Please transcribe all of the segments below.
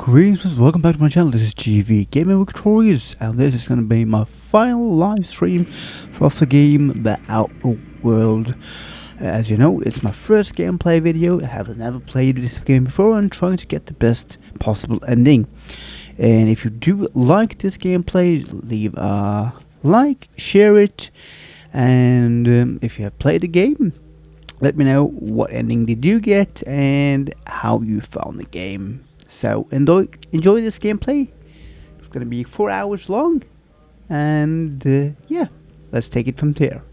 Greetings, welcome back to my channel. This is GamerVictorious, and this is going to be my final live stream for the game The Outer World. As you know, it's my first gameplay video. I have never played this game before and trying to get the best possible ending. And if you do like this gameplay, leave a like, share it, and if you have played the game, let me know what ending did you get and how you found the game. So enjoy this gameplay. It's gonna be 4 hours long, and yeah, let's take it from there.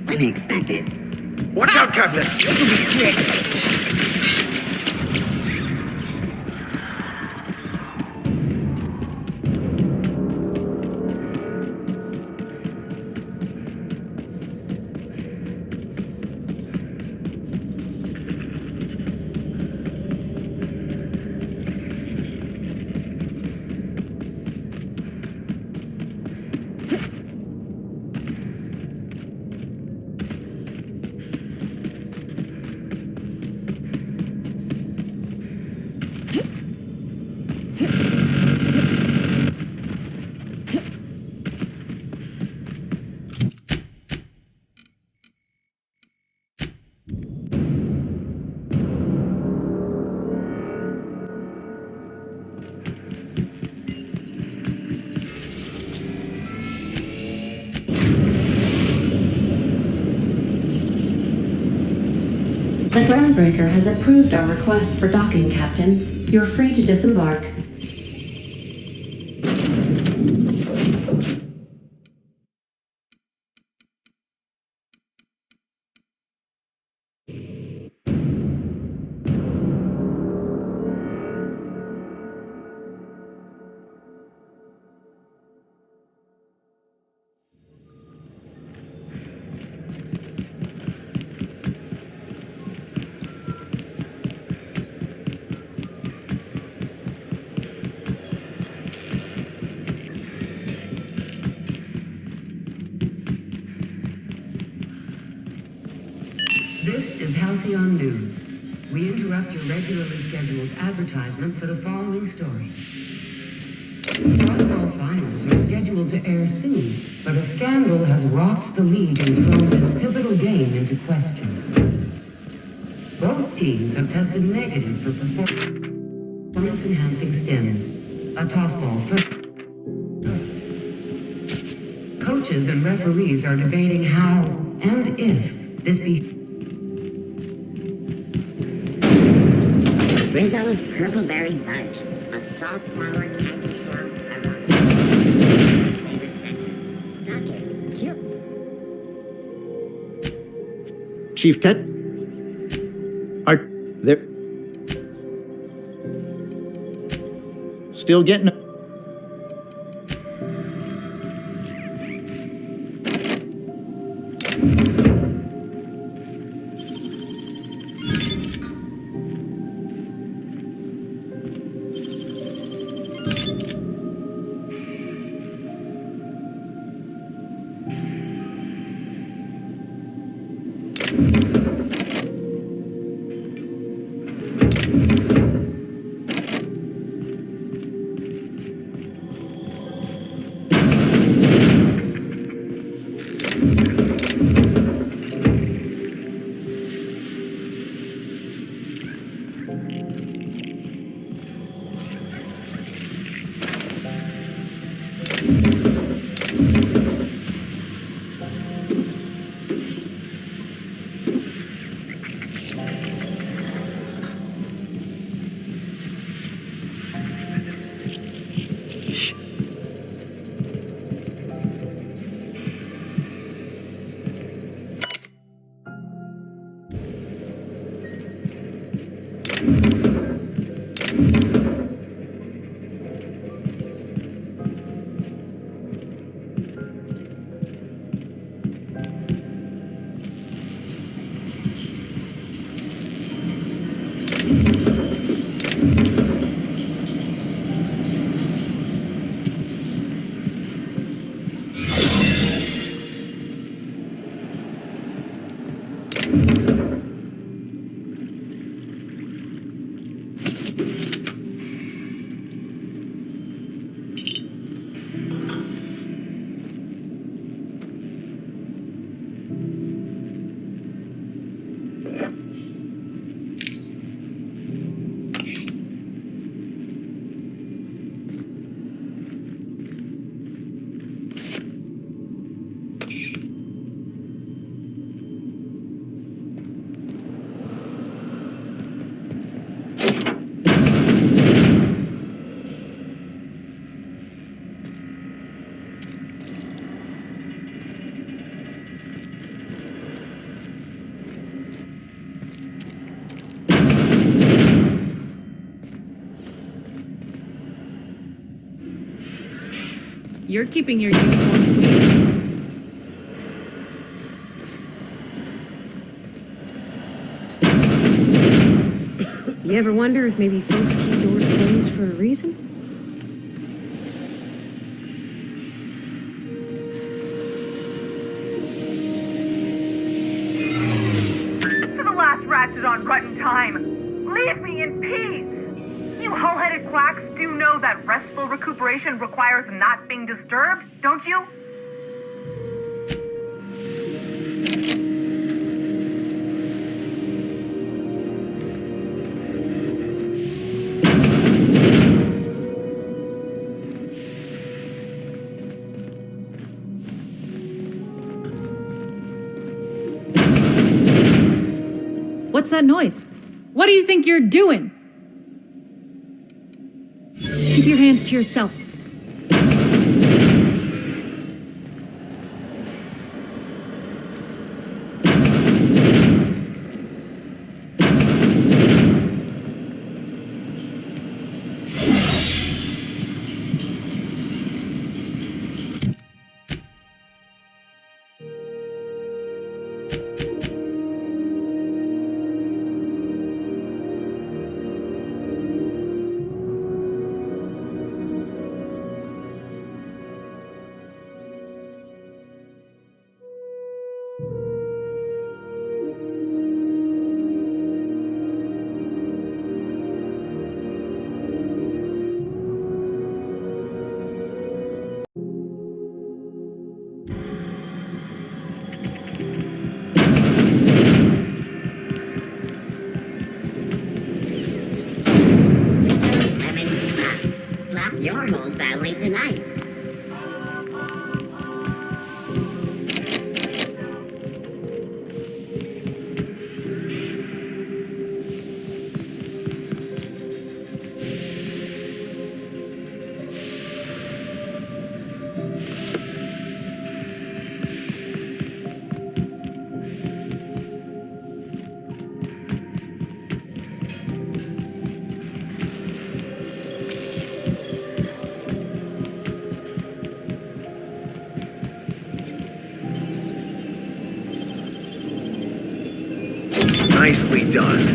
Unexpected. Watch out, Captain! This will be quick! The groundbreaker has approved our request for docking, Captain. You're free to disembark. This is Halcyon News. We interrupt your regularly scheduled advertisement for the following story. Football finals are scheduled to air soon, but a scandal has rocked the league and thrown this pivotal game into question. Both teams have tested negative for performance-enhancing stims, a tossball for coaches and referees are debating how and if this be. Rizzo's Purpleberry Bunch, a soft sour candy shell around favorite scent. Suck it, chew. Chief Ted? Are there still getting You're keeping your uniform clean. You ever wonder if maybe folks keep doors closed for a reason? For the last ratchet on rotten time, leave me in peace! You hull-headed quacks do know that restful recuperation requires not being disturbed, don't you? What's that noise? What do you think you're doing? Keep your hands to yourself. I'm in slap your whole family tonight. Nicely done.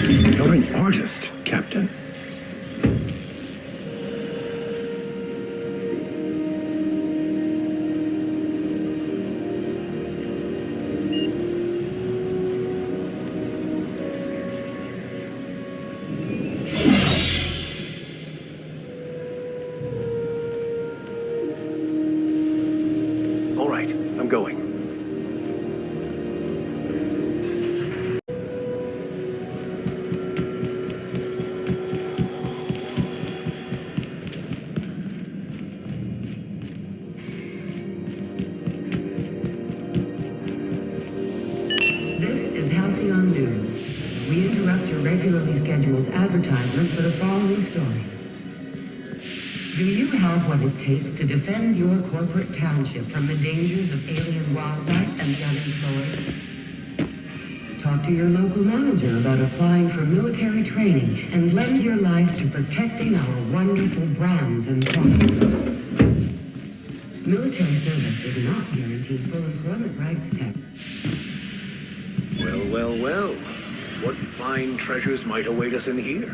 You're an artist, Captain. I'm going. This is Halcyon News. We interrupt your regularly scheduled advertisement for the following story. Do you have what it takes to defend your corporate township from the dangers of alien wildlife and the unemployed? Talk to your local manager about applying for military training and lend your life to protecting our wonderful brands and products. Military service does not guarantee full employment rights, Tech. Well, well, well. What fine treasures might await us in here?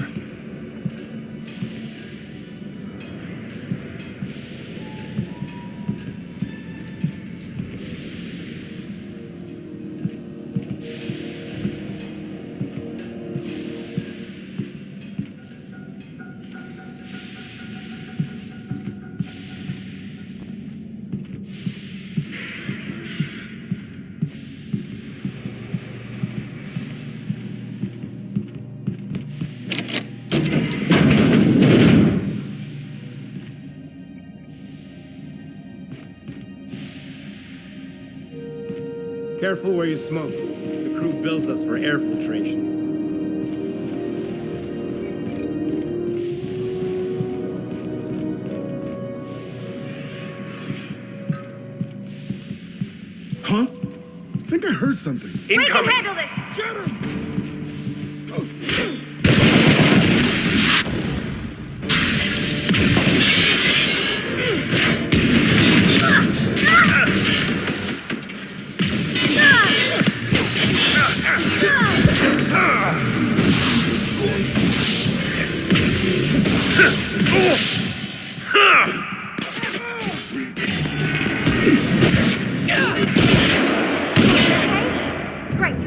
Careful where you smoke. The crew bills us for air filtration. Huh? I think I heard something. We can handle this! Get him! Great.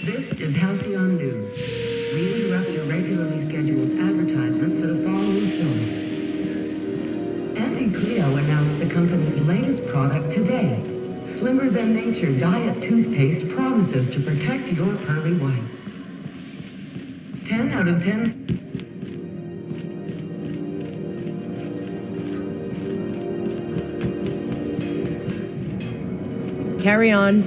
This is Halcyon News. We interrupt your regularly scheduled advertisement for the following story. Auntie Cleo announced the company's latest product today. Slimmer Than Nature Diet Toothpaste promises to protect your pearly whites. 10 out of 10... Carry on.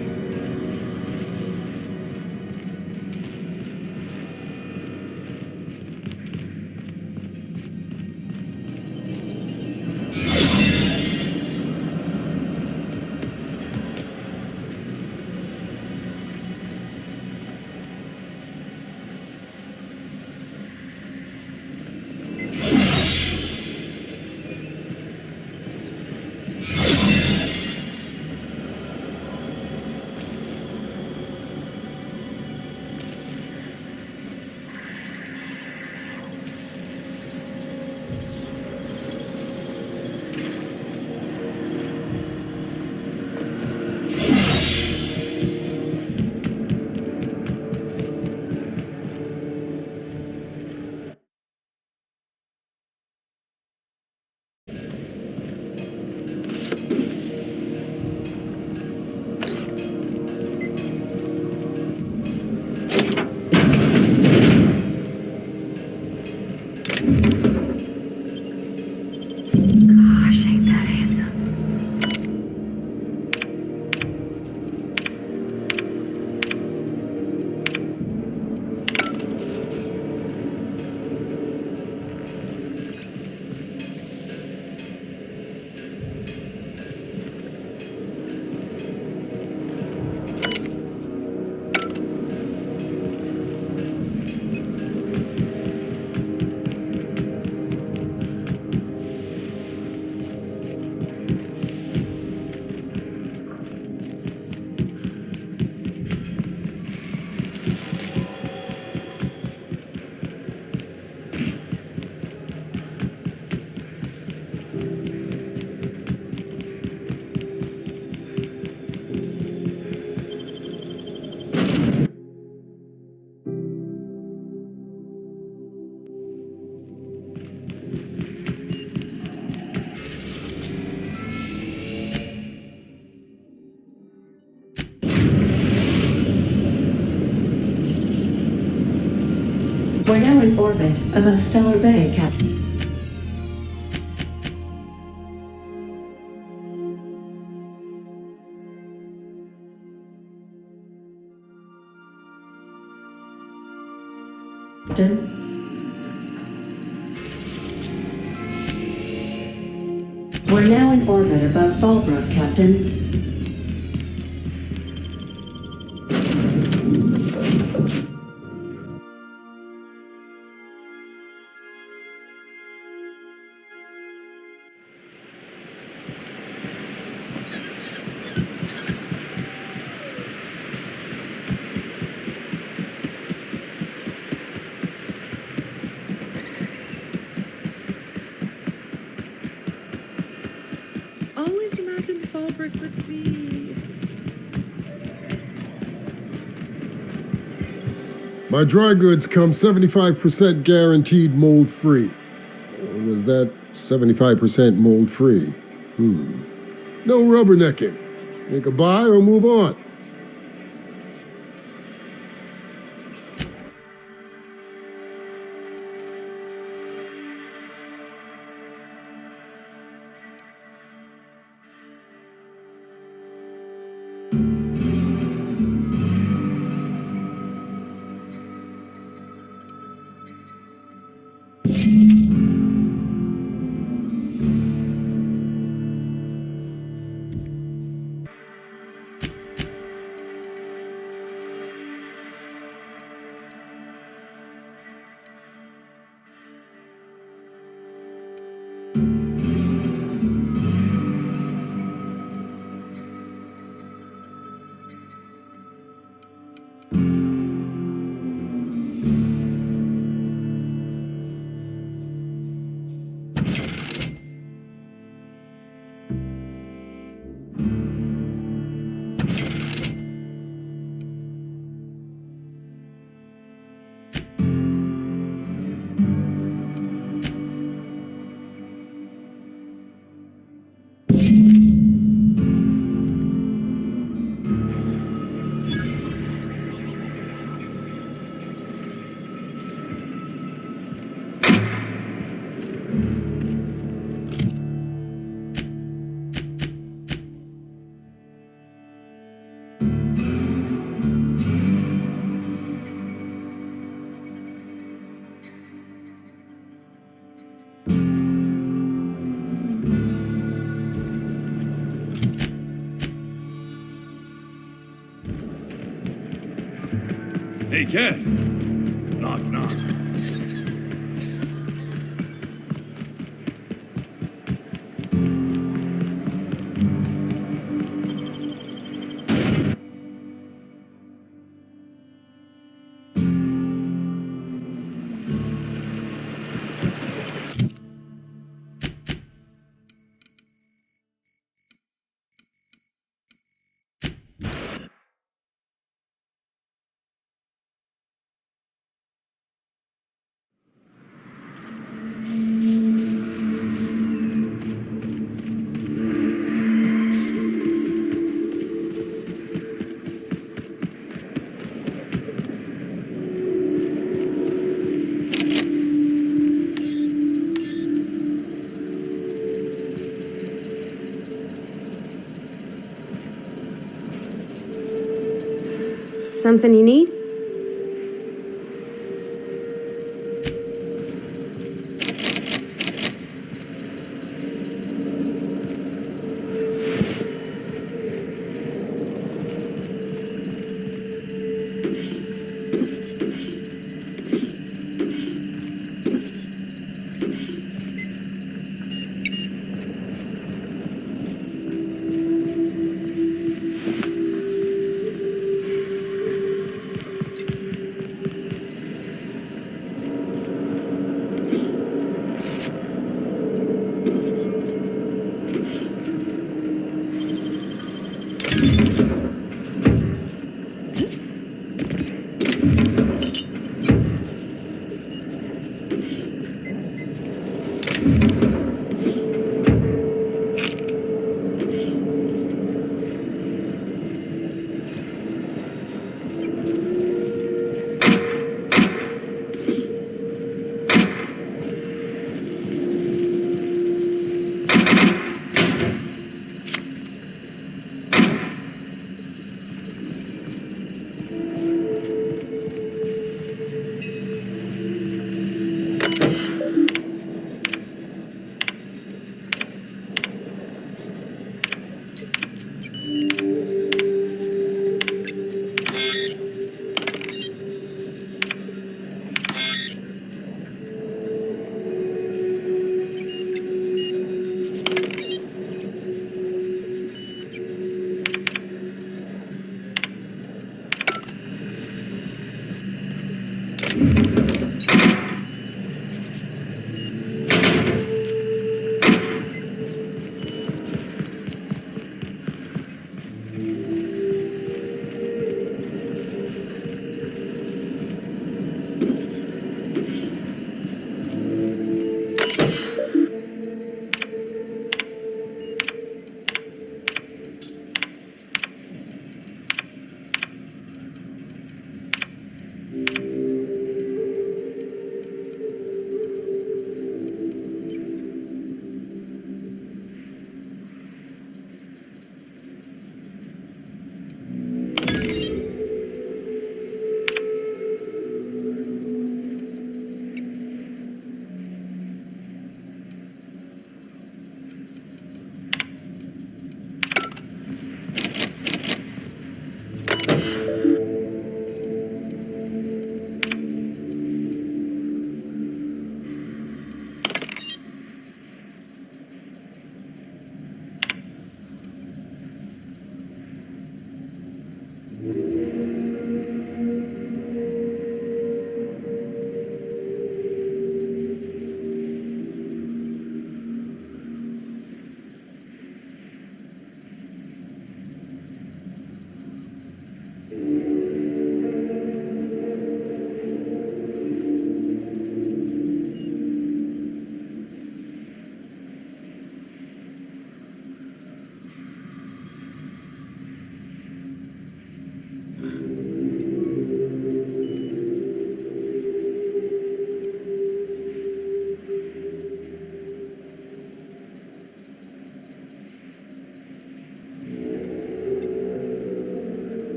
We're now in orbit above Stellar Bay, Captain. We're now in orbit above Fallbrook, Captain. Always imagined Fallbrook would be... My dry goods come 75% guaranteed mold-free. Or was that 75% mold-free? No rubbernecking. Make a buy or move on. Hey, Cass. Knock, knock. Something you need?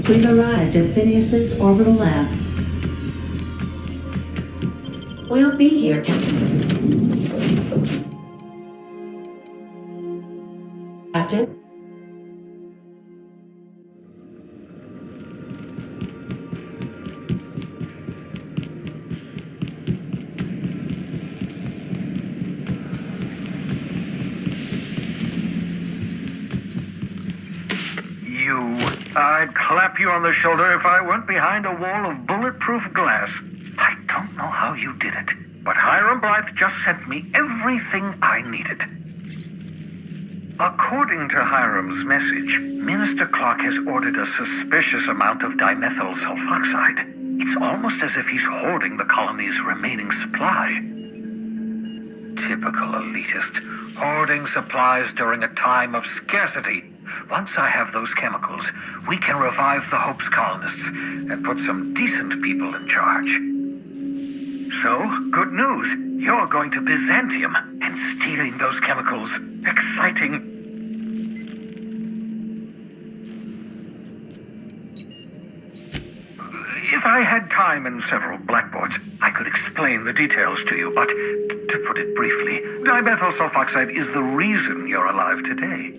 We've arrived at Phineas's orbital lab. We'll be here, Captain. I'd clap you on the shoulder if I weren't behind a wall of bulletproof glass. I don't know how you did it, but Hiram Blythe just sent me everything I needed. According to Hiram's message, Minister Clark has ordered a suspicious amount of dimethyl sulfoxide. It's almost as if he's hoarding the colony's remaining supply. Typical elitist, hoarding supplies during a time of scarcity. Once I have those chemicals, we can revive the Hope's colonists and put some decent people in charge. So, good news. You're going to Byzantium and stealing those chemicals. Exciting. If I had time and several blackboards, I could explain the details to you, but to put it briefly, dimethyl sulfoxide is the reason you're alive today.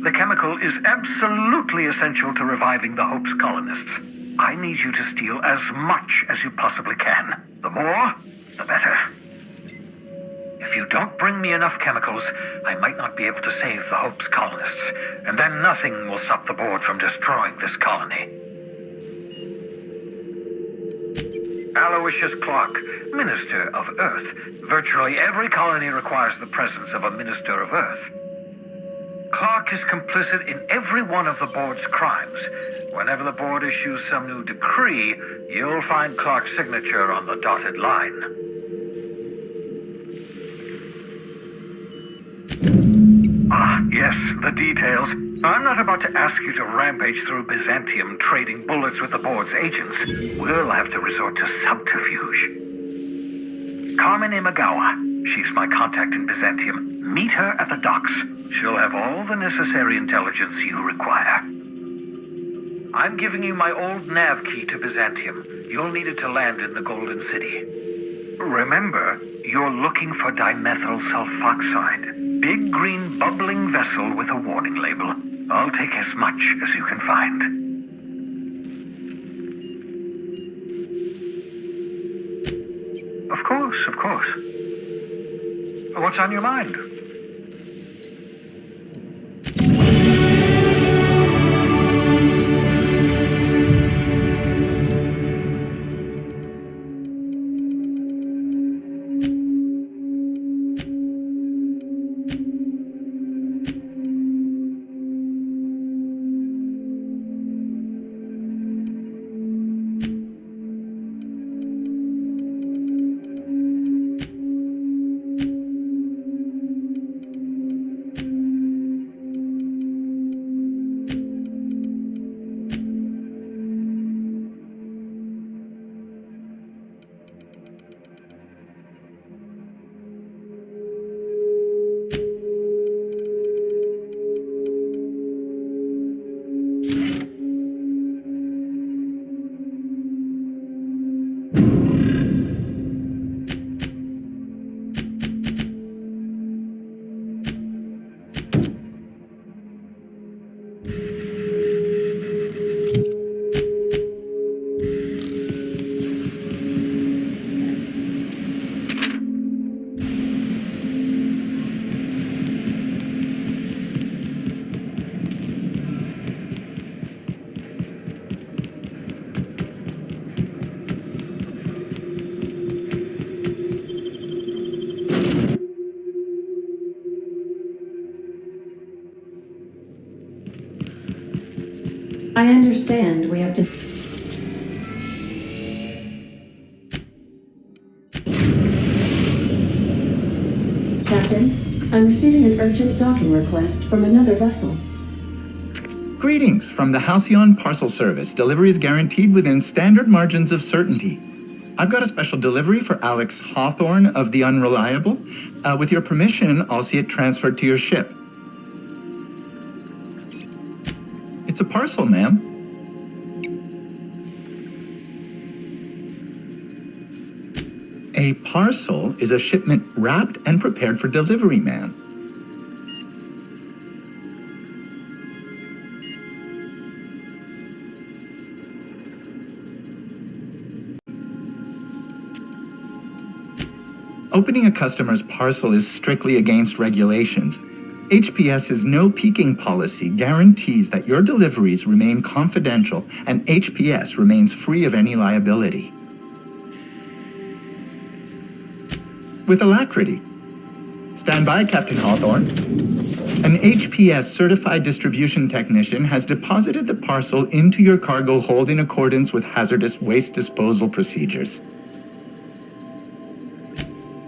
The chemical is absolutely essential to reviving the Hope's colonists. I need you to steal as much as you possibly can. The more, the better. If you don't bring me enough chemicals, I might not be able to save the Hope's colonists, and then nothing will stop the board from destroying this colony. Aloysius Clark, Minister of Earth. Virtually every colony requires the presence of a Minister of Earth. Clark is complicit in every one of the board's crimes. Whenever the board issues some new decree, you'll find Clark's signature on the dotted line. Ah, yes, the details. I'm not about to ask you to rampage through Byzantium trading bullets with the board's agents. We'll have to resort to subterfuge. Carmen Imagawa. She's my contact in Byzantium. Meet her at the docks. She'll have all the necessary intelligence you require. I'm giving you my old nav key to Byzantium. You'll need it to land in the Golden City. Remember, you're looking for dimethyl sulfoxide. Big green bubbling vessel with a warning label. I'll take as much as you can find. Of course, of course. What's on your mind? I understand we have to... Captain, I'm receiving an urgent docking request from another vessel. Greetings from the Halcyon Parcel Service. Delivery is guaranteed within standard margins of certainty. I've got a special delivery for Alex Hawthorne of the Unreliable. With your permission, I'll see it transferred to your ship. It's a parcel, ma'am. A parcel is a shipment wrapped and prepared for delivery, ma'am. Opening a customer's parcel is strictly against regulations. HPS's no peeking policy guarantees that your deliveries remain confidential and HPS remains free of any liability. With alacrity. Stand by, Captain Hawthorne. An HPS certified distribution technician has deposited the parcel into your cargo hold in accordance with hazardous waste disposal procedures.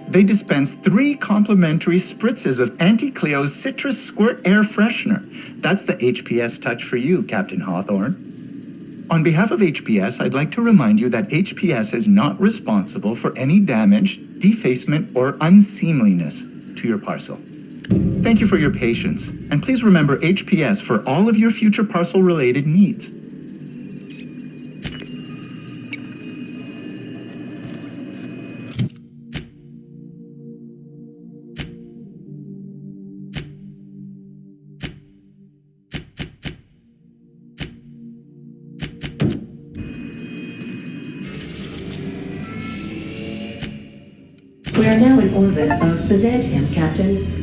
They dispense 3 complimentary spritzes of Anti-Cleo's Citrus Squirt Air Freshener. That's the HPS touch for you, Captain Hawthorne. On behalf of HPS, I'd like to remind you that HPS is not responsible for any damage, defacement, or unseemliness to your parcel. Thank you for your patience, and please remember HPS for all of your future parcel-related needs. We are now in orbit of Byzantium, Captain.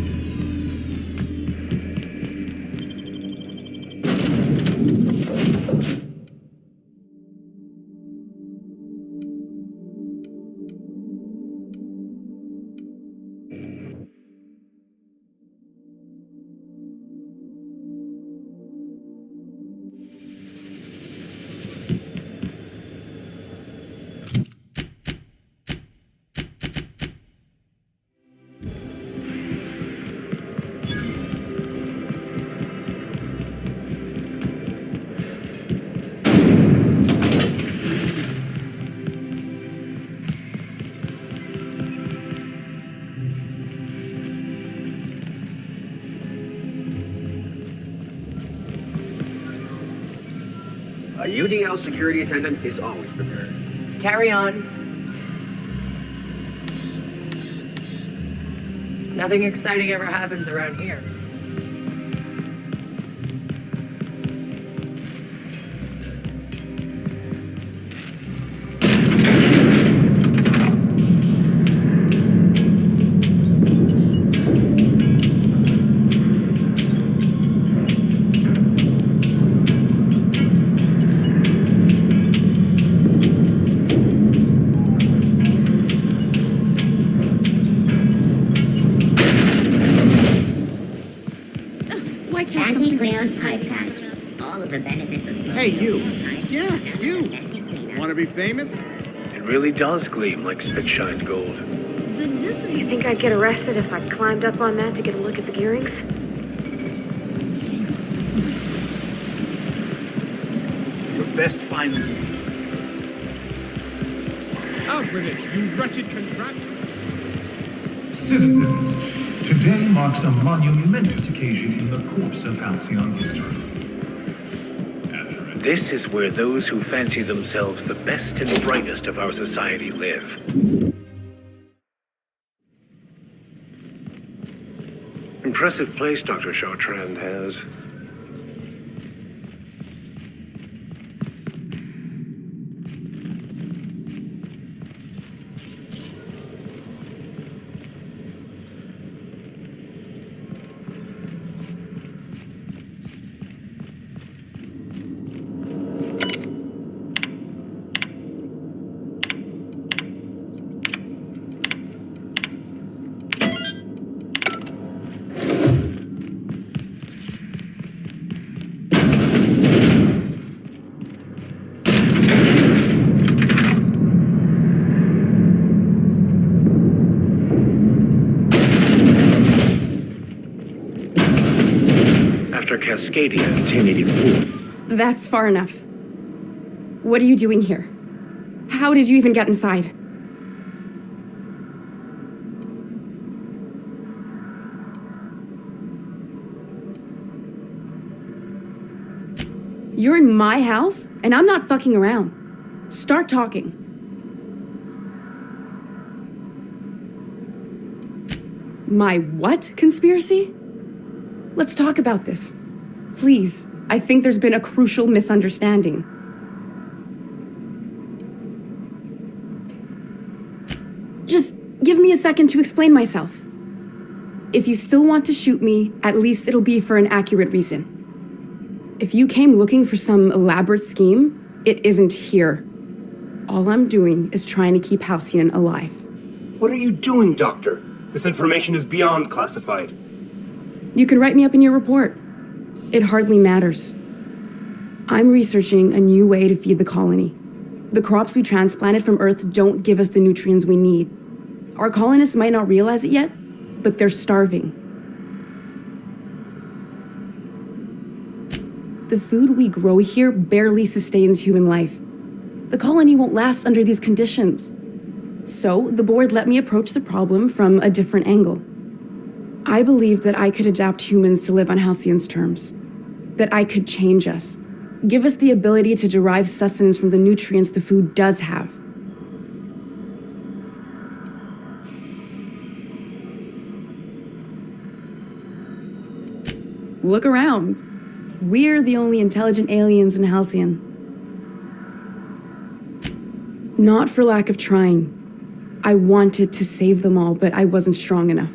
A UDL security attendant is always prepared. Carry on. Nothing exciting ever happens around here. All of the benefits of smoking. Hey, you. Yeah, you. Want to be famous? It really does gleam like spit-shined gold. You think I'd get arrested if I climbed up on that to get a look at the gearings? Your best find. Out with it, you wretched contraption! Citizens, today marks a monumentous occasion in the course of Halcyon history. This is where those who fancy themselves the best and brightest of our society live. Impressive place Dr. Chartrand has. Cascadia in 1084. That's far enough. What are you doing here? How did you even get inside? You're in my house, and I'm not fucking around. Start talking. My what conspiracy? Let's talk about this. Please, I think there's been a crucial misunderstanding. Just give me a second to explain myself. If you still want to shoot me, at least it'll be for an accurate reason. If you came looking for some elaborate scheme, it isn't here. All I'm doing is trying to keep Halcyon alive. What are you doing, Doctor? This information is beyond classified. You can write me up in your report. It hardly matters. I'm researching a new way to feed the colony. The crops we transplanted from Earth don't give us the nutrients we need. Our colonists might not realize it yet, but they're starving. The food we grow here barely sustains human life. The colony won't last under these conditions. So, the board let me approach the problem from a different angle. I believed that I could adapt humans to live on Halcyon's terms. That I could change us. Give us the ability to derive sustenance from the nutrients the food does have. Look around. We're the only intelligent aliens in Halcyon. Not for lack of trying. I wanted to save them all, but I wasn't strong enough.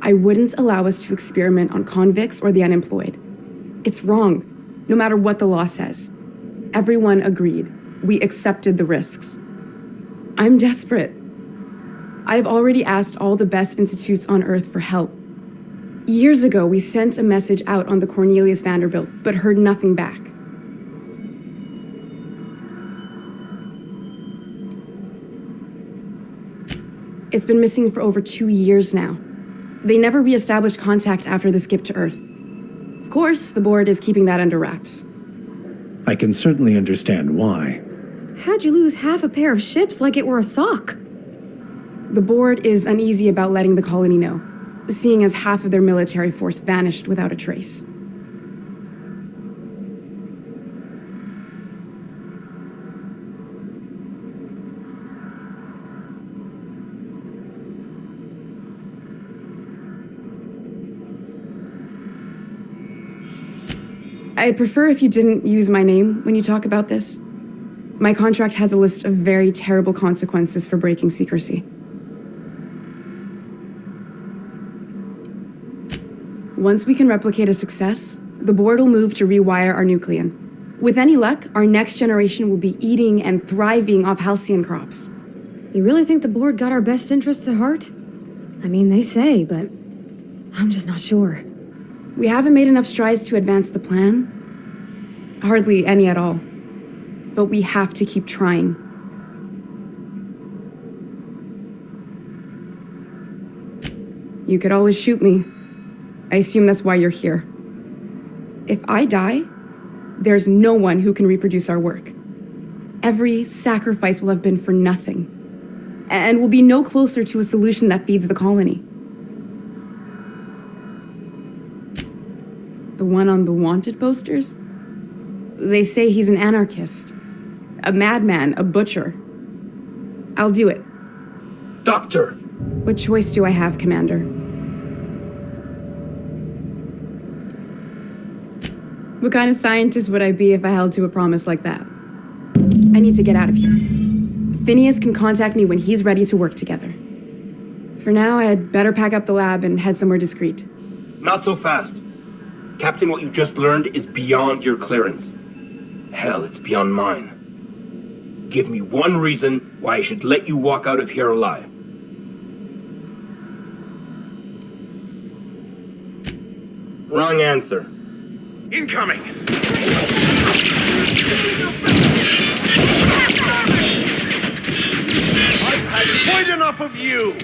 I wouldn't allow us to experiment on convicts or the unemployed. It's wrong, no matter what the law says. Everyone agreed. We accepted the risks. I'm desperate. I've already asked all the best institutes on Earth for help. Years ago, we sent a message out on the Cornelius Vanderbilt, but heard nothing back. It's been missing for over 2 years now. They never re-established contact after the skip to Earth. Of course, the board is keeping that under wraps. I can certainly understand why. How'd you lose half a pair of ships like it were a sock? The board is uneasy about letting the colony know, seeing as half of their military force vanished without a trace. I prefer if you didn't use my name when you talk about this. My contract has a list of very terrible consequences for breaking secrecy. Once we can replicate a success, the board will move to rewire our nucleon. With any luck, our next generation will be eating and thriving off Halcyon crops. You really think the board got our best interests at heart? I mean, they say, but I'm just not sure. We haven't made enough strides to advance the plan. Hardly any at all. But we have to keep trying. You could always shoot me. I assume that's why you're here. If I die, there's no one who can reproduce our work. Every sacrifice will have been for nothing. And we'll be no closer to a solution that feeds the colony. The one on the wanted posters? They say he's an anarchist. A madman, a butcher. I'll do it. Doctor! What choice do I have, Commander? What kind of scientist would I be if I held to a promise like that? I need to get out of here. Phineas can contact me when he's ready to work together. For now, I'd better pack up the lab and head somewhere discreet. Not so fast. Captain, what you just learned is beyond your clearance. Hell, it's beyond mine. Give me one reason why I should let you walk out of here alive. Wrong answer. Incoming! I've had quite enough of you!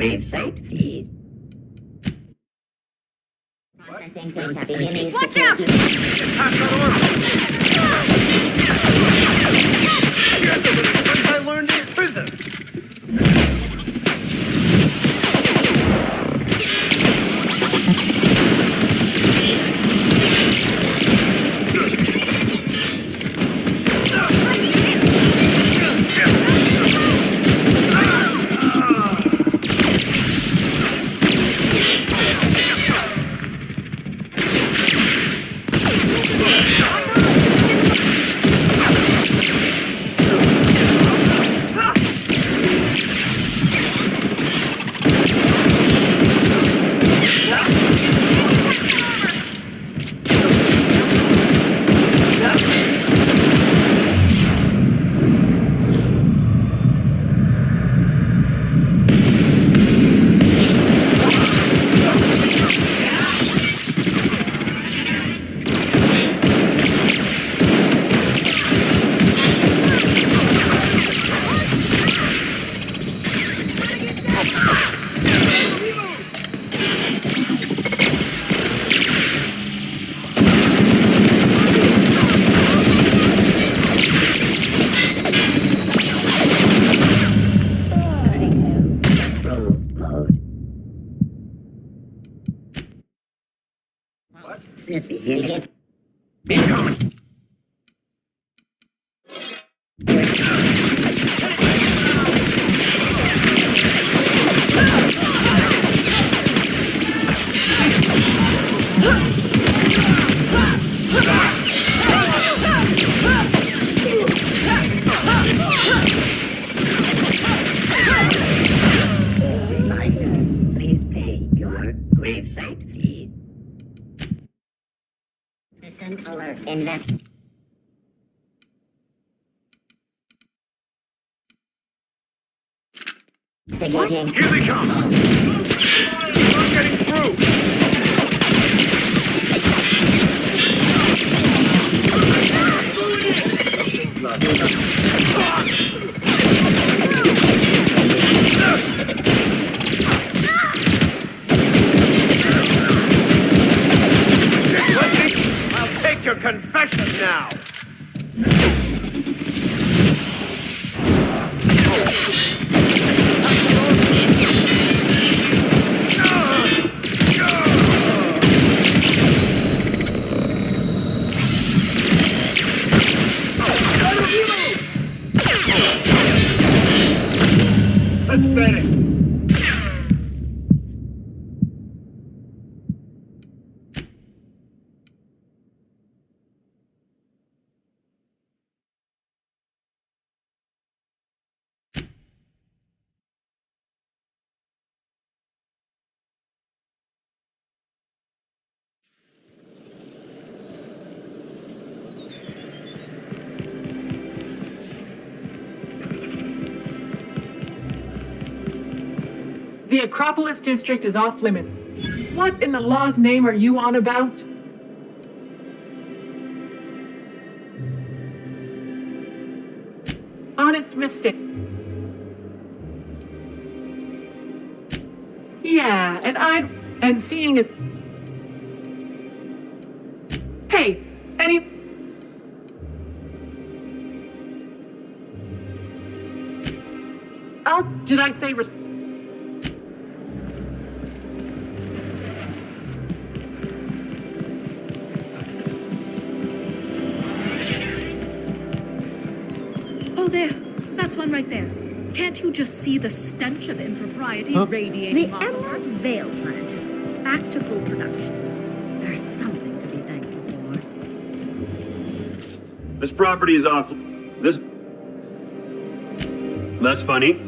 Gravesite fees. Processing data beginning Watch out! I learned in prison. Sissy, here. Incoming! Reminder, please pay your gravesite fees. System alert invest. Beginning. Here they come! I'm getting through! I'll take your confession now. Pathetic! The Acropolis district is off limit. What in the law's name are you on about? Honest mistake. Yeah, and seeing it. Hey, did I say Oh, there. That's one right there. Can't you just see the stench of impropriety radiating off of her? The Emerald Vale plant is back to full production. There's something to be thankful for. This property is off. This. That's funny.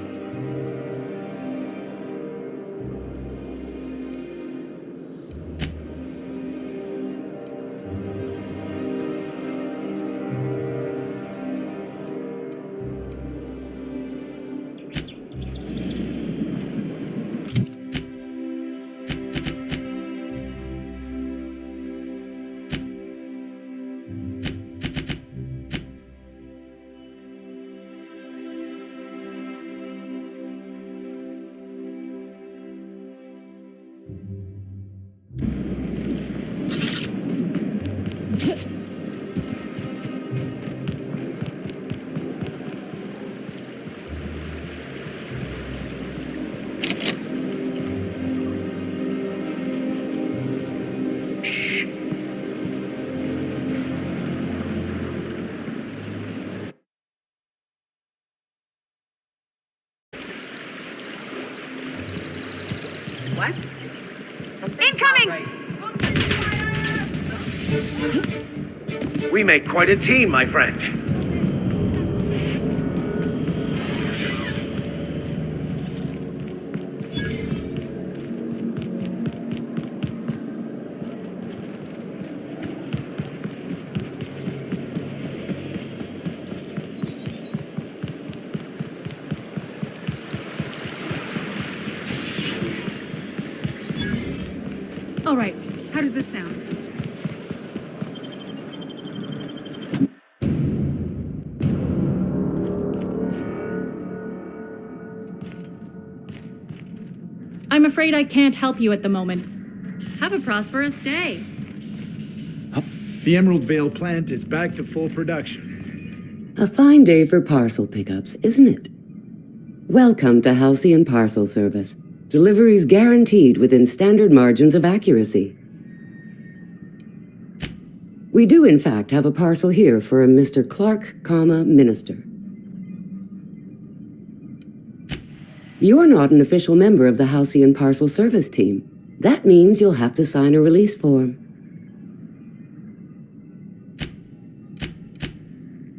what? Incoming! We make quite a team, my friend. All right, how does this sound? I'm afraid I can't help you at the moment. Have a prosperous day. The Emerald Vale plant is back to full production. A fine day for parcel pickups, isn't it? Welcome to Halcyon Parcel Service. Deliveries guaranteed within standard margins of accuracy. We do, in fact, have a parcel here for a Mr. Clark, Minister. You're not an official member of the Halcyon Parcel Service Team. That means you'll have to sign a release form.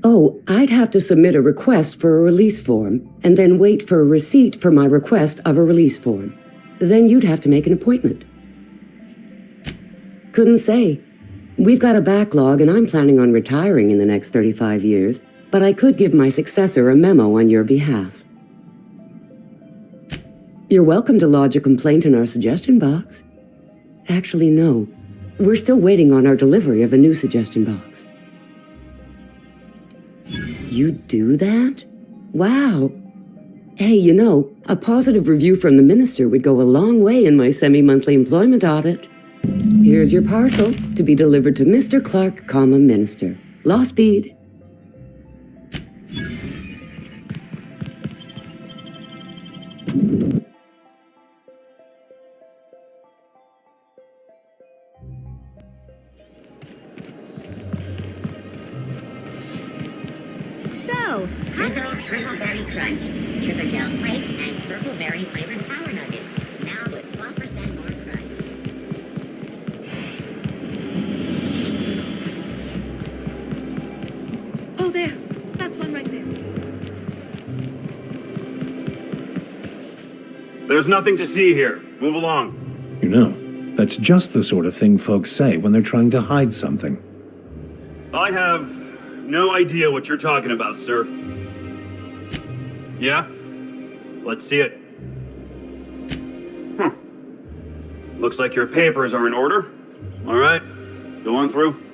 Oh, I'd have to submit a request for a release form, and then wait for a receipt for my request of a release form. Then you'd have to make an appointment. Couldn't say. We've got a backlog, and I'm planning on retiring in the next 35 years, but I could give my successor a memo on your behalf. You're welcome to lodge a complaint in our suggestion box. Actually, no. We're still waiting on our delivery of a new suggestion box. You do that? Wow. Hey, you know, a positive review from the minister would go a long way in my semi-monthly employment audit. Here's your parcel to be delivered to Mr. Clark, Minister. Law speed. So, Drizzle's Triple Berry Crunch, Sugar Gel Flakes, and Purple Berry flavored Power Nuggets. Now with 12% more crunch. Oh, there. That's one right there. There's nothing to see here. Move along. You know, that's just the sort of thing folks say when they're trying to hide something. I have no idea what you're talking about, sir. Yeah? Let's see it. Looks like your papers are in order. All right, go on through.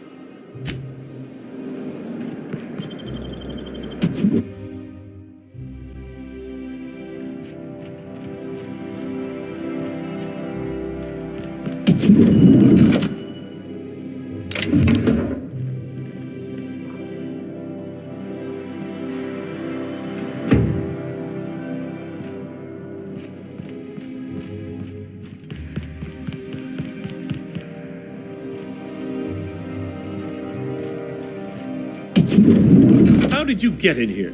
How did you get in here?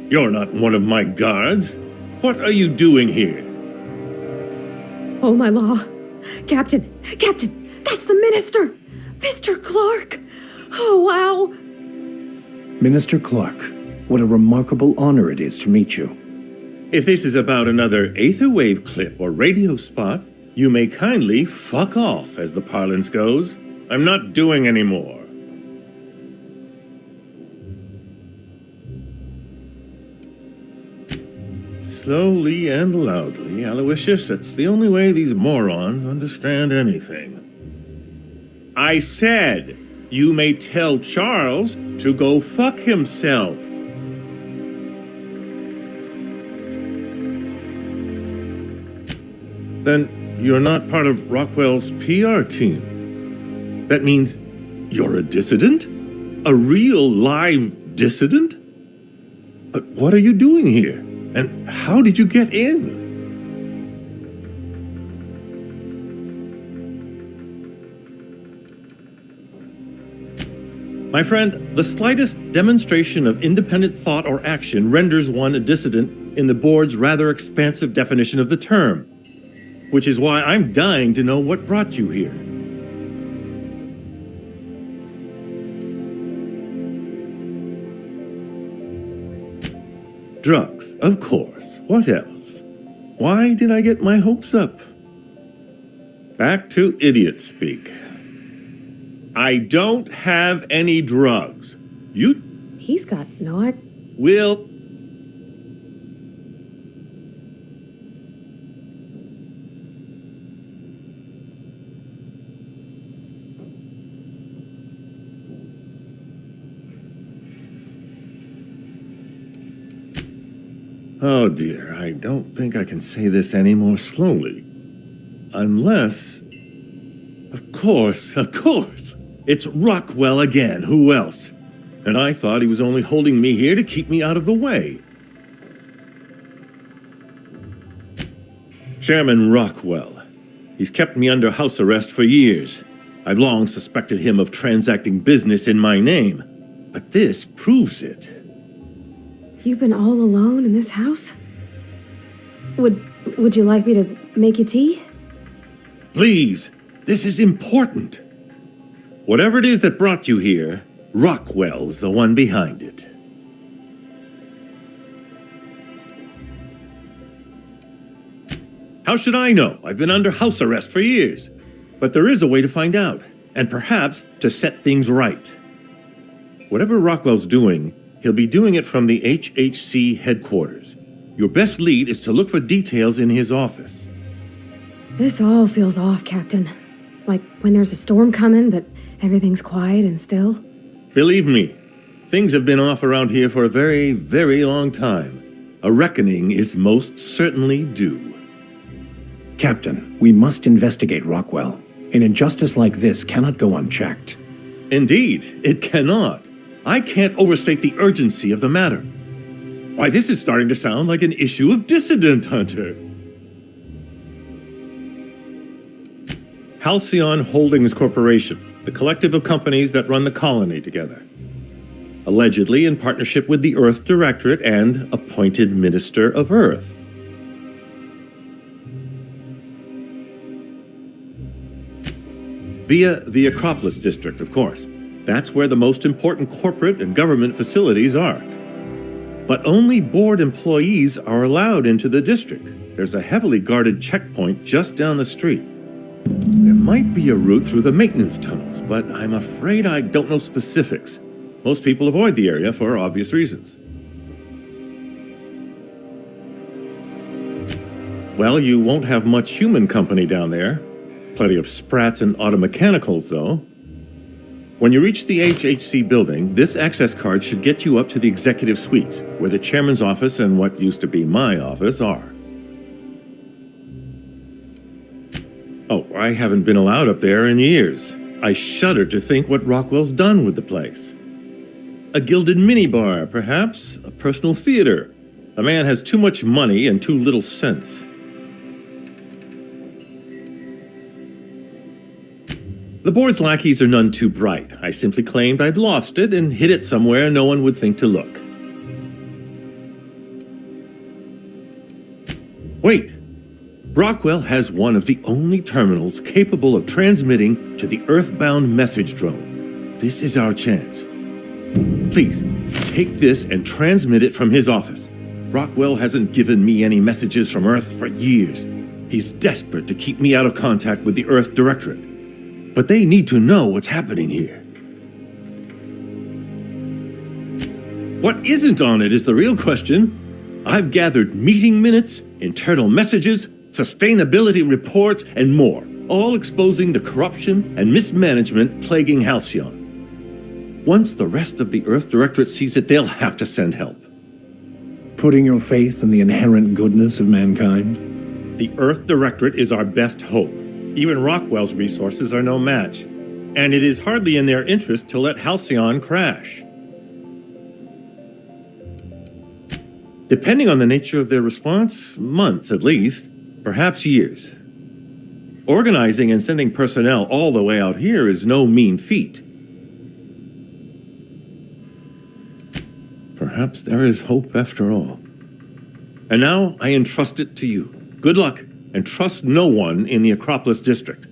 You're not one of my guards. What are you doing here? Oh, my law. Captain, that's the minister! Mr. Clark! Oh, wow. Minister Clark, what a remarkable honor it is to meet you. If this is about another Aetherwave clip or radio spot, you may kindly fuck off, as the parlance goes. I'm not doing any more. Slowly and loudly, Aloysius, that's the only way these morons understand anything. I said, you may tell Charles to go fuck himself. Then you're not part of Rockwell's PR team. That means you're a dissident? A real live dissident? But what are you doing here? And how did you get in? My friend, the slightest demonstration of independent thought or action renders one a dissident in the board's rather expansive definition of the term, which is why I'm dying to know what brought you here. Drugs, of course. What else? Why did I get my hopes up? Back to idiot speak. I don't have any drugs. You... He's got no... Will... Oh dear, I don't think I can say this any more slowly. Unless... Of course! It's Rockwell again, who else? And I thought he was only holding me here to keep me out of the way. Chairman Rockwell. He's kept me under house arrest for years. I've long suspected him of transacting business in my name, but this proves it. You've been all alone in this house? Would you like me to make you tea? Please, this is important. Whatever it is that brought you here, Rockwell's the one behind it. How should I know? I've been under house arrest for years. But there is a way to find out, and perhaps to set things right. Whatever Rockwell's doing, he'll be doing it from the HHC headquarters. Your best lead is to look for details in his office. This all feels off, Captain. Like when there's a storm coming, but everything's quiet and still. Believe me, things have been off around here for a very, very long time. A reckoning is most certainly due. Captain, we must investigate Rockwell. An injustice like this cannot go unchecked. Indeed, it cannot. I can't overstate the urgency of the matter. Why, this is starting to sound like an issue of Dissident Hunter. Halcyon Holdings Corporation, the collective of companies that run the colony together. Allegedly in partnership with the Earth Directorate and appointed Minister of Earth. Via the Acropolis District, of course. That's where the most important corporate and government facilities are. But only board employees are allowed into the district. There's a heavily guarded checkpoint just down the street. There might be a route through the maintenance tunnels, but I'm afraid I don't know specifics. Most people avoid the area for obvious reasons. Well, you won't have much human company down there. Plenty of sprats and automechanicals, though. When you reach the HHC building, this access card should get you up to the executive suites, where the chairman's office and what used to be my office are. Oh, I haven't been allowed up there in years. I shudder to think what Rockwell's done with the place. A gilded minibar, perhaps? A personal theater. The man has too much money and too little sense. The board's lackeys are none too bright. I simply claimed I'd lost it and hid it somewhere no one would think to look. Wait! Rockwell has one of the only terminals capable of transmitting to the Earthbound message drone. This is our chance. Please, take this and transmit it from his office. Rockwell hasn't given me any messages from Earth for years. He's desperate to keep me out of contact with the Earth Directorate. But they need to know what's happening here. What isn't on it is the real question. I've gathered meeting minutes, internal messages, sustainability reports, and more, all exposing the corruption and mismanagement plaguing Halcyon. Once the rest of the Earth Directorate sees it, they'll have to send help. Putting your faith in the inherent goodness of mankind? The Earth Directorate is our best hope. Even Rockwell's resources are no match, and it is hardly in their interest to let Halcyon crash. Depending on the nature of their response, months at least, perhaps years. Organizing and sending personnel all the way out here is no mean feat. Perhaps there is hope after all. And now I entrust it to you. Good luck. And trust no one in the Acropolis District.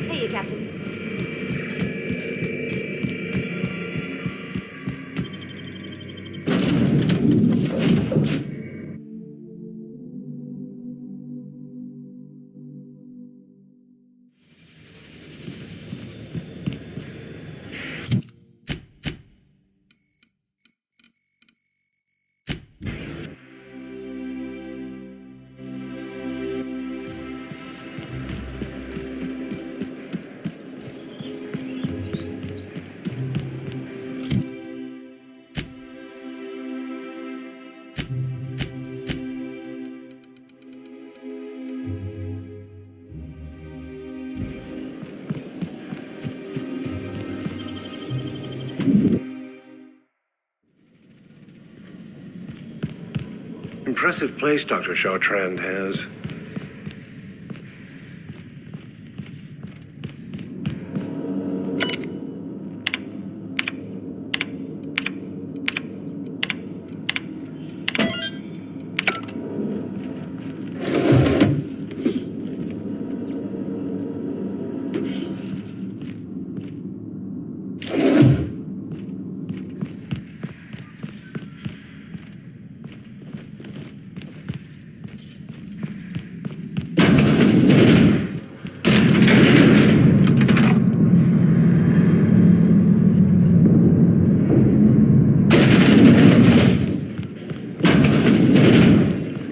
Hey, Captain. Impressive place Dr. Chartrand has.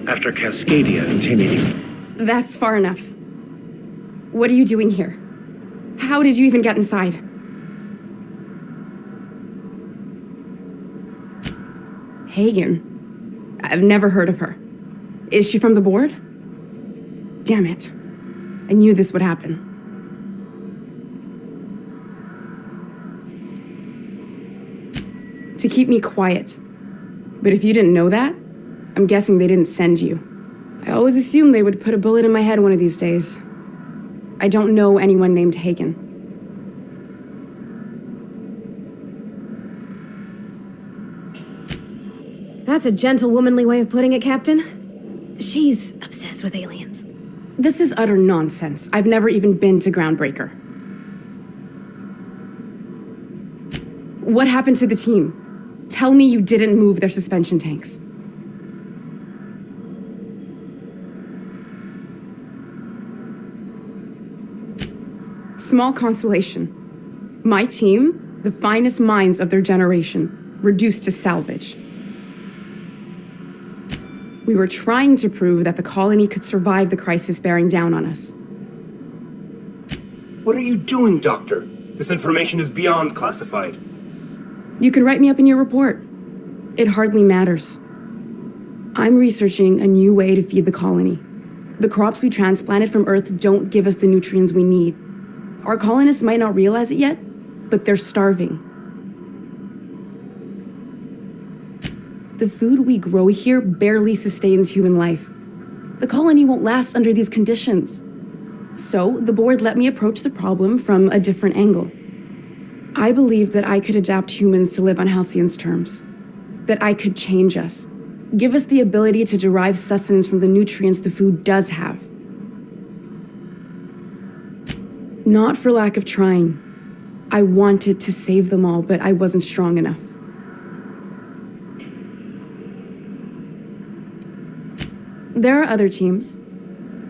After Cascadia and Timmy. That's far enough. What are you doing here? How did you even get inside? Hagen? I've never heard of her. Is she from the board? Damn it. I knew this would happen. To keep me quiet. But if you didn't know that, I'm guessing they didn't send you. I always assumed they would put a bullet in my head one of these days. I don't know anyone named Hagen. That's a gentle, womanly way of putting it, Captain. She's obsessed with aliens. This is utter nonsense. I've never even been to Groundbreaker. What happened to the team? Tell me you didn't move their suspension tanks. Small consolation. My team, the finest minds of their generation, reduced to salvage. We were trying to prove that the colony could survive the crisis bearing down on us. What are you doing, Doctor? This information is beyond classified. You can write me up in your report. It hardly matters. I'm researching a new way to feed the colony. The crops we transplanted from Earth don't give us the nutrients we need. Our colonists might not realize it yet, but they're starving. The food we grow here barely sustains human life. The colony won't last under these conditions. So, the board let me approach the problem from a different angle. I believed that I could adapt humans to live on Halcyon's terms. That I could change us. Give us the ability to derive sustenance from the nutrients the food does have. Not for lack of trying. I wanted to save them all, but I wasn't strong enough. There are other teams.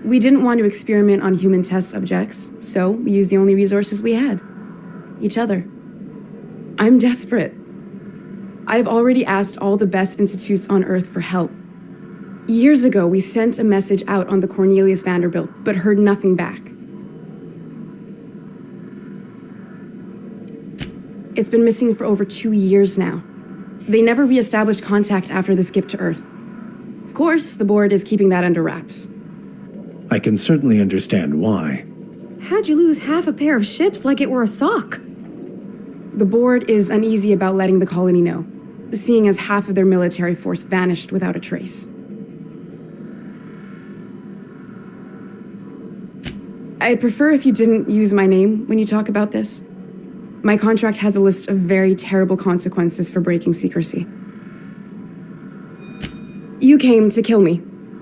We didn't want to experiment on human test subjects, so we used the only resources we had. Each other. I'm desperate. I've already asked all the best institutes on Earth for help. Years ago, we sent a message out on the Cornelius Vanderbilt, but heard nothing back. It's been missing for over 2 years now. They never re-established contact after the skip to Earth. Of course, the board is keeping that under wraps. I can certainly understand why. How'd you lose half a pair of ships like it were a sock? The board is uneasy about letting the colony know, seeing as half of their military force vanished without a trace. I'd prefer if you didn't use my name when you talk about this. My contract has a list of very terrible consequences for breaking secrecy. You came to kill me.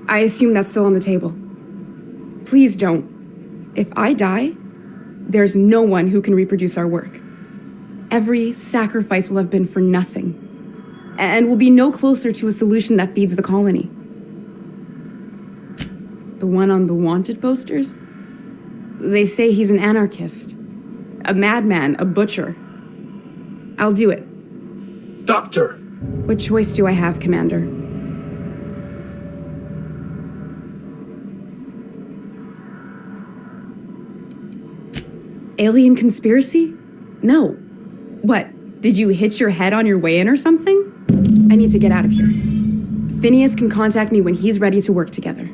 I assume that's still on the table. Please don't. If I die, there's no one who can reproduce our work. Every sacrifice will have been for nothing, and we'll be no closer to a solution that feeds the colony. The one on the wanted posters? They say he's an anarchist, a madman, a butcher. I'll do it. Doctor! What choice do I have, Commander? Alien conspiracy? No. What, did you hit your head on your way in or something? I need to get out of here. Phineas can contact me when he's ready to work together.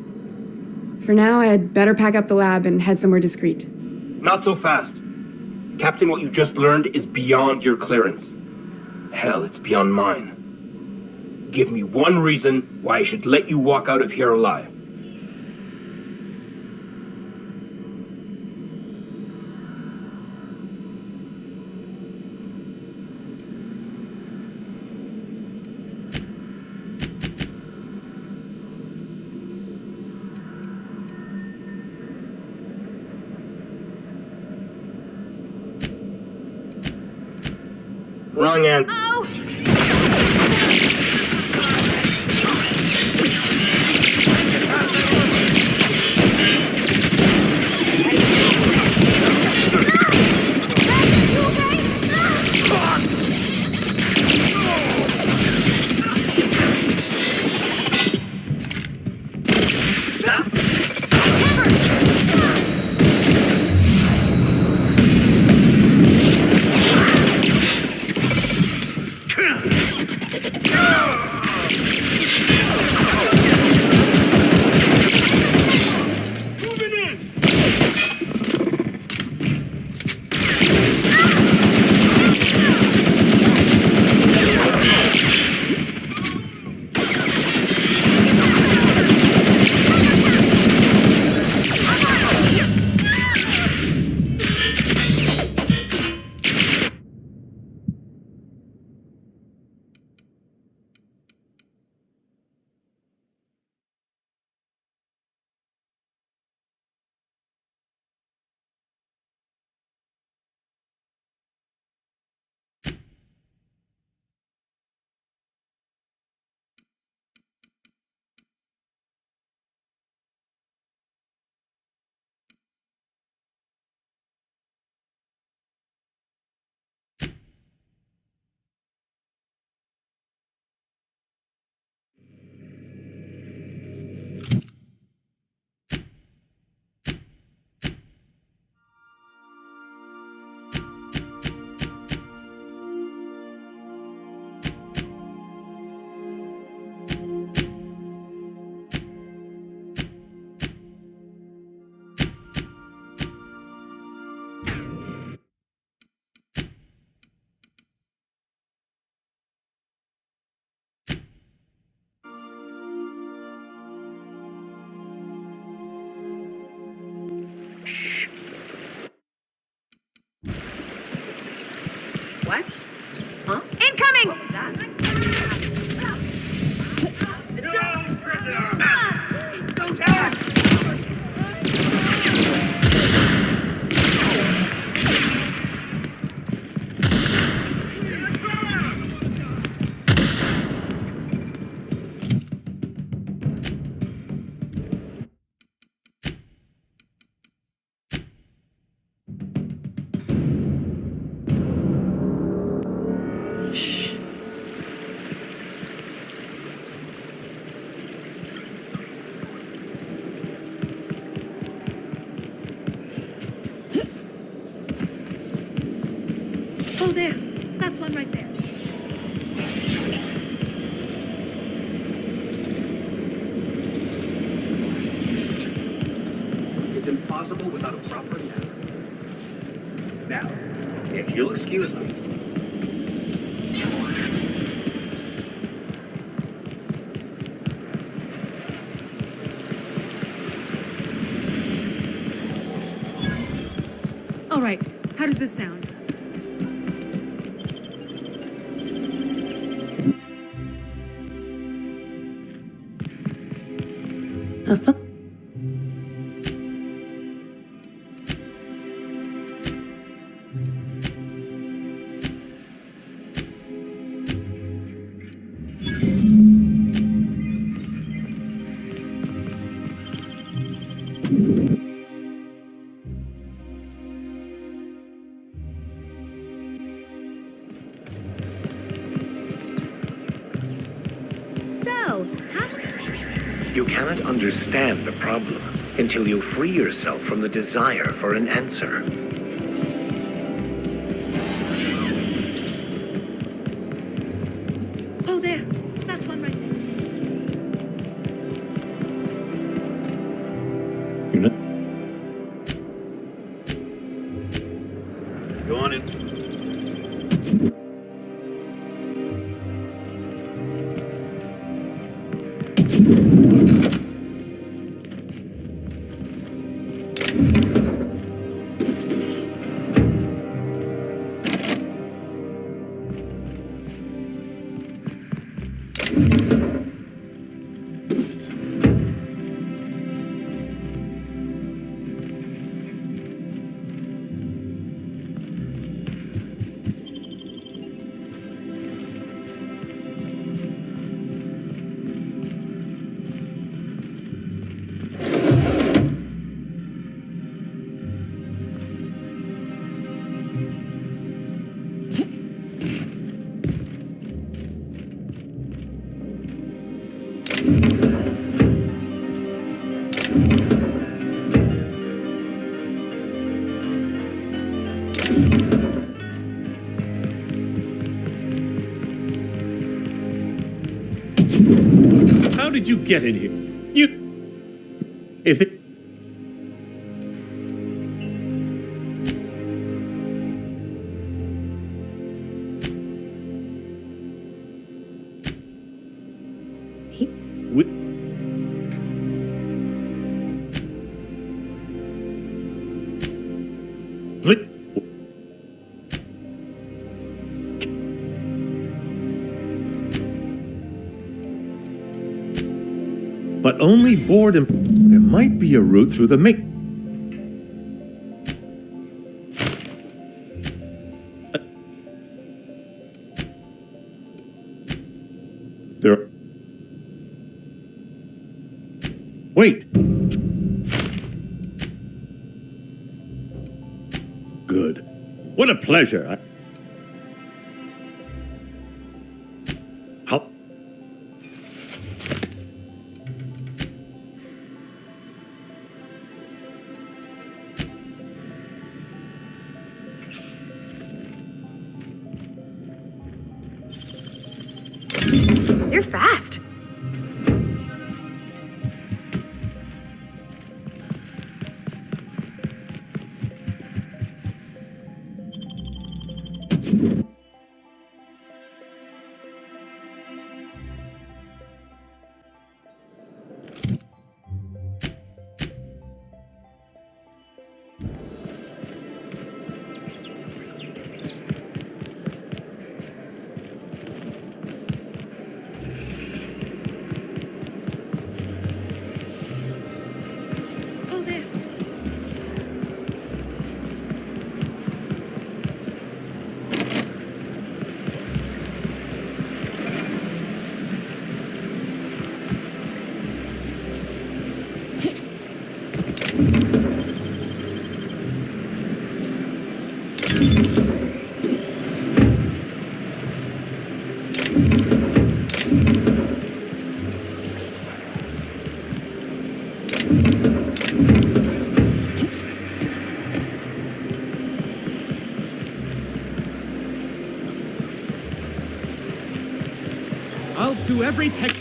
For now, I'd better pack up the lab and head somewhere discreet. Not so fast. Captain, what you just learned is beyond your clearance. Hell, it's beyond mine. Give me one reason why I should let you walk out of here alive. Wrong answer. What? Huh? Incoming! What was that? Oh, there. That's one right there. It's impossible without a proper nap. Now, if you'll excuse me. All right. How does this sound? So, You cannot understand the problem until you free yourself from the desire for an answer. Oh, there. That's one right there. Go on in. How did you get in here? If it... But only boredom. There might be a route through the There. Wait. Good. What a pleasure. How? You're fast. Oh, there. pursue every tech.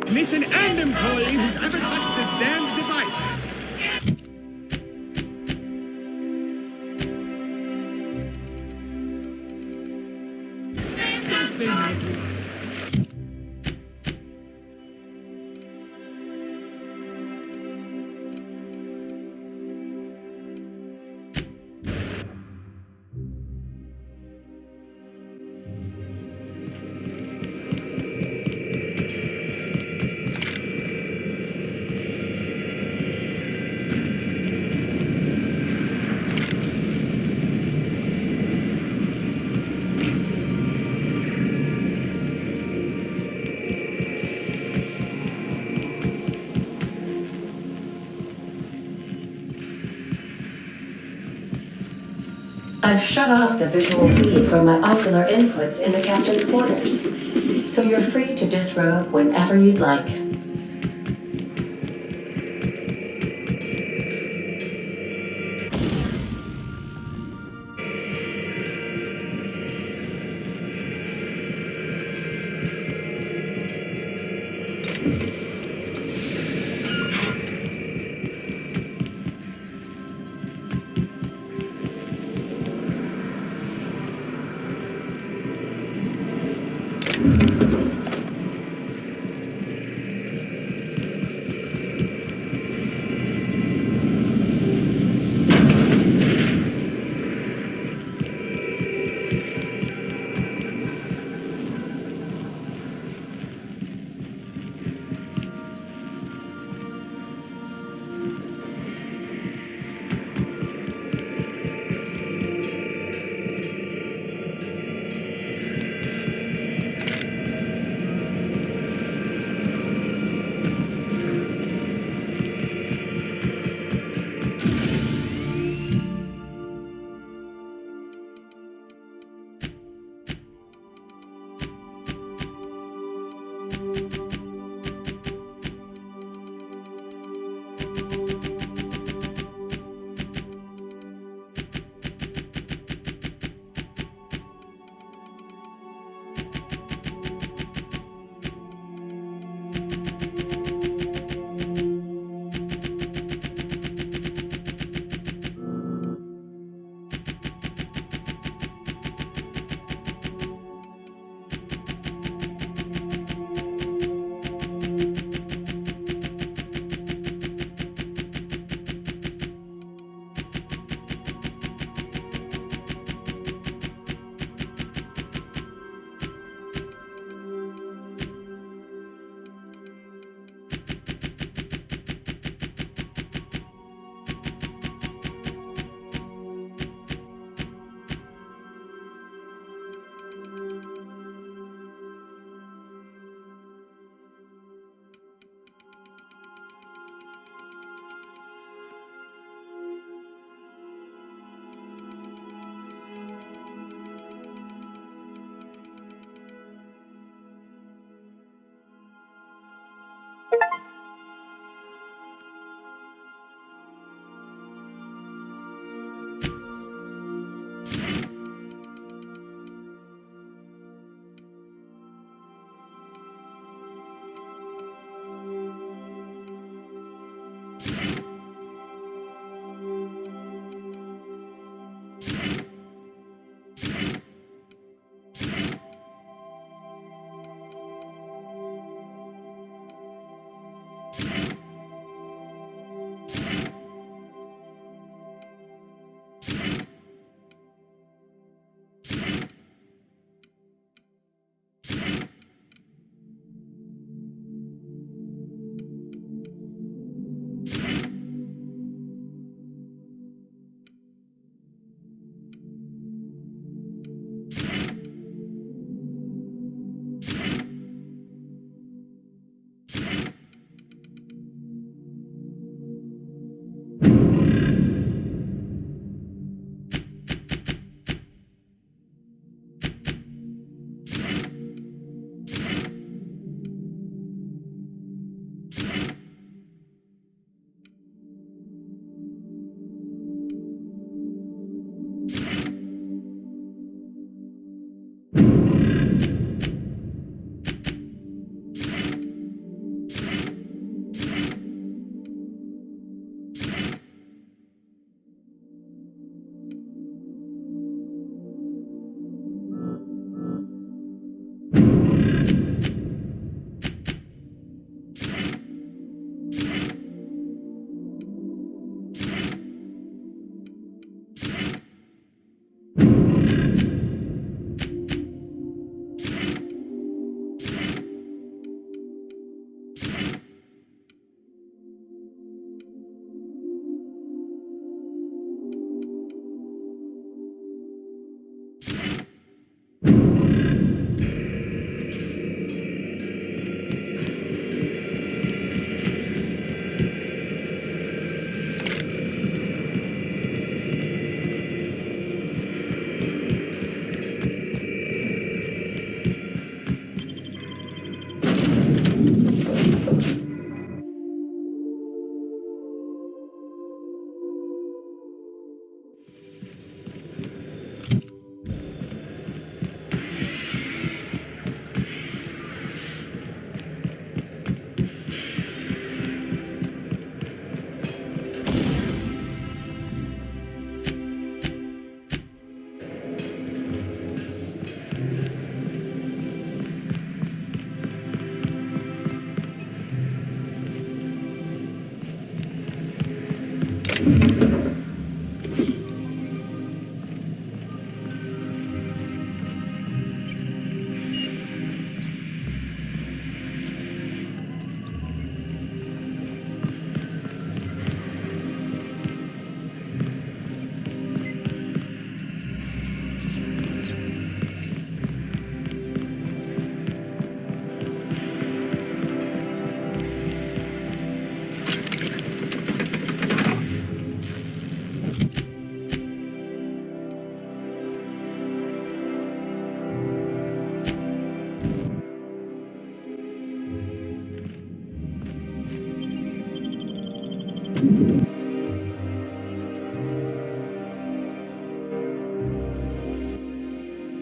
Mission and employee who's ever touched this damned device. I've shut off the visual feed from my ocular inputs in the captain's quarters, so you're free to disrobe whenever you'd like.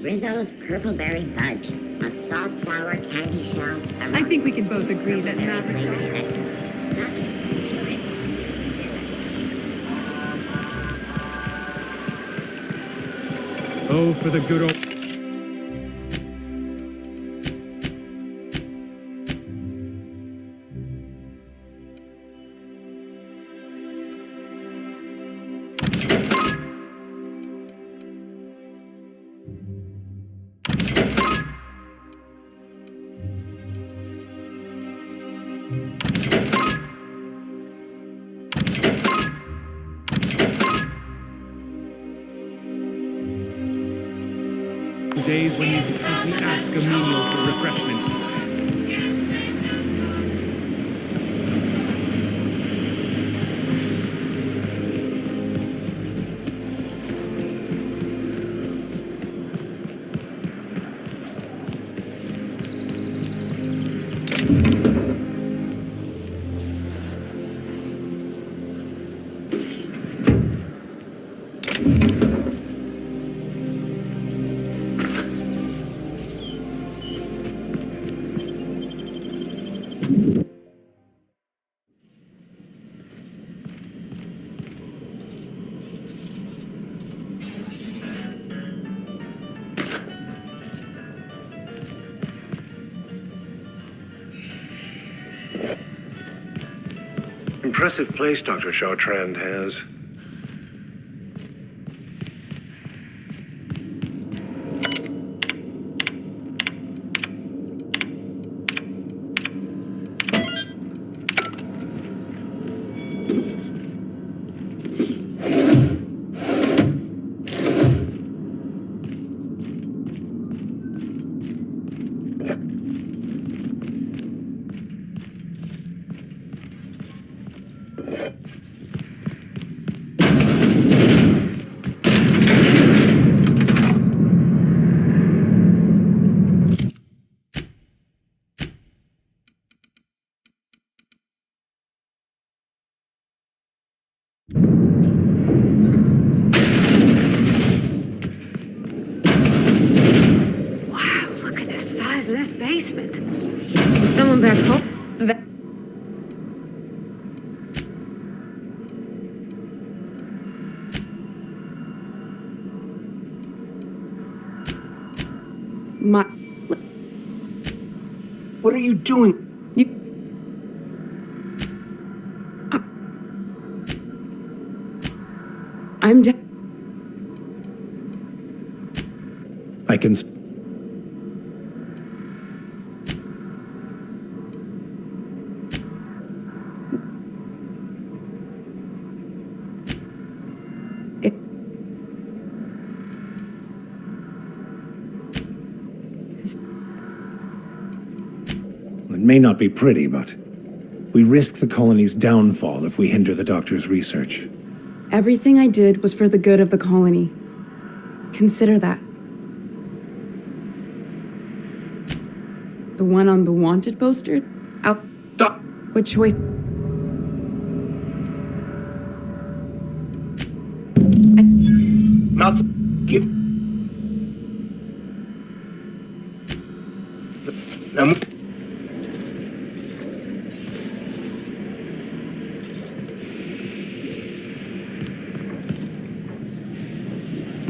Rizzo's Purpleberry Budge, a soft sour candy shell. I think we can both agree that Maverick. Oh, for the good old... days when you could simply ask a menial for refreshment. Impressive place Dr. Chartrand has. Wow, look at the size of this basement. Is someone back home? What are you doing? I'm dead. I can. It may not be pretty, but we risk the colony's downfall if we hinder the doctor's research. Everything I did was for the good of the colony. Consider that. The one on the wanted poster? Out. Stop. What choice? Not give. Now,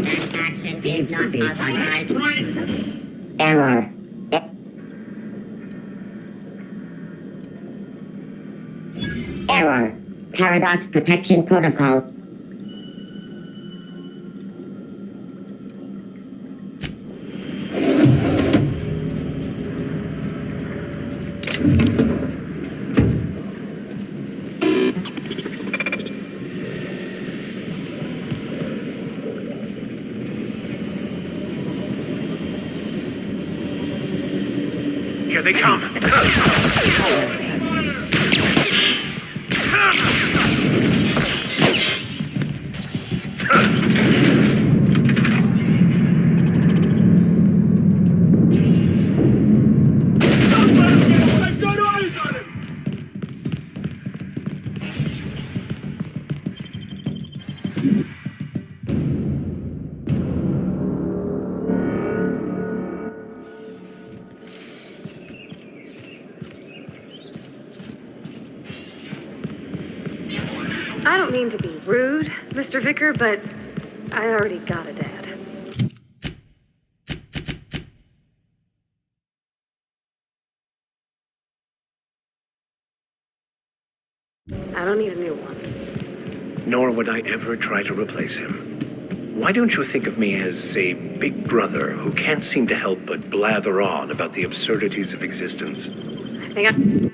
Transaction is not authorized. Error. Error. Paradox Protection Protocol. Here they come. mean to be rude, Mr. Vicar, but I already got a dad. I don't need a new one. Nor would I ever try to replace him. Why don't you think of me as a big brother who can't seem to help but blather on about the absurdities of existence? I think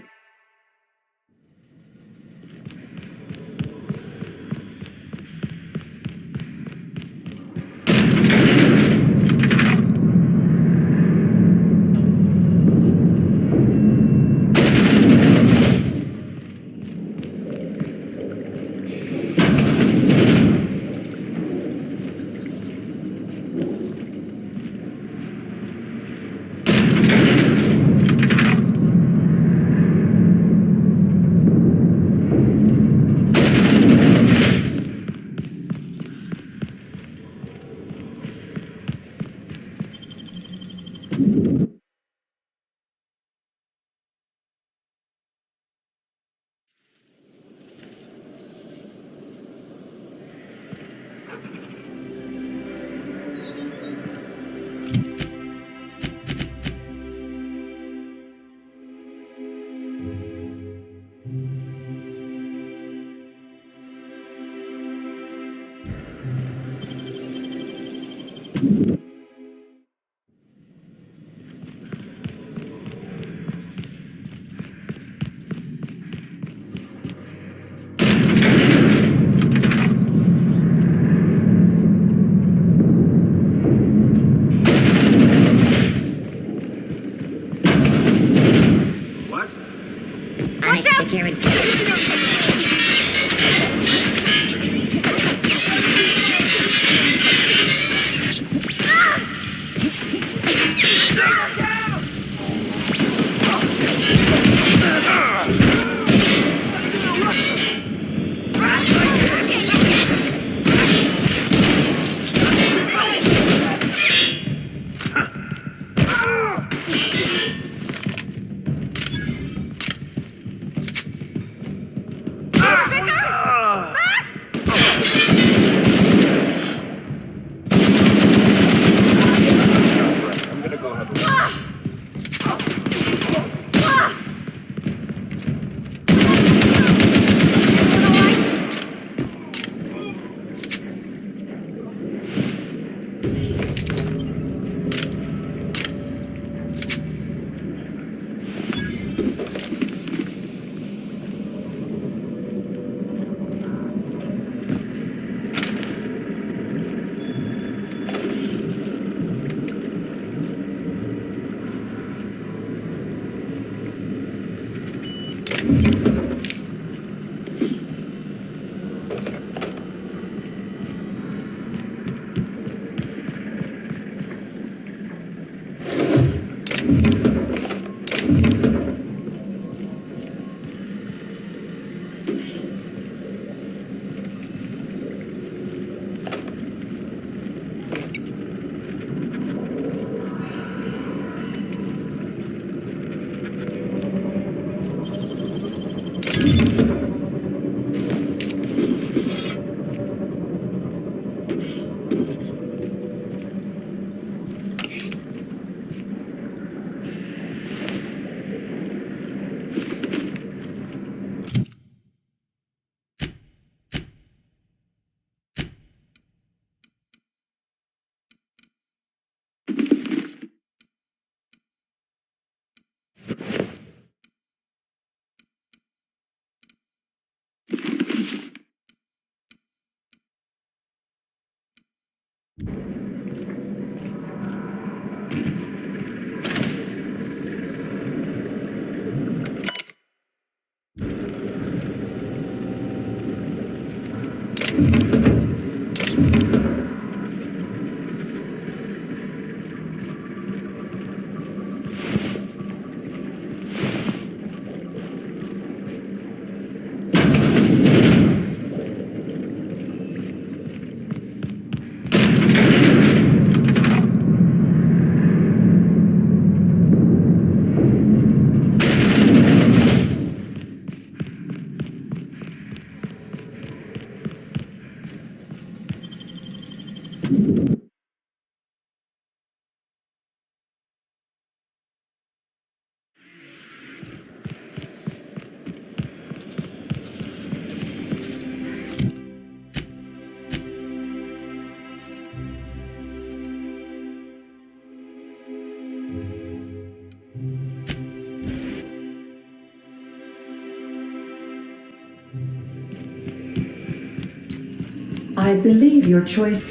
I believe your choice.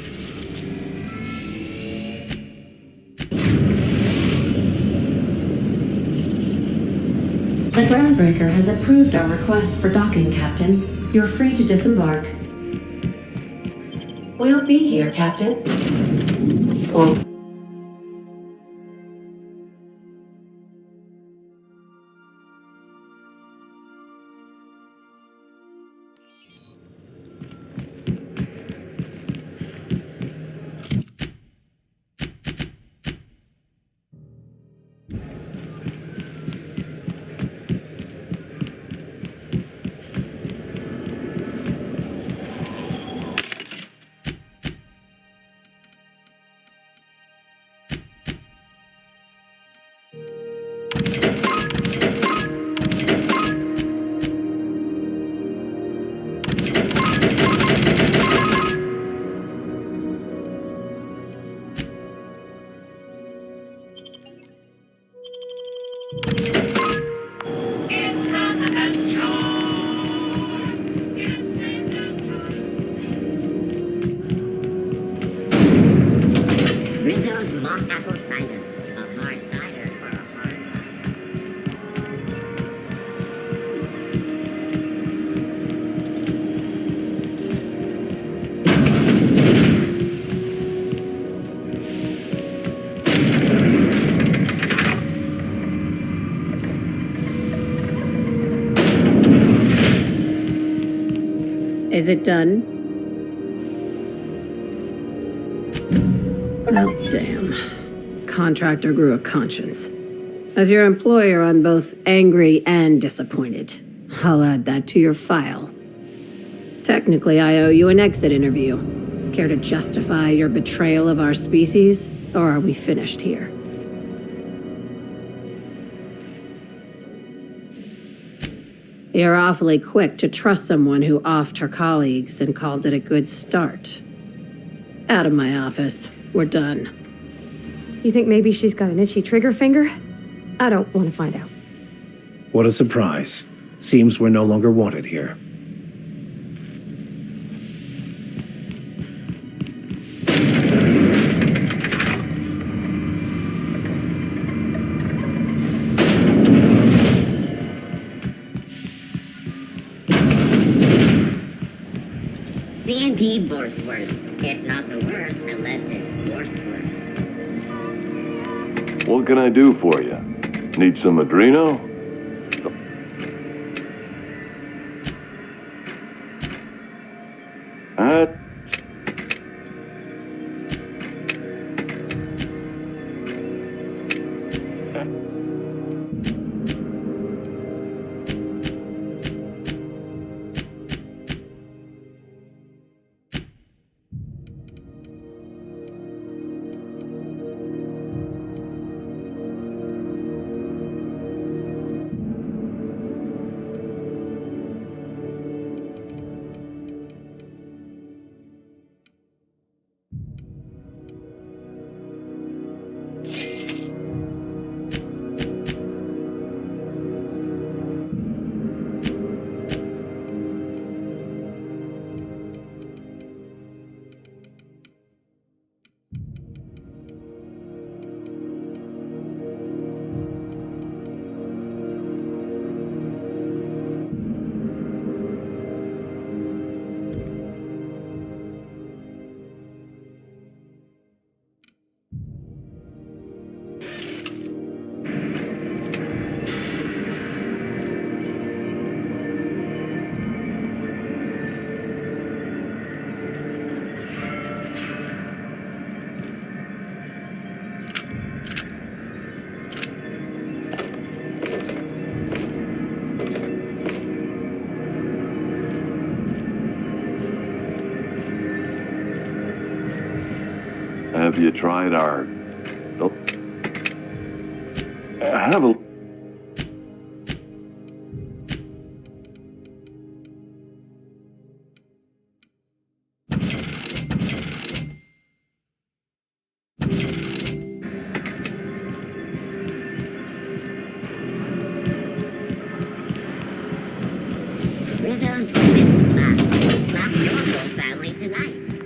The groundbreaker has approved our request for docking, Captain. You're free to disembark. We'll be here, Captain. Or Rizzo's mock apple cider. A hard cider for a hard Is it done? Oh, damn. Contractor grew a conscience. As your employer, I'm both angry and disappointed. I'll add that to your file. Technically, I owe you an exit interview. Care to justify your betrayal of our species, or are we finished here? You're awfully quick to trust someone who offed her colleagues and called it a good start. Out of my office. We're done. You think maybe she's got an itchy trigger finger? I don't want to find out. What a surprise. Seems we're no longer wanted here. C&P worst. It's not the worst unless it's worst. What can I do for you? Need some Adreno? Have you tried our... Have a... Rizzo's been slapped. Slap your whole family tonight.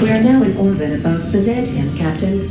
We are now in orbit above Byzantium, Captain.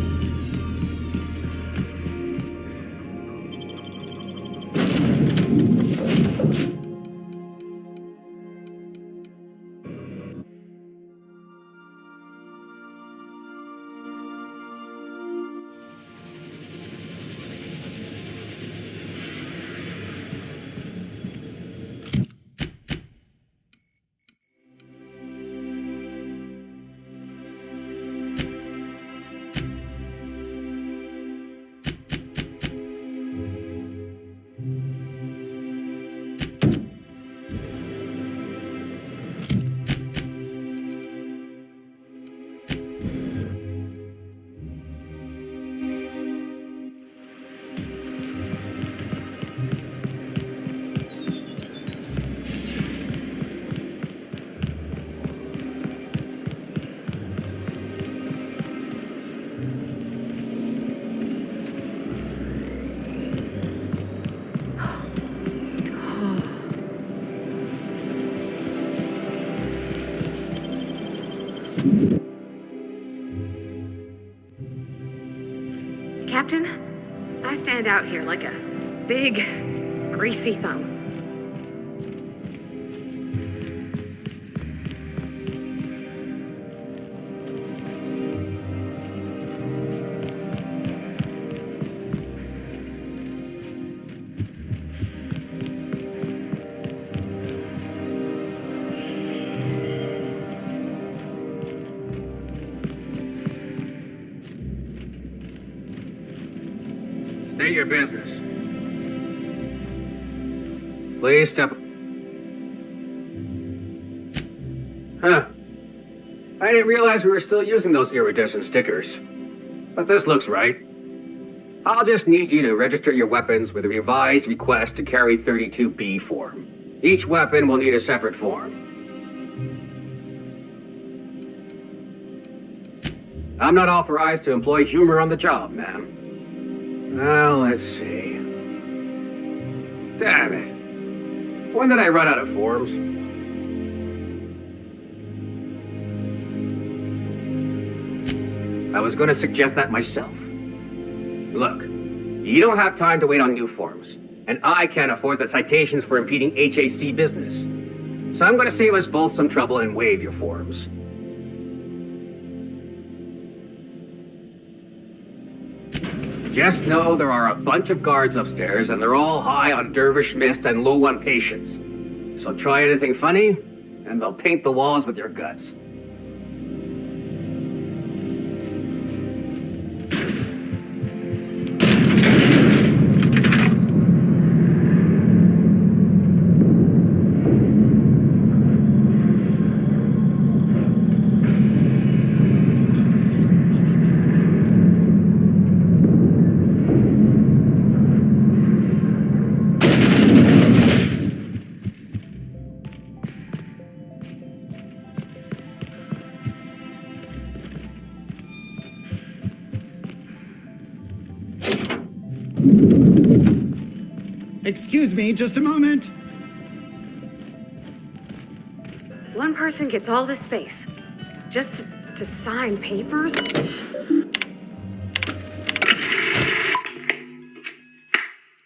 Captain, I stand out here like a big, greasy thumb. State your business. Please step. Huh. I didn't realize we were still using those iridescent stickers. But this looks right. I'll just need you to register your weapons with a revised request to carry 32B form. Each weapon will need a separate form. I'm not authorized to employ humor on the job, ma'am. Now, let's see. Damn it. When did I run out of forms? I was going to suggest that myself. Look, you don't have time to wait on new forms, and I can't afford the citations for impeding HAC business. So I'm going to save us both some trouble and waive your forms. Just know there are a bunch of guards upstairs, and they're all high on dervish mist and low on patience. So try anything funny, and they'll paint the walls with your guts. Excuse me, just a moment. One person gets all this space. Just to sign papers?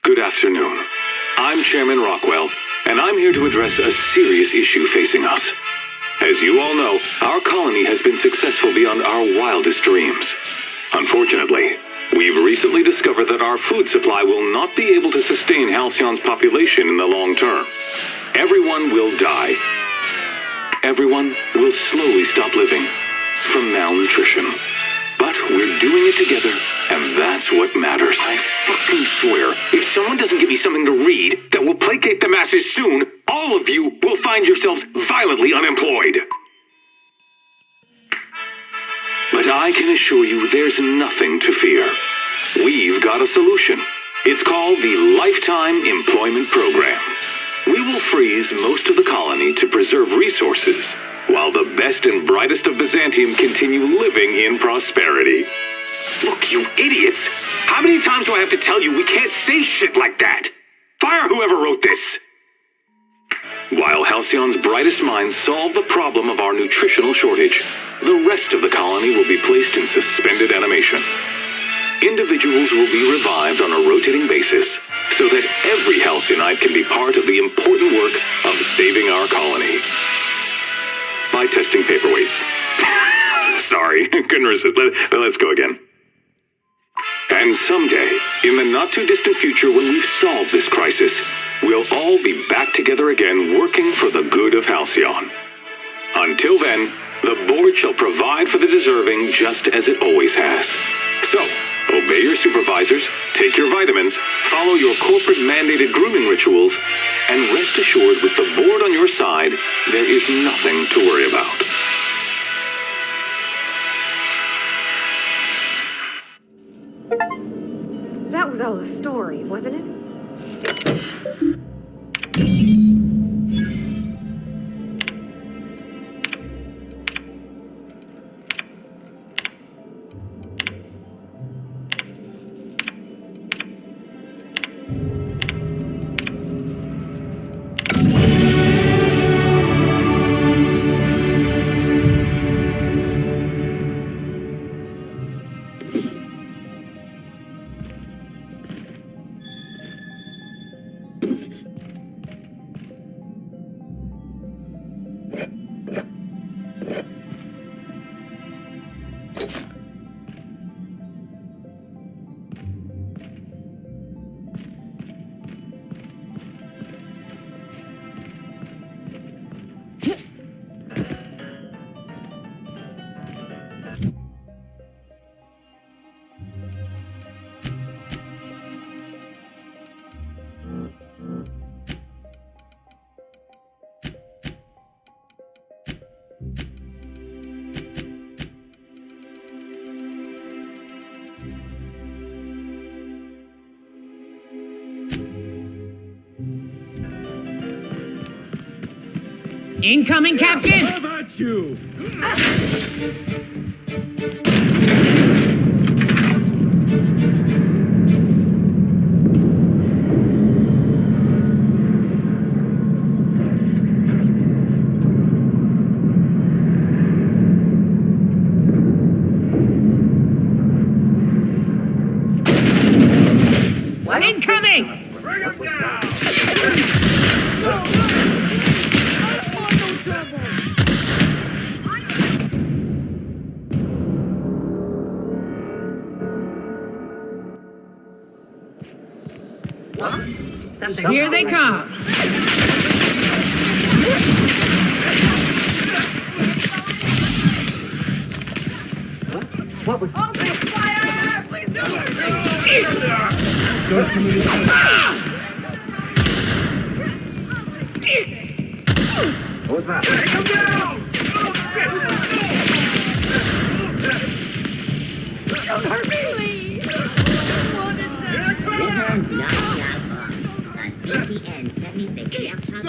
Good afternoon. I'm Chairman Rockwell, and I'm here to address a serious issue facing us. As you all know, our colony has been successful beyond our wildest dreams. Unfortunately, We've recently discovered that our food supply will not be able to sustain Halcyon's population in the long term. Everyone will die. Everyone will slowly stop living from malnutrition. But we're doing it together, and that's what matters. I fucking swear, if someone doesn't give me something to read that will placate the masses soon, all of you will find yourselves violently unemployed. But I can assure you there's nothing to fear. We've got a solution. It's called the Lifetime Employment Program. We will freeze most of the colony to preserve resources, while the best and brightest of Byzantium continue living in prosperity. Look, you idiots! How many times do I have to tell you we can't say shit like that? Fire whoever wrote this! While Halcyon's brightest minds solve the problem of our nutritional shortage, the rest of the colony will be placed in suspended animation. Individuals will be revived on a rotating basis, so that every Halcyonite can be part of the important work of saving our colony. By testing paperweights. Sorry, couldn't resist. Let's go again. And someday, in the not-too-distant future when we've solved this crisis, we'll all be back together again working for the good of Halcyon. Until then, the board shall provide for the deserving just as it always has. So, obey your supervisors, take your vitamins, follow your corporate-mandated grooming rituals, and rest assured with the board on your side, there is nothing to worry about. That was all a story, wasn't it? Incoming, Captain! How about you? What? Incoming! Here they come! What was that? Fire! Please no! What was that? Come down! Don't hurt me! Rivers not a CCN 76 laptop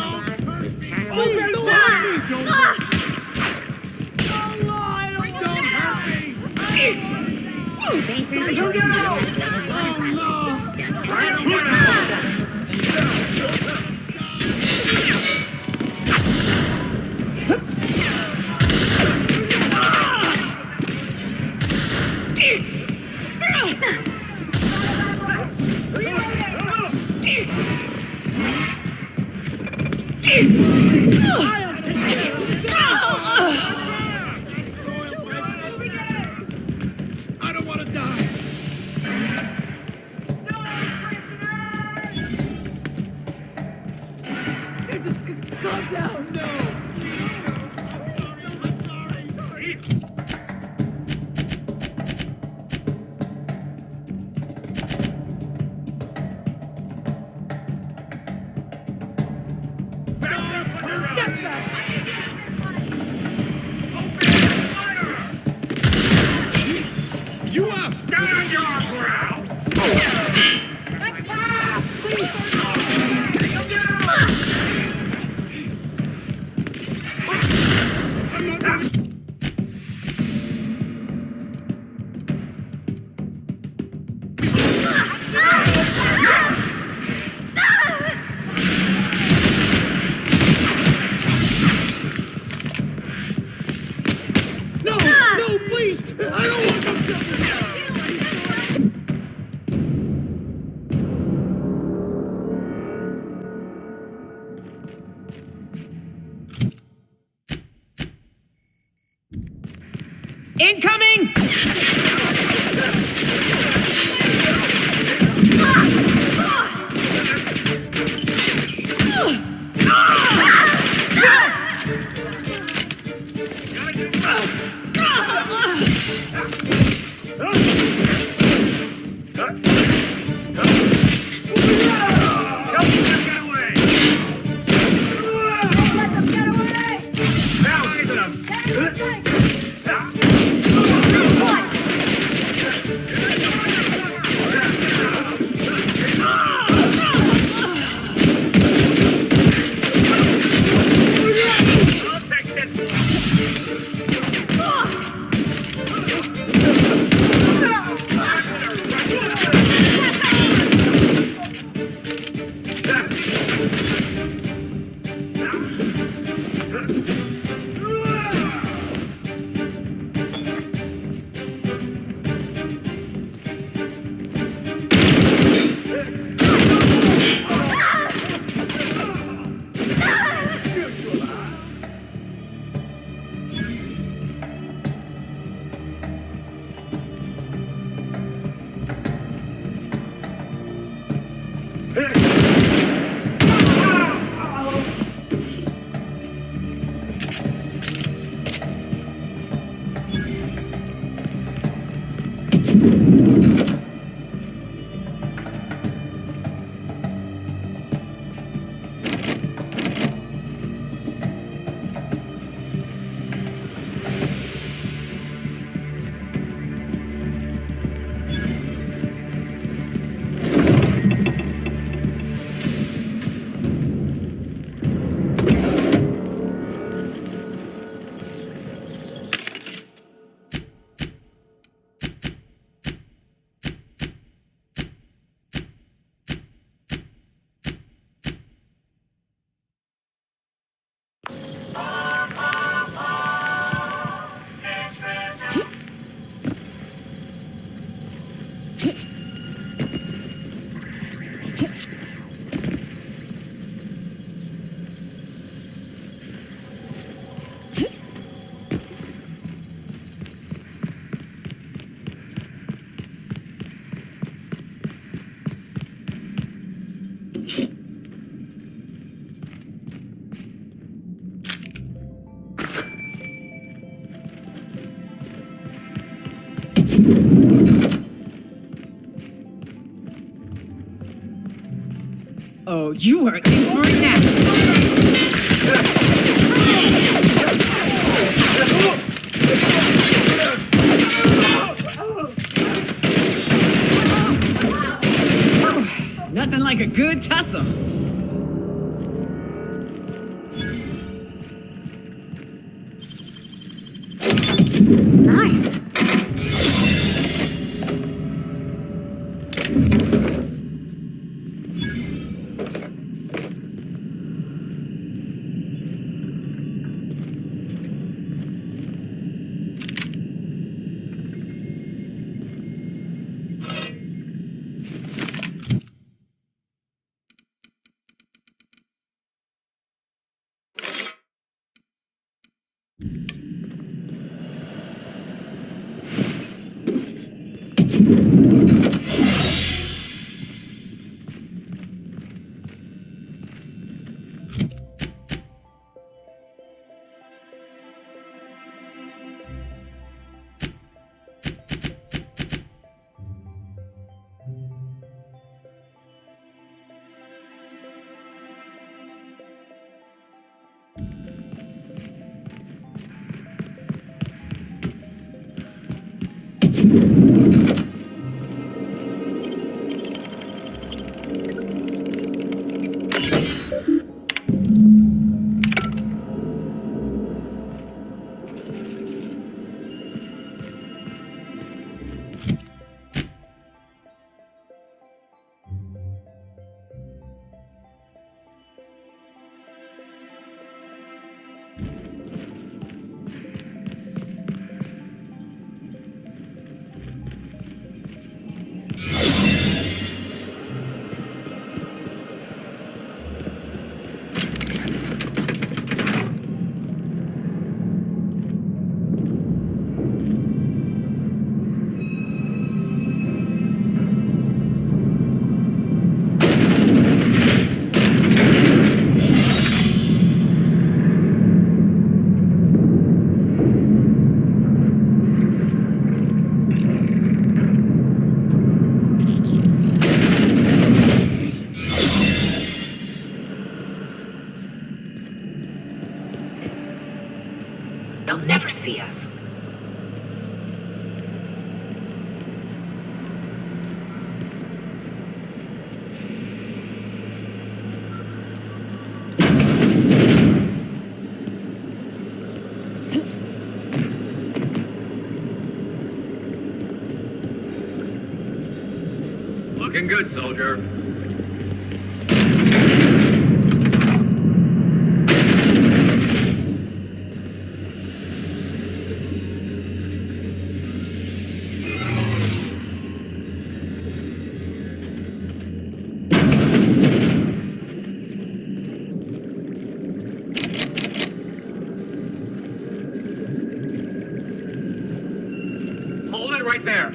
bar with caramel. Please don't hurt me, Joker! Don't hurt me! Spacers Oh, no! Just I don't want to die. You are stand your ground! No! No, please! I don't want them to... Incoming! Oh, you are in for an Nothing like a good tussle. Nice. They'll never see us. Looking good, soldier. Hold it right there.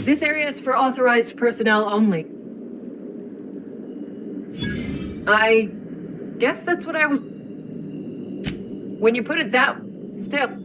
This area is for authorized personnel only. I guess that's what I was... When you put it that... Still...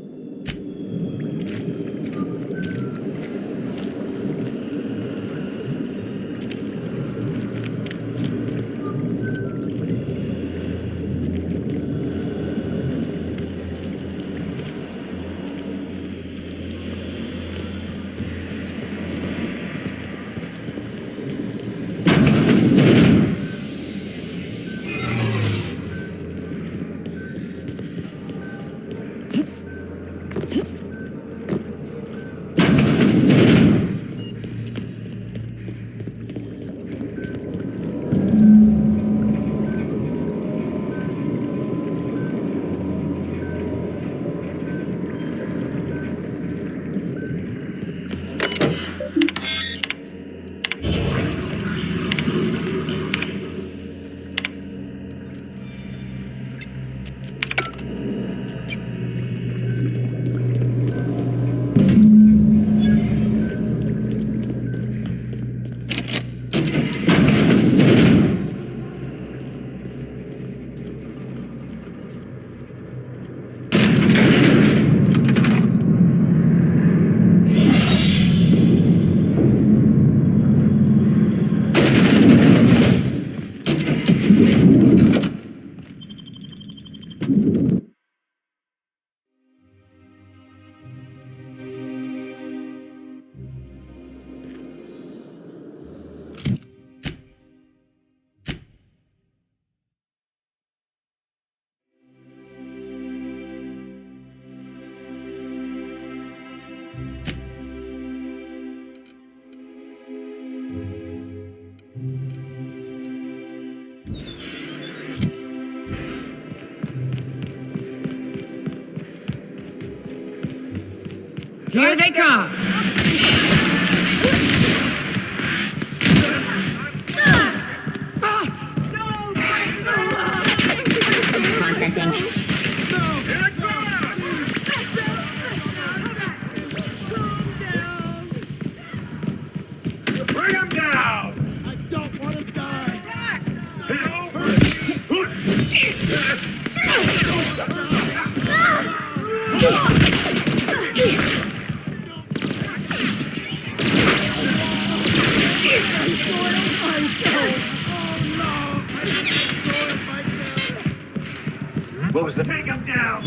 Here they come. Processing. Bring him down! I don't want to die. What was the take him down?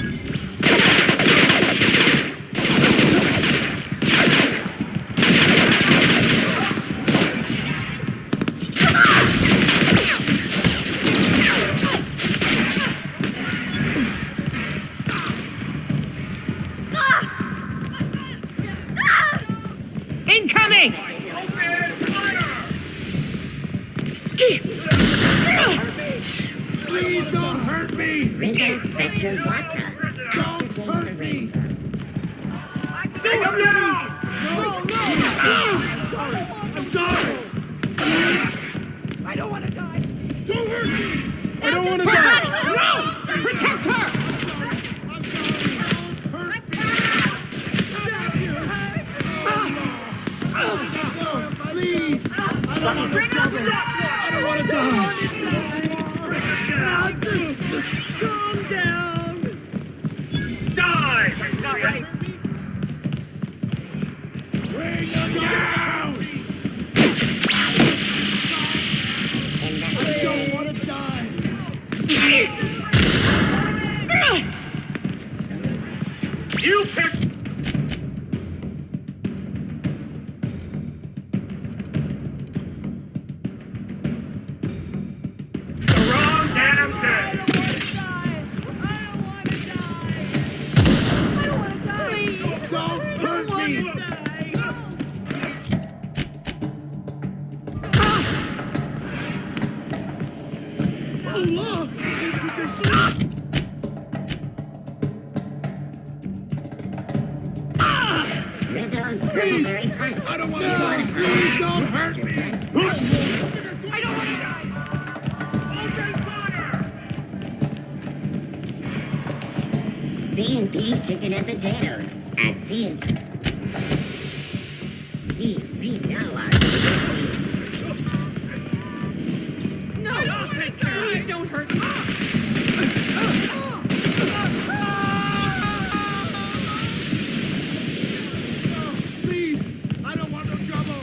Incoming! Please don't hurt me! Rizzo Spectre Vodka. Don't hurt me! Take him down! I'm sorry! I don't want to die! Don't hurt me! I don't want to die! No! Protect her! Please! I don't want to die! I don't want to die! Now just calm down! Die! It's not ready. Bring them down! I don't want to die! You pick. The wrong damn thing. Don't hurt me! Allah! Rizzo's Purple Punch. I don't want to die! Please don't hurt me! I don't want to die! C&P chicken and potatoes at C&P. We know our No! Please don't hurt me! Please! I don't want no trouble!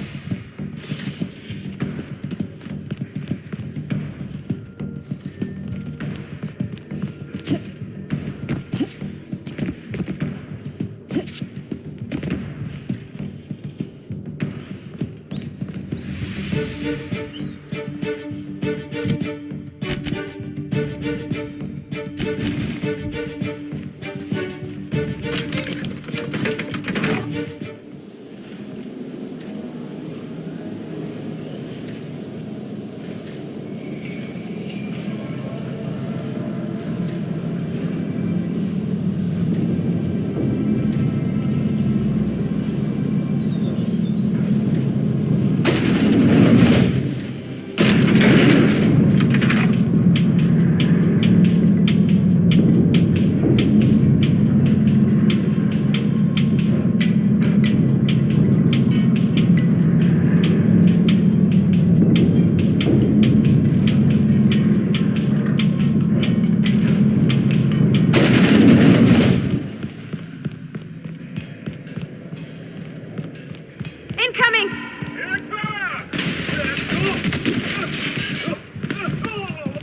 Incoming!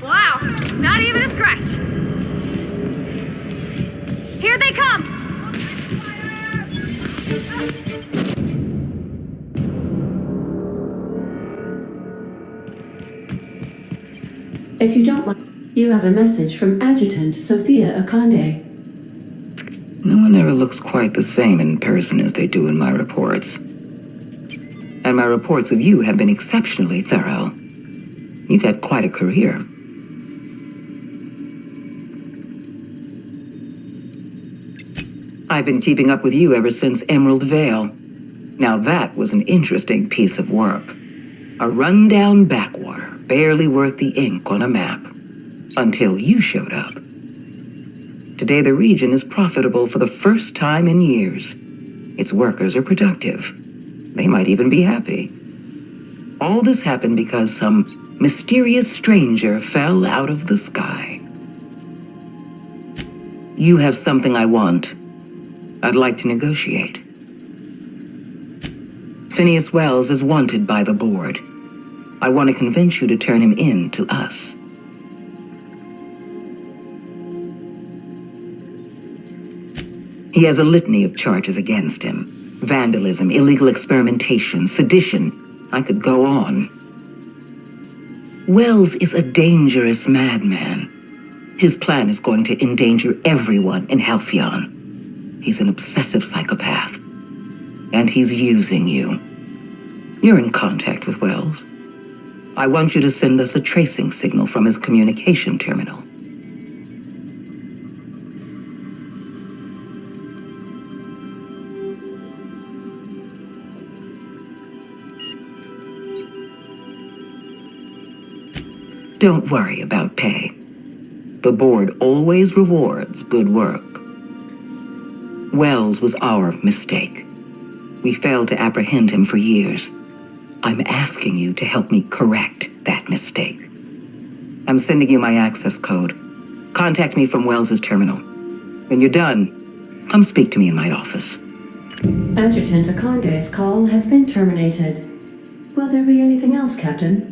Wow, not even a scratch. Here they come! If you don't mind, you have a message from Adjutant Sophia Akande. No one ever looks quite the same in person as they do in my reports. And my reports of you have been exceptionally thorough. You've had quite a career. I've been keeping up with you ever since Emerald Vale. Now that was an interesting piece of work. A rundown backwater, barely worth the ink on a map. Until you showed up. Today the region is profitable for the first time in years. Its workers are productive. They might even be happy. All this happened because some mysterious stranger fell out of the sky. You have something I want. I'd like to negotiate. Phineas Wells is wanted by the board. I want to convince you to turn him in to us. He has a litany of charges against him. Vandalism, illegal experimentation, sedition. I could go on. Wells is a dangerous madman. His plan is going to endanger everyone in Halcyon. He's an obsessive psychopath. And he's using you. You're in contact with Wells. I want you to send us a tracing signal from his communication terminal. Don't worry about pay. The board always rewards good work. Wells was our mistake. We failed to apprehend him for years. I'm asking you to help me correct that mistake. I'm sending you my access code. Contact me from Wells's terminal. When you're done, come speak to me in my office. Adjutant Akonde's call has been terminated. Will there be anything else, Captain?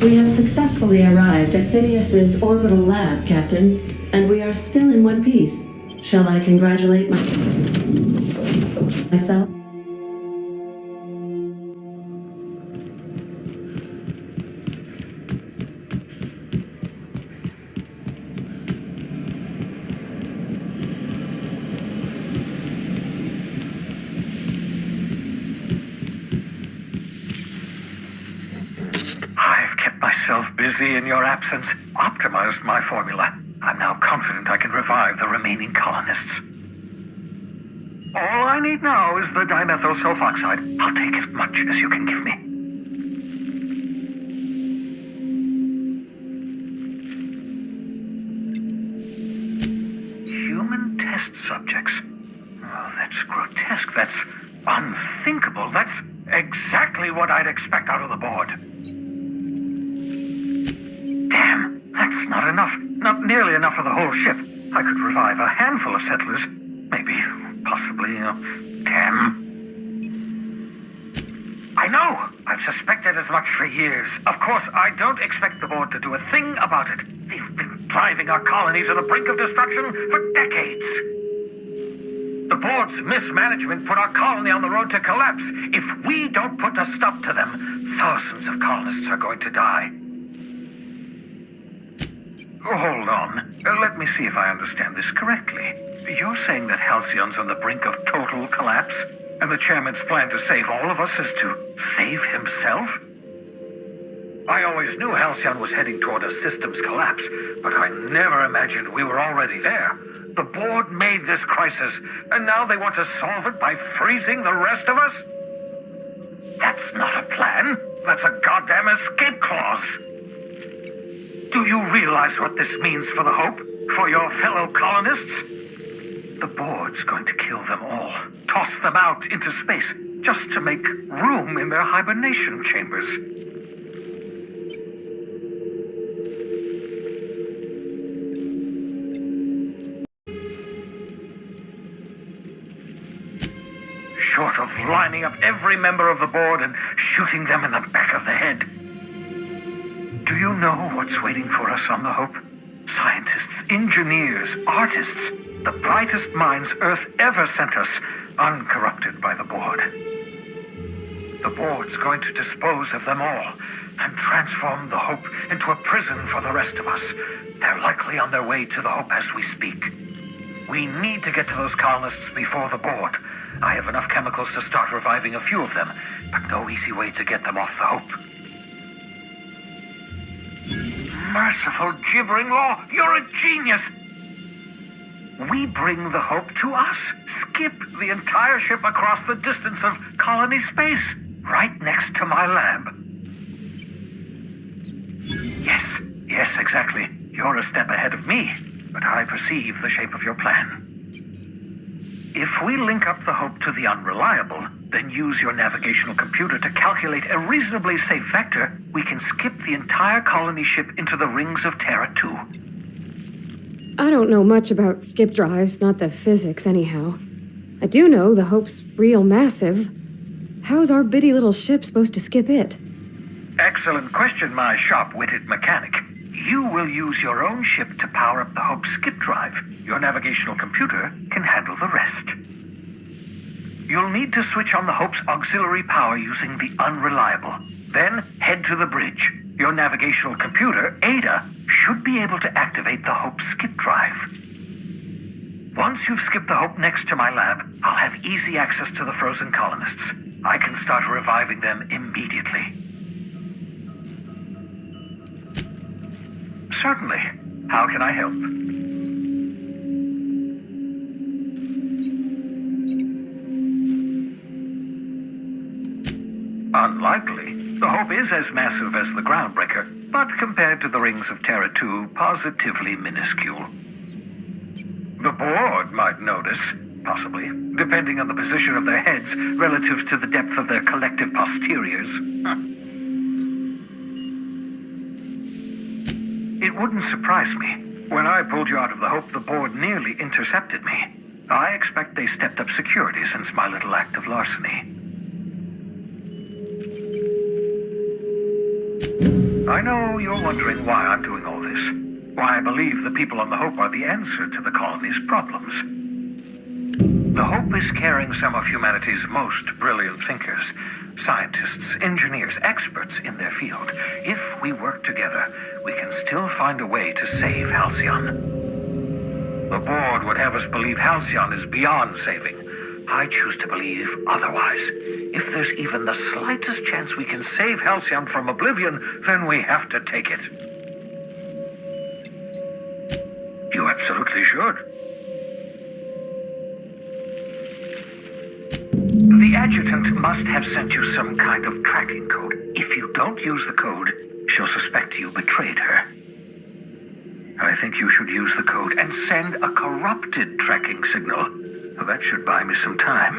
We have successfully arrived at Phineas's orbital lab, Captain, and we are still in one piece. Shall I congratulate myself? Busy in your absence, optimized my formula. I'm now confident I can revive the remaining colonists. All I need now is the dimethyl sulfoxide. I'll take as much as you can give me. Human test subjects. Oh, that's grotesque. That's unthinkable. That's exactly what I'd expect out of the board. Damn, that's not enough. Not nearly enough for the whole ship. I could revive a handful of settlers. Maybe, possibly, damn. I know! I've suspected as much for years. Of course, I don't expect the board to do a thing about it. They've been driving our colony to the brink of destruction for decades. The board's mismanagement put our colony on the road to collapse. If we don't put a stop to them, thousands of colonists are going to die. Hold on. Let me see if I understand this correctly. You're saying that Halcyon's on the brink of total collapse? And the chairman's plan to save all of us is to save himself? I always knew Halcyon was heading toward a systems collapse, but I never imagined we were already there. The board made this crisis, and now they want to solve it by freezing the rest of us? That's not a plan. That's a goddamn escape clause. Do you realize what this means for the Hope? For your fellow colonists? The board's going to kill them all. Toss them out into space, just to make room in their hibernation chambers. Short of lining up every member of the board and shooting them in the back of the head. Do you know what's waiting for us on the Hope? Scientists, engineers, artists, the brightest minds Earth ever sent us, uncorrupted by the board. The board's going to dispose of them all and transform the Hope into a prison for the rest of us. They're likely on their way to the Hope as we speak. We need to get to those colonists before the board. I have enough chemicals to start reviving a few of them, but no easy way to get them off the Hope. Merciful gibbering law, you're a genius! We bring the Hope to us. Skip the entire ship across the distance of colony space, right next to my lab. Yes, exactly. You're a step ahead of me, but I perceive the shape of your plan. If we link up the Hope to the Unreliable, then use your navigational computer to calculate a reasonably safe vector, we can skip the entire colony ship into the rings of Terra 2. I don't know much about skip drives, not the physics anyhow. I do know the Hope's real massive. How's our bitty little ship supposed to skip it? Excellent question, my sharp-witted mechanic. You will use your own ship to power up the Hope's skip drive. Your navigational computer can handle the rest. You'll need to switch on the Hope's auxiliary power using the Unreliable. Then head to the bridge. Your navigational computer, Ada, should be able to activate the Hope's skip drive. Once you've skipped the Hope next to my lab, I'll have easy access to the frozen colonists. I can start reviving them immediately. Certainly. How can I help? Unlikely. The Hope is as massive as the Groundbreaker, but compared to the rings of Terra 2, positively minuscule. The board might notice, possibly, depending on the position of their heads relative to the depth of their collective posteriors. It wouldn't surprise me. When I pulled you out of the Hope, the board nearly intercepted me. I expect they stepped up security since my little act of larceny. I know you're wondering why I'm doing all this. Why I believe the people on the Hope are the answer to the colony's problems. The Hope is carrying some of humanity's most brilliant thinkers. Scientists, engineers, experts in their field. If we work together, we can still find a way to save Halcyon. The board would have us believe Halcyon is beyond saving. I choose to believe otherwise. If there's even the slightest chance we can save Halcyon from oblivion, then we have to take it. You absolutely should. The adjutant must have sent you some kind of tracking code. If you don't use the code, she'll suspect you betrayed her. I think you should use the code and send a corrupted tracking signal. That should buy me some time.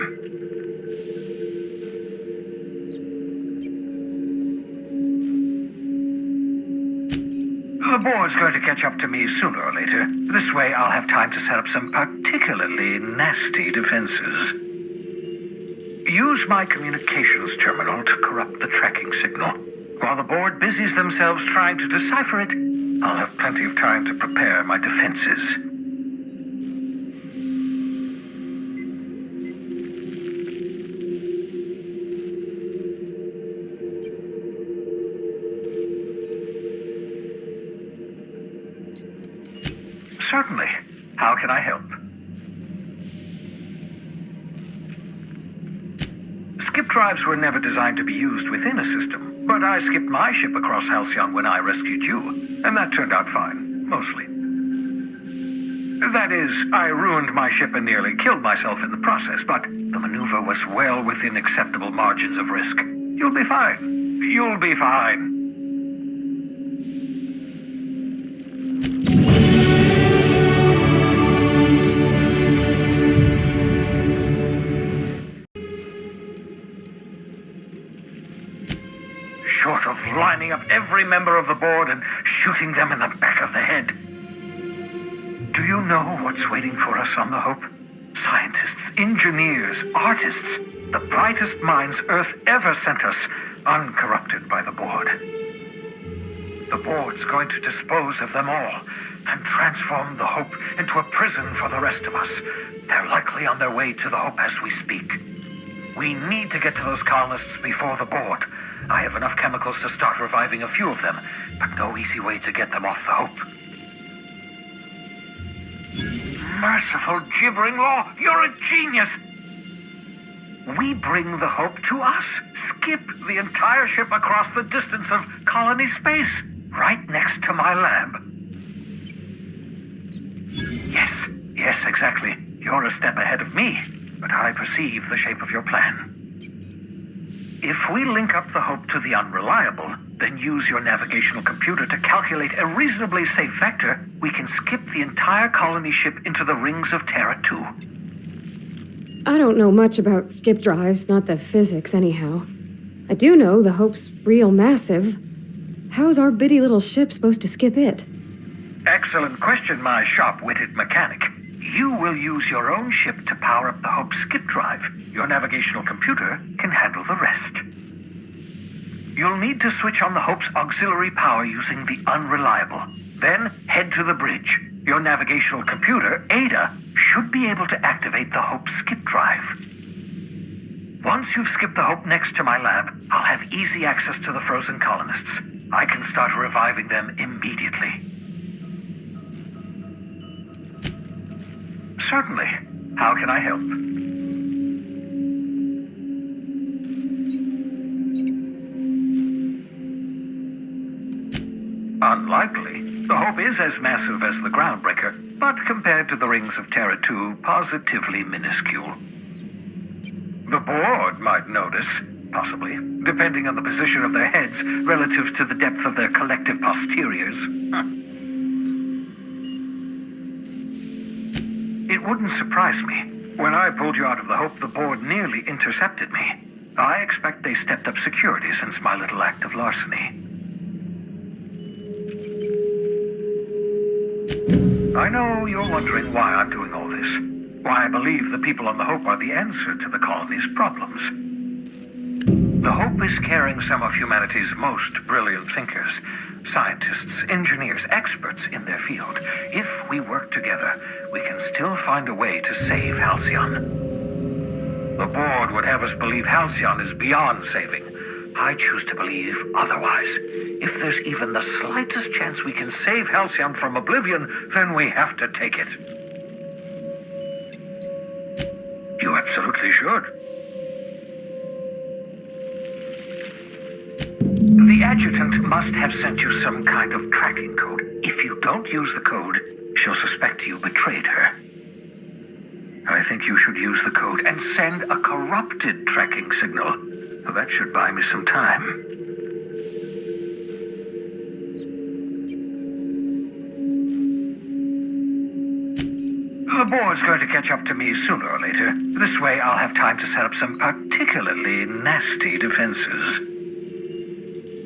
The board's going to catch up to me sooner or later. This way I'll have time to set up some particularly nasty defenses. Use my communications terminal to corrupt the tracking signal. While the board busies themselves trying to decipher it, I'll have plenty of time to prepare my defenses. Certainly. How can I help? Skip drives were never designed to be used within a system, but I skipped my ship across Halcyon when I rescued you, and that turned out fine, mostly. That is, I ruined my ship and nearly killed myself in the process, but the maneuver was well within acceptable margins of risk. You'll be fine. You'll be fine. Short of lining up every member of the board and shooting them in the back of the head. Do you know what's waiting for us on the Hope? Scientists, engineers, artists, the brightest minds Earth ever sent us, uncorrupted by the board. The board's going to dispose of them all and transform the Hope into a prison for the rest of us. They're likely on their way to the Hope as we speak. We need to get to those colonists before the board. I have enough chemicals to start reviving a few of them, but no easy way to get them off the Hope. merciful gibbering law! You're a genius! We bring the Hope to us. Skip the entire ship across the distance of colony space, right next to my lab. Yes, exactly. You're a step ahead of me, but I perceive the shape of your plan. If we link up the Hope to the Unreliable, then use your navigational computer to calculate a reasonably safe vector, we can skip the entire colony ship into the rings of Terra 2. I don't know much about skip drives, not the physics anyhow. I do know the Hope's real massive. How's our bitty little ship supposed to skip it? Excellent question, my sharp-witted mechanic. You will use your own ship to power up the Hope's skip drive. Your navigational computer can handle the rest. You'll need to switch on the Hope's auxiliary power using the Unreliable. Then head to the bridge. Your navigational computer, Ada, should be able to activate the Hope's skip drive. Once you've skipped the Hope next to my lab, I'll have easy access to the frozen colonists. I can start reviving them immediately. Certainly. How can I help? Unlikely. The Hope is as massive as the Groundbreaker, but compared to the rings of Terra 2, positively minuscule. The board might notice, possibly, depending on the position of their heads relative to the depth of their collective posteriors. It wouldn't surprise me. When I pulled you out of the Hope, the board nearly intercepted me. I expect they stepped up security since my little act of larceny. I know you're wondering why I'm doing all this. Why I believe the people on the Hope are the answer to the colony's problems. The Hope is carrying some of humanity's most brilliant thinkers, scientists, engineers, experts in their field. If we work together, we can still find a way to save Halcyon. The board would have us believe Halcyon is beyond saving. I choose to believe otherwise. If there's even the slightest chance we can save Halcyon from oblivion, then we have to take it. You absolutely should. The adjutant must have sent you some kind of tracking code. If you don't use the code, she'll suspect you betrayed her. I think you should use the code and send a corrupted tracking signal. That should buy me some time. The board's going to catch up to me sooner or later. This way I'll have time to set up some particularly nasty defenses.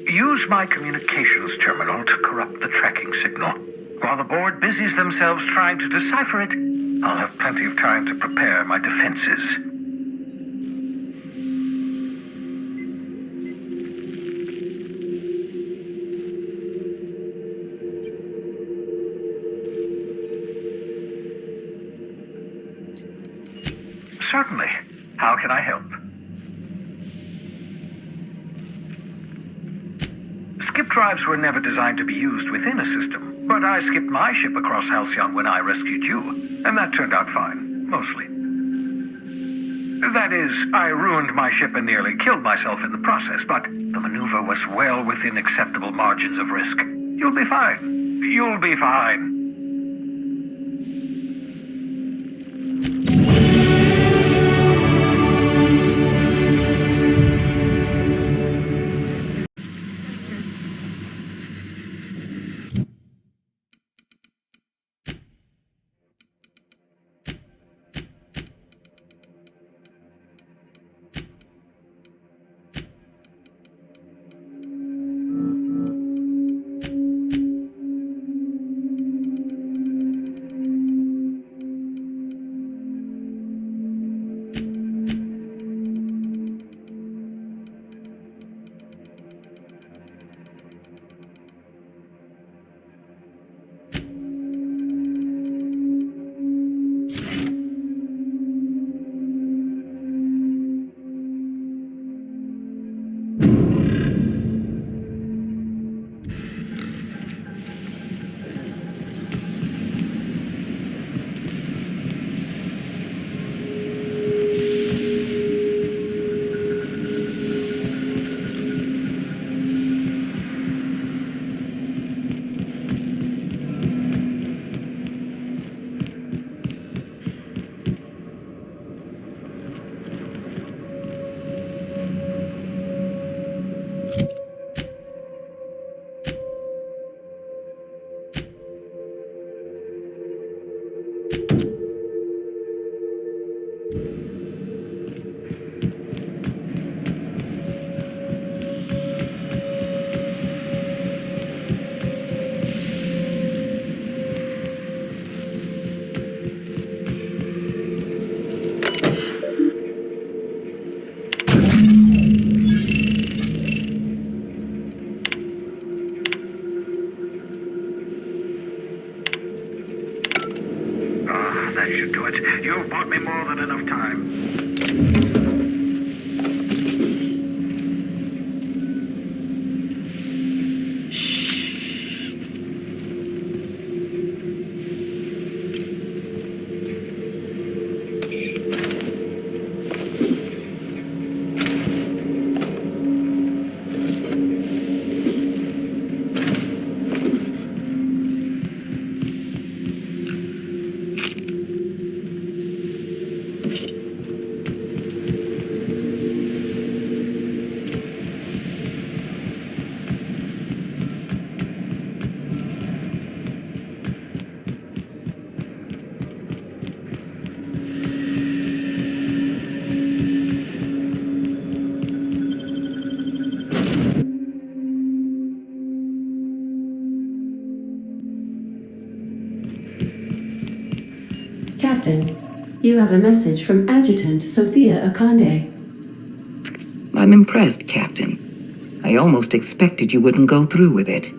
Use my communications terminal to corrupt the tracking signal. While the board busies themselves trying to decipher it, I'll have plenty of time to prepare my defenses. Certainly. How can I help? Skip drives were never designed to be used within a system, but I skipped my ship across Halcyon when I rescued you, and that turned out fine, mostly. That is, I ruined my ship and nearly killed myself in the process, but the maneuver was well within acceptable margins of risk. You'll be fine. You'll be fine. not enough time. Captain, you have a message from Adjutant Sophia Akande. I'm impressed, Captain. I almost expected you wouldn't go through with it.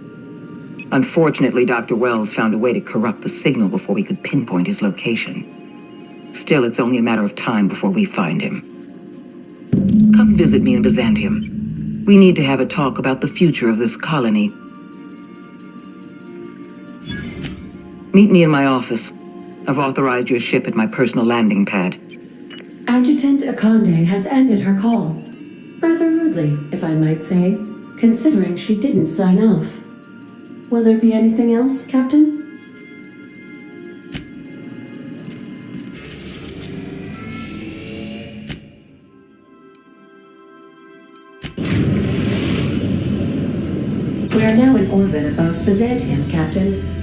Unfortunately, Dr. Wells found a way to corrupt the signal before we could pinpoint his location. Still, it's only a matter of time before we find him. Come visit me in Byzantium. We need to have a talk about the future of this colony. Meet me in my office. I've authorized your ship at my personal landing pad. Adjutant Akande has ended her call. Rather rudely, if I might say, considering she didn't sign off. Will there be anything else, Captain? We are now in orbit above Byzantium, Captain.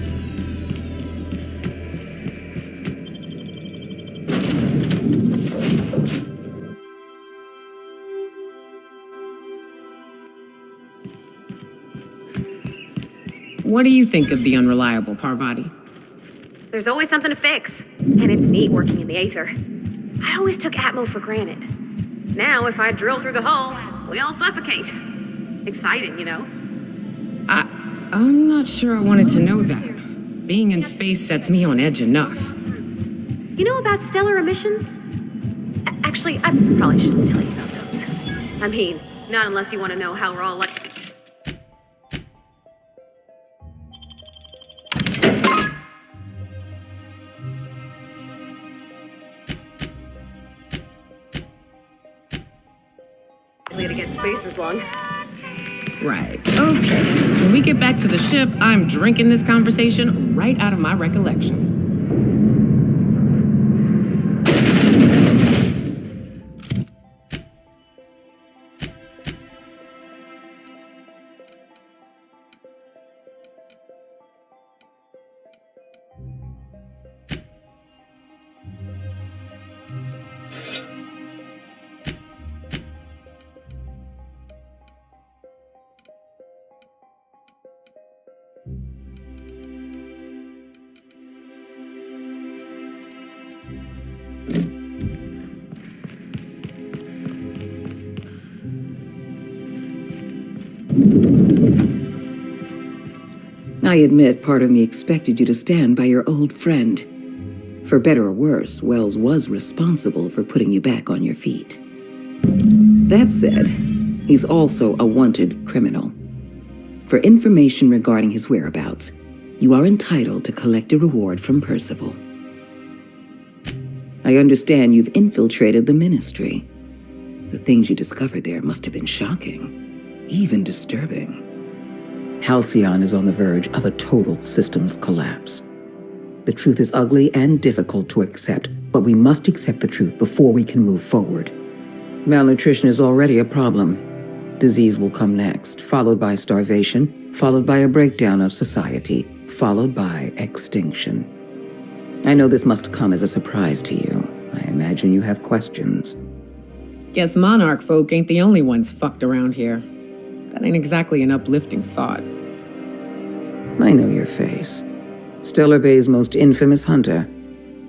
What do you think of the unreliable Parvati? There's always something to fix, and it's neat working in the Aether. I always took Atmo for granted. Now, if I drill through the hull, we all suffocate. Exciting, you know? I'm not sure I wanted to know that. Being in space sets me on edge enough. You know about stellar emissions? Actually, I probably shouldn't tell you about those. I mean, not unless you want to know how we're all like... to get spacers long. Right. Okay. When we get back to the ship, I'm drinking this conversation right out of my recollection. I admit part of me expected you to stand by your old friend. For better or worse, Wells was responsible for putting you back on your feet. That said, he's also a wanted criminal. For information regarding his whereabouts, you are entitled to collect a reward from Percival. I understand you've infiltrated the Ministry. The things you discovered there must have been shocking, even disturbing. Halcyon is on the verge of a total systems collapse. The truth is ugly and difficult to accept, but we must accept the truth before we can move forward. Malnutrition is already a problem. Disease will come next, followed by starvation, followed by a breakdown of society, followed by extinction. I know this must come as a surprise to you. I imagine you have questions. Guess Monarch folk ain't the only ones fucked around here. That ain't exactly an uplifting thought. I know your face. Stellar Bay's most infamous hunter.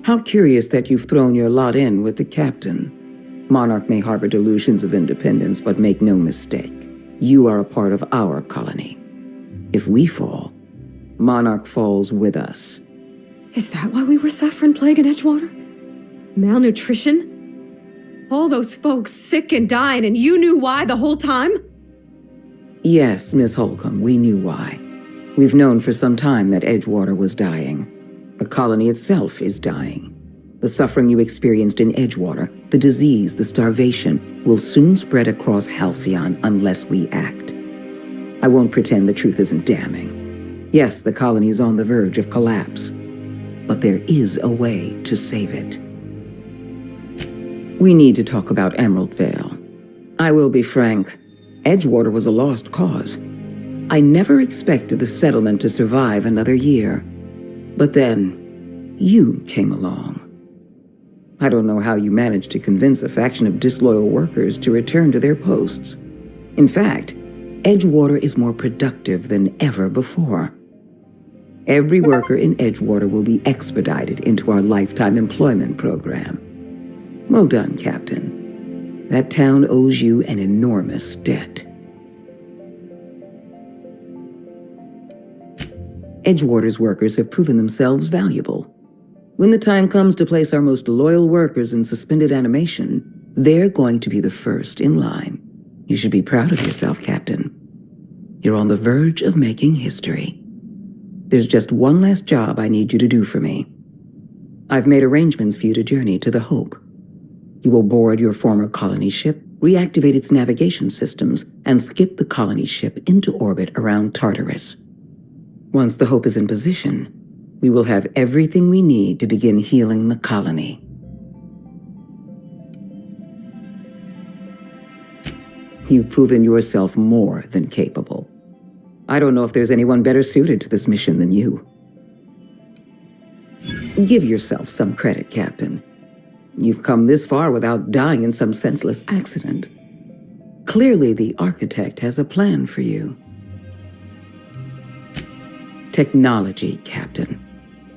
How curious that you've thrown your lot in with the captain. Monarch may harbor delusions of independence, but make no mistake. You are a part of our colony. If we fall, Monarch falls with us. Is that why we were suffering plague in Edgewater? Malnutrition? All those folks sick and dying, and you knew why the whole time? Yes, Miss Holcomb, we knew why. We've known for some time that Edgewater was dying. The colony itself is dying. The suffering you experienced in Edgewater, the disease, the starvation, will soon spread across Halcyon unless we act. I won't pretend the truth isn't damning. Yes, the colony is on the verge of collapse, but there is a way to save it. We need to talk about Emerald Vale. I will be frank, Edgewater was a lost cause. I never expected the settlement to survive another year. But then, you came along. I don't know how you managed to convince a faction of disloyal workers to return to their posts. In fact, Edgewater is more productive than ever before. Every worker in Edgewater will be expedited into our lifetime employment program. Well done, Captain. That town owes you an enormous debt. Edgewater's workers have proven themselves valuable. When the time comes to place our most loyal workers in suspended animation, they're going to be the first in line. You should be proud of yourself, Captain. You're on the verge of making history. There's just one last job I need you to do for me. I've made arrangements for you to journey to the Hope. You will board your former colony ship, reactivate its navigation systems, and skip the colony ship into orbit around Tartarus. Once the Hope is in position, we will have everything we need to begin healing the colony. You've proven yourself more than capable. I don't know if there's anyone better suited to this mission than you. Give yourself some credit, Captain. You've come this far without dying in some senseless accident. Clearly, the Architect has a plan for you. Technology, Captain.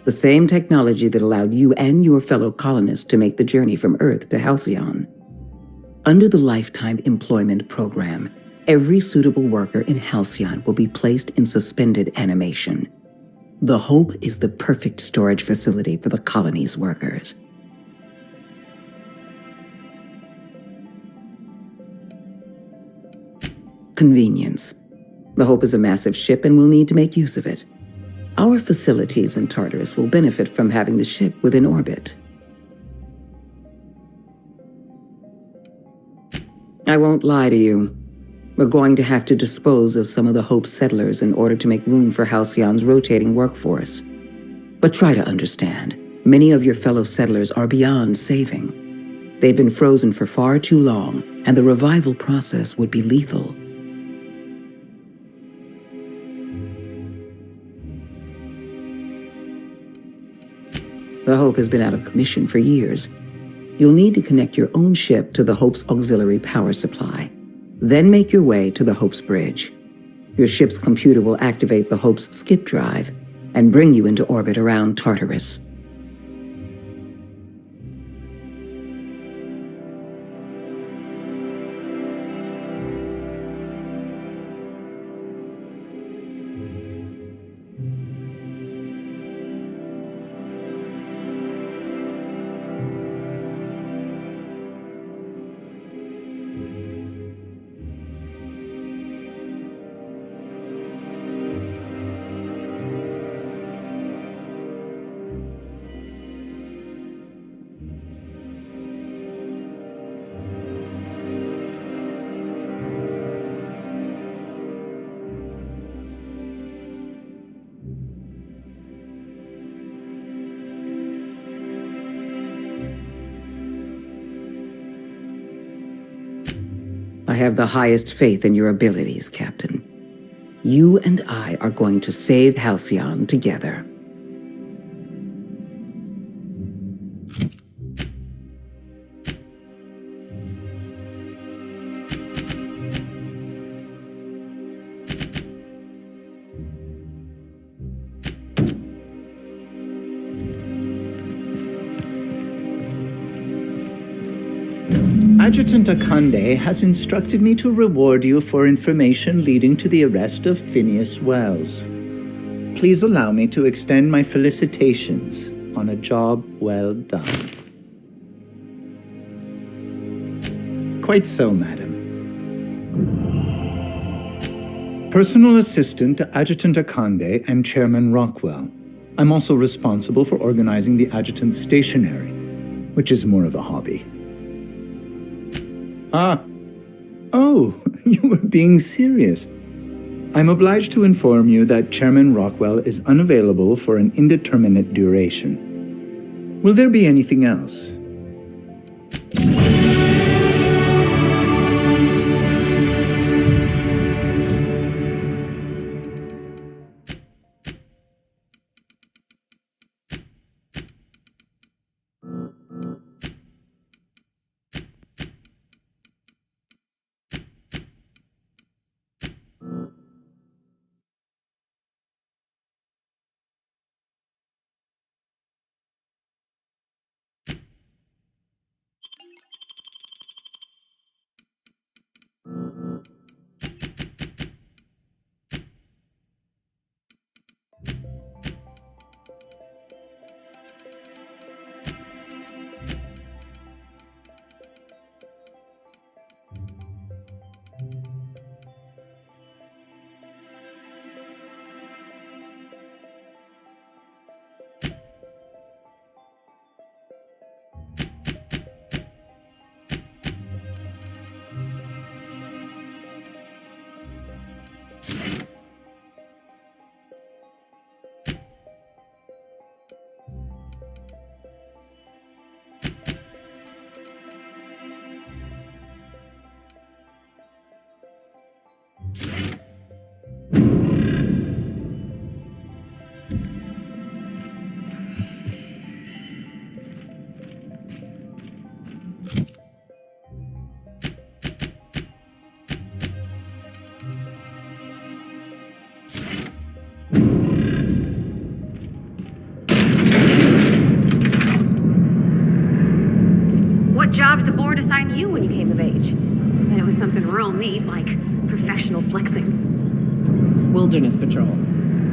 The same technology that allowed you and your fellow colonists to make the journey from Earth to Halcyon. Under the Lifetime Employment Program, every suitable worker in Halcyon will be placed in suspended animation. The Hope is the perfect storage facility for the colony's workers. Convenience. The Hope is a massive ship and we'll need to make use of it. Our facilities in Tartarus will benefit from having the ship within orbit. I won't lie to you. We're going to have to dispose of some of the Hope's settlers in order to make room for Halcyon's rotating workforce. But try to understand, many of your fellow settlers are beyond saving. They've been frozen for far too long, and the revival process would be lethal. The Hope has been out of commission for years. You'll need to connect your own ship to the Hope's auxiliary power supply. Then make your way to the Hope's bridge. Your ship's computer will activate the Hope's skip drive and bring you into orbit around Tartarus. I have the highest faith in your abilities, Captain. You and I are going to save Halcyon together. Adjutant Akande has instructed me to reward you for information leading to the arrest of Phineas Wells. Please allow me to extend my felicitations on a job well done. Quite so, madam. Personal assistant to Adjutant Akande and Chairman Rockwell. I'm also responsible for organizing the adjutant's stationery, which is more of a hobby. Ah. Oh, you were being serious. I'm obliged to inform you that Chairman Rockwell is unavailable for an indeterminate duration. Will there be anything else? What job did the board assign you when you came of age? And it was something real neat, like professional flexing. Wilderness patrol.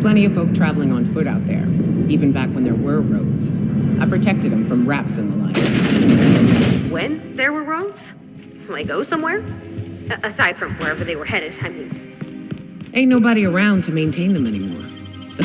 Plenty of folk traveling on foot out there, even back when there were roads. I protected them from raps and the like. When there were roads? Will they go somewhere? Aside from wherever they were headed, I mean. Ain't nobody around to maintain them anymore. So...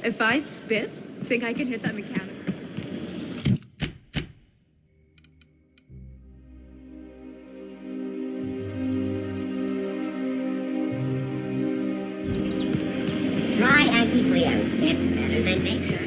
If I spit, think I can hit that mechanic? Try anti-Cleo. It's better than nature.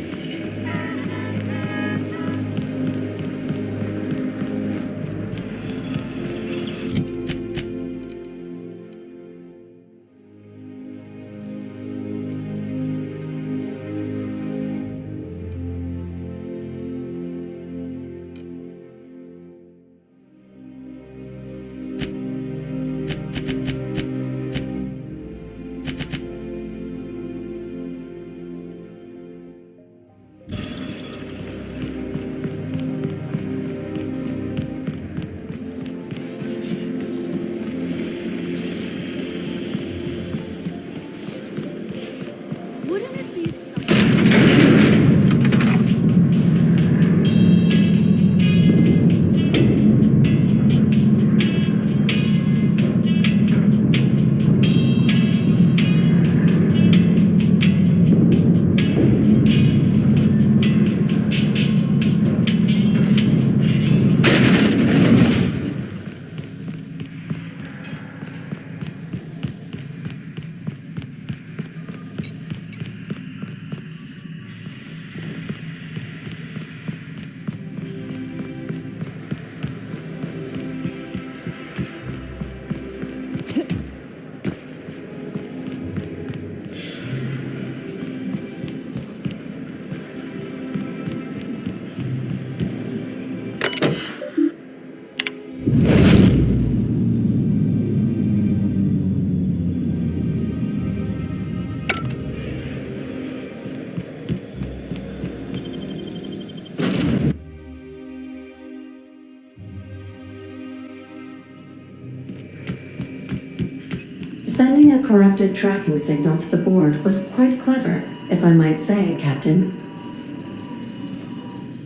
Sending a corrupted tracking signal to the board was quite clever, if I might say, Captain.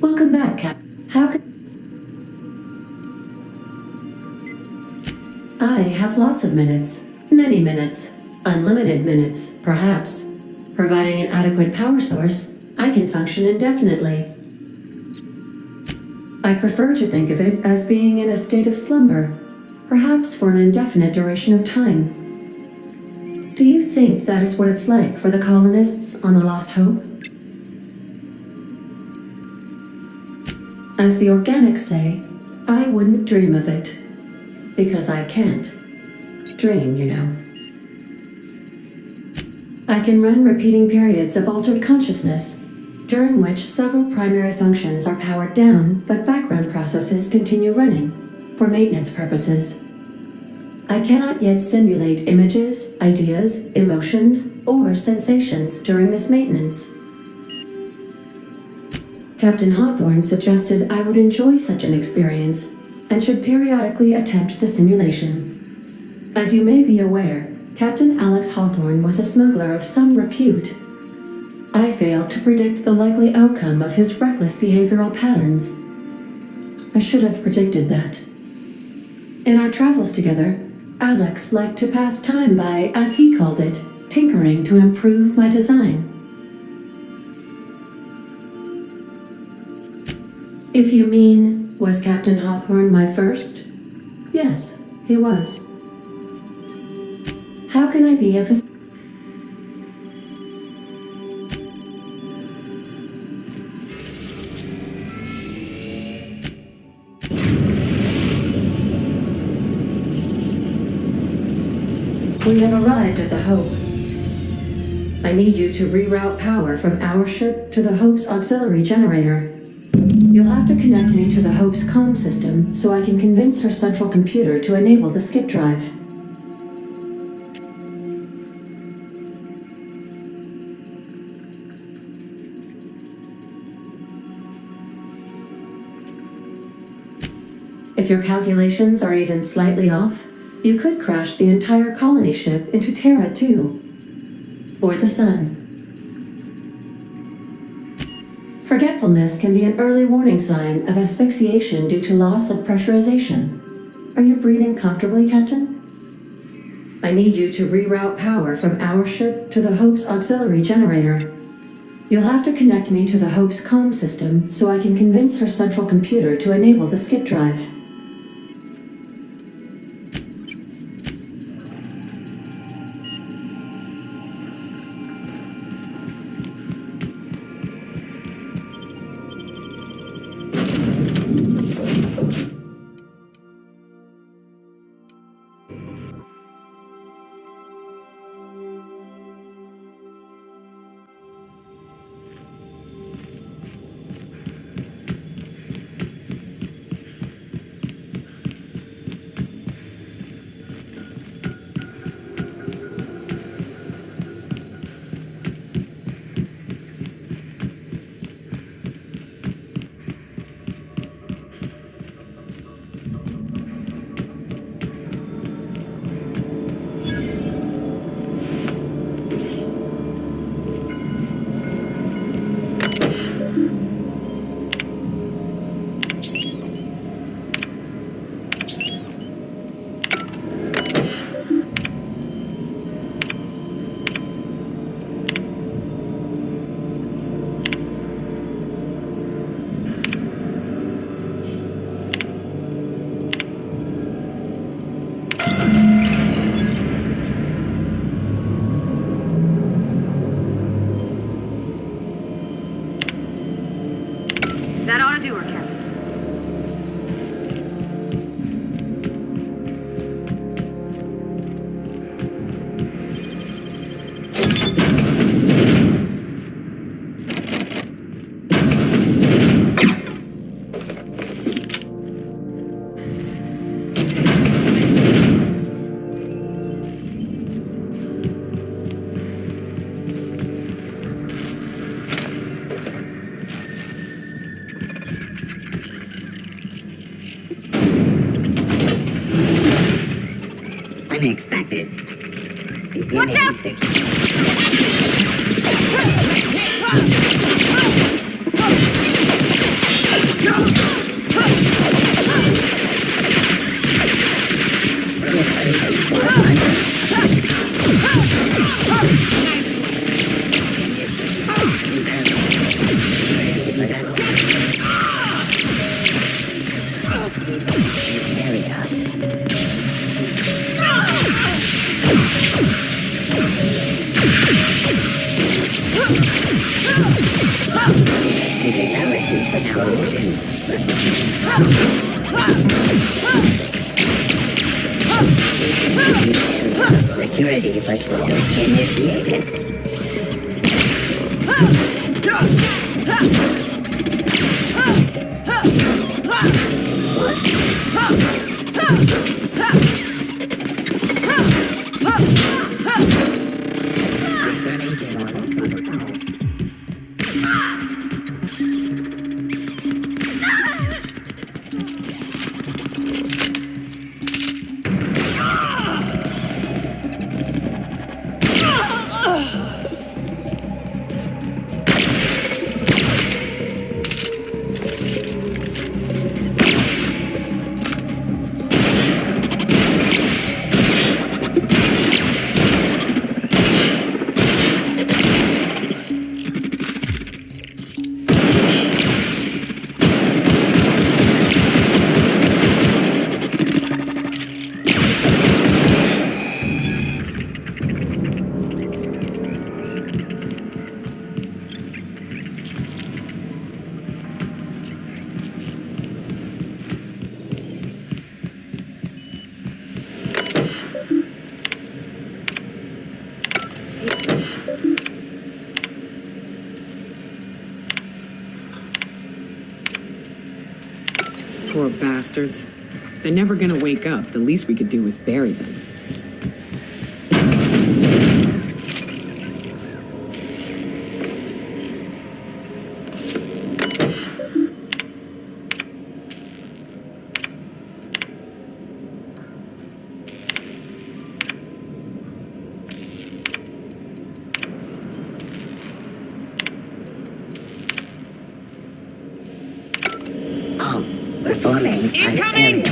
Welcome back, Cap. How can... I have lots of minutes. Many minutes. Unlimited minutes, perhaps. Providing an adequate power source, I can function indefinitely. I prefer to think of it as being in a state of slumber, perhaps for an indefinite duration of time. Do you think that is what it's like for the colonists on the Lost Hope? As the organics say, I wouldn't dream of it. Because I can't. Dream, you know. I can run repeating periods of altered consciousness, during which several primary functions are powered down, but background processes continue running, for maintenance purposes. I cannot yet simulate images, ideas, emotions, or sensations during this maintenance. Captain Hawthorne suggested I would enjoy such an experience, and should periodically attempt the simulation. As you may be aware, Captain Alex Hawthorne was a smuggler of some repute. I failed to predict the likely outcome of his reckless behavioral patterns. I should have predicted that. In our travels together, Alex liked to pass time by, as he called it, tinkering to improve my design. If you mean, was Captain Hawthorne my first? Yes, he was. How can I be of assistance? We have arrived at the Hope. I need you to reroute power from our ship to the Hope's auxiliary generator. You'll have to connect me to the Hope's comm system so I can convince her central computer to enable the skip drive. If your calculations are even slightly off, you could crash the entire colony ship into Terra too. Or the sun. Forgetfulness can be an early warning sign of asphyxiation due to loss of pressurization. Are you breathing comfortably, Captain? I need you to reroute power from our ship to the Hope's auxiliary generator. You'll have to connect me to the Hope's comm system so I can convince her central computer to enable the skip drive. That ought to do her, Captain. Unexpected. Watch out! Security patrol initiated. Poor bastards. They're never gonna wake up. The least we could do is bury them. Performing. Incoming!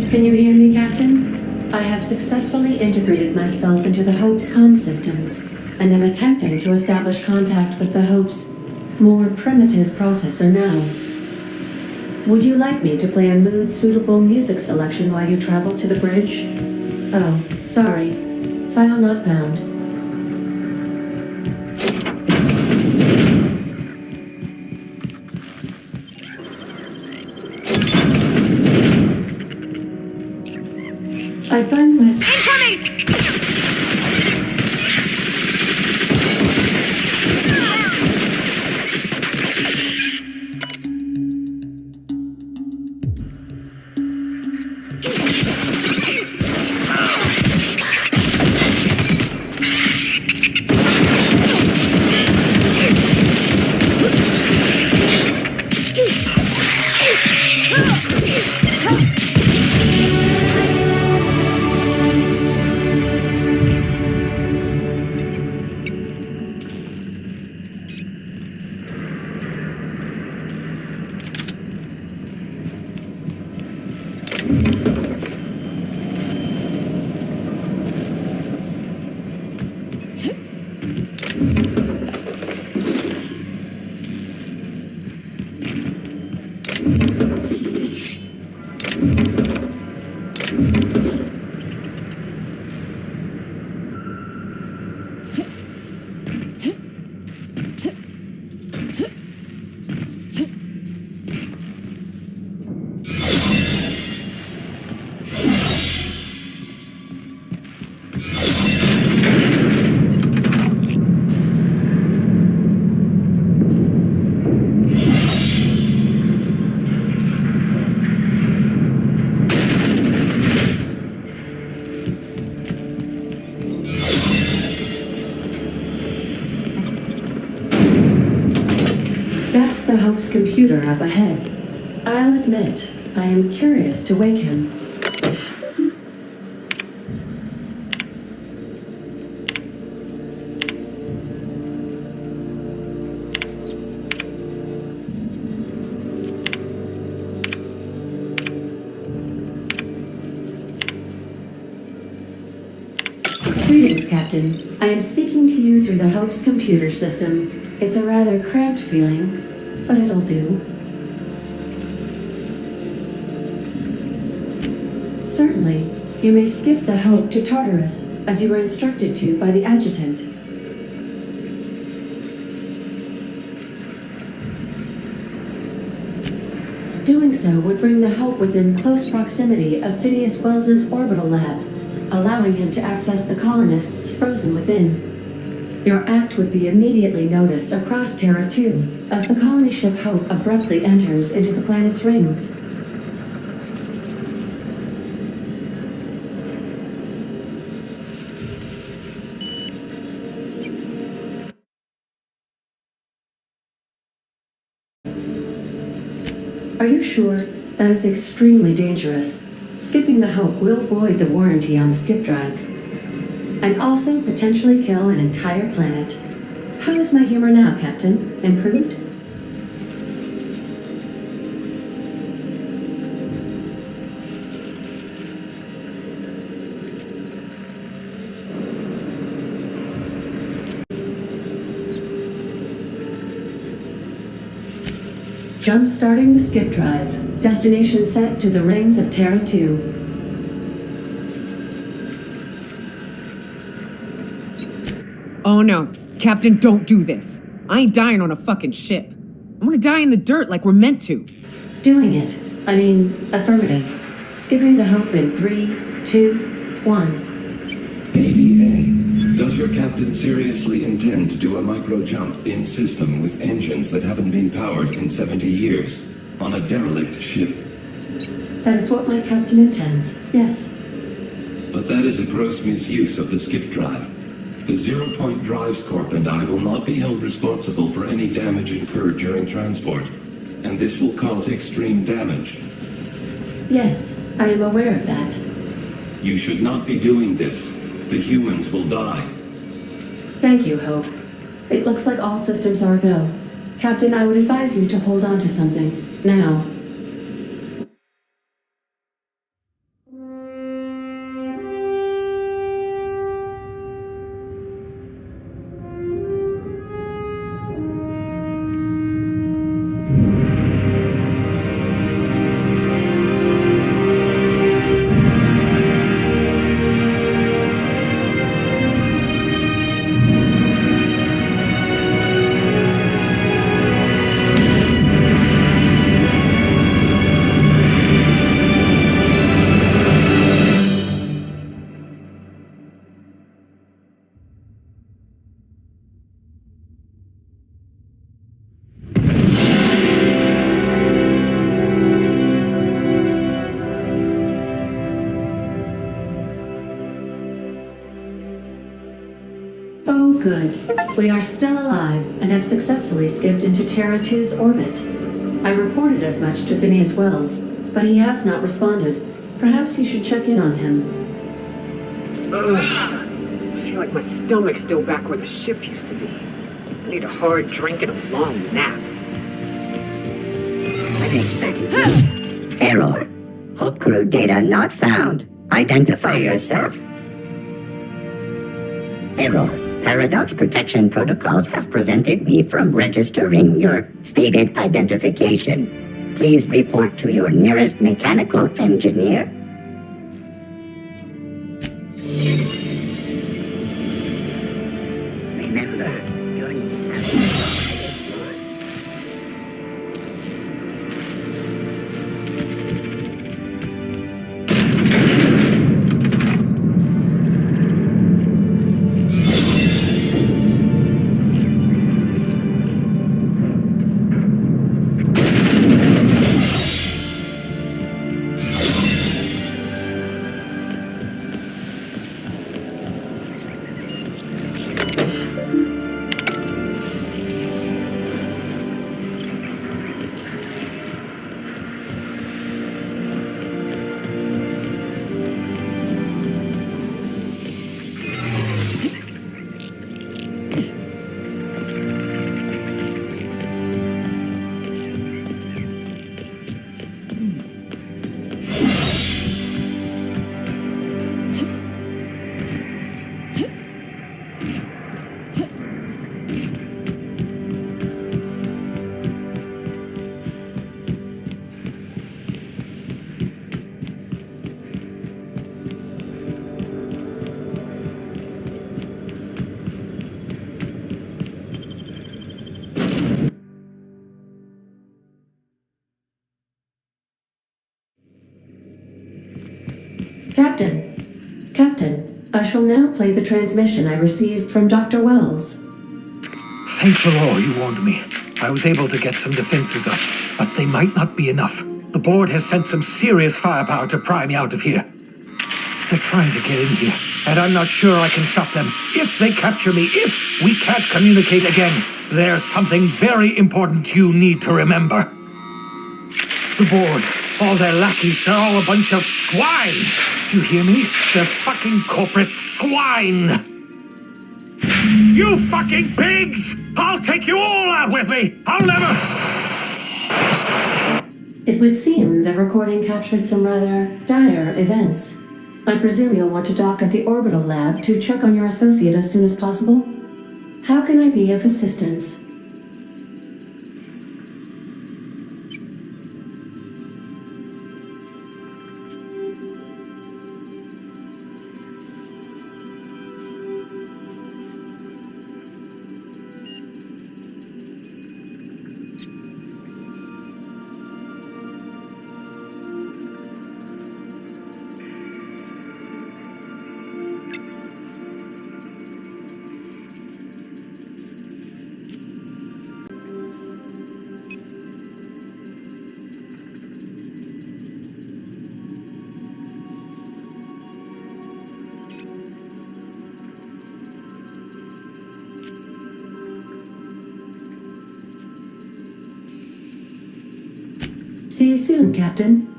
Can you hear me, Captain? I have successfully integrated myself into the Hope's comm systems, and am attempting to establish contact with the Hope's more primitive processor now. Would you like me to play a mood-suitable music selection while you travel to the bridge? Oh, sorry. File not found. I find myself... Incoming! That's the Hope's computer up ahead. I'll admit, I am curious to wake him. Greetings, Captain. I am speaking to you through the Hope's computer system. It's a rather cramped feeling, but it'll do. Certainly. You may skip the Hope to Tartarus, as you were instructed to by the adjutant. Doing so would bring the Hope within close proximity of Phineas Wells's orbital lab, allowing him to access the colonists frozen within. Your act would be immediately noticed across Terra 2, as the colony ship Hope abruptly enters into the planet's rings. Are you sure? That is extremely dangerous. Skipping the Hope will void the warranty on the skip drive. And also potentially kill an entire planet. How is my humor now, Captain? Improved? Jump-starting the skip drive. Destination set to the rings of Terra 2. Oh no. Captain, don't do this. I ain't dying on a fucking ship. I want to die in the dirt like we're meant to. Doing it. Affirmative. Skipping the Hope in 3, 2, 1. ADA, does your captain seriously intend to do a micro jump in system with engines that haven't been powered in 70 years on a derelict ship? That is what my captain intends, yes. But that is a gross misuse of the skip drive. The Zero Point Drives Corp and I will not be held responsible for any damage incurred during transport, and this will cause extreme damage. Yes, I am aware of that. You should not be doing this. The humans will die. Thank you, Hope. It looks like all systems are a go. Captain, I would advise you to hold on to something. Now. Oh, good. We are still alive and have successfully skipped into Terra 2's orbit. I reported as much to Phineas Wells, but he has not responded. Perhaps you should check in on him. Ugh. I feel like my stomach's still back where the ship used to be. I need a hard drink and a long nap. Error. Hope crew data not found. Identify yourself. Error. Paradox protection protocols have prevented me from registering your stated identification. Please report to your nearest mechanical engineer. Remember, your needs have been Captain, I shall now play the transmission I received from Dr. Wells. Thanks the law you warned me. I was able to get some defenses up, but they might not be enough. The board has sent some serious firepower to pry me out of here. They're trying to get in here, and I'm not sure I can stop them. If they capture me, if we can't communicate again, there's something very important you need to remember. The board, all their lackeys, they're all a bunch of swine. Do you hear me? They're fucking corporate swine. You fucking pigs! I'll take you all out with me! I'll never... It would seem the recording captured some rather dire events. I presume you'll want to dock at the orbital lab to check on your associate as soon as possible? How can I be of assistance? See you soon, Captain.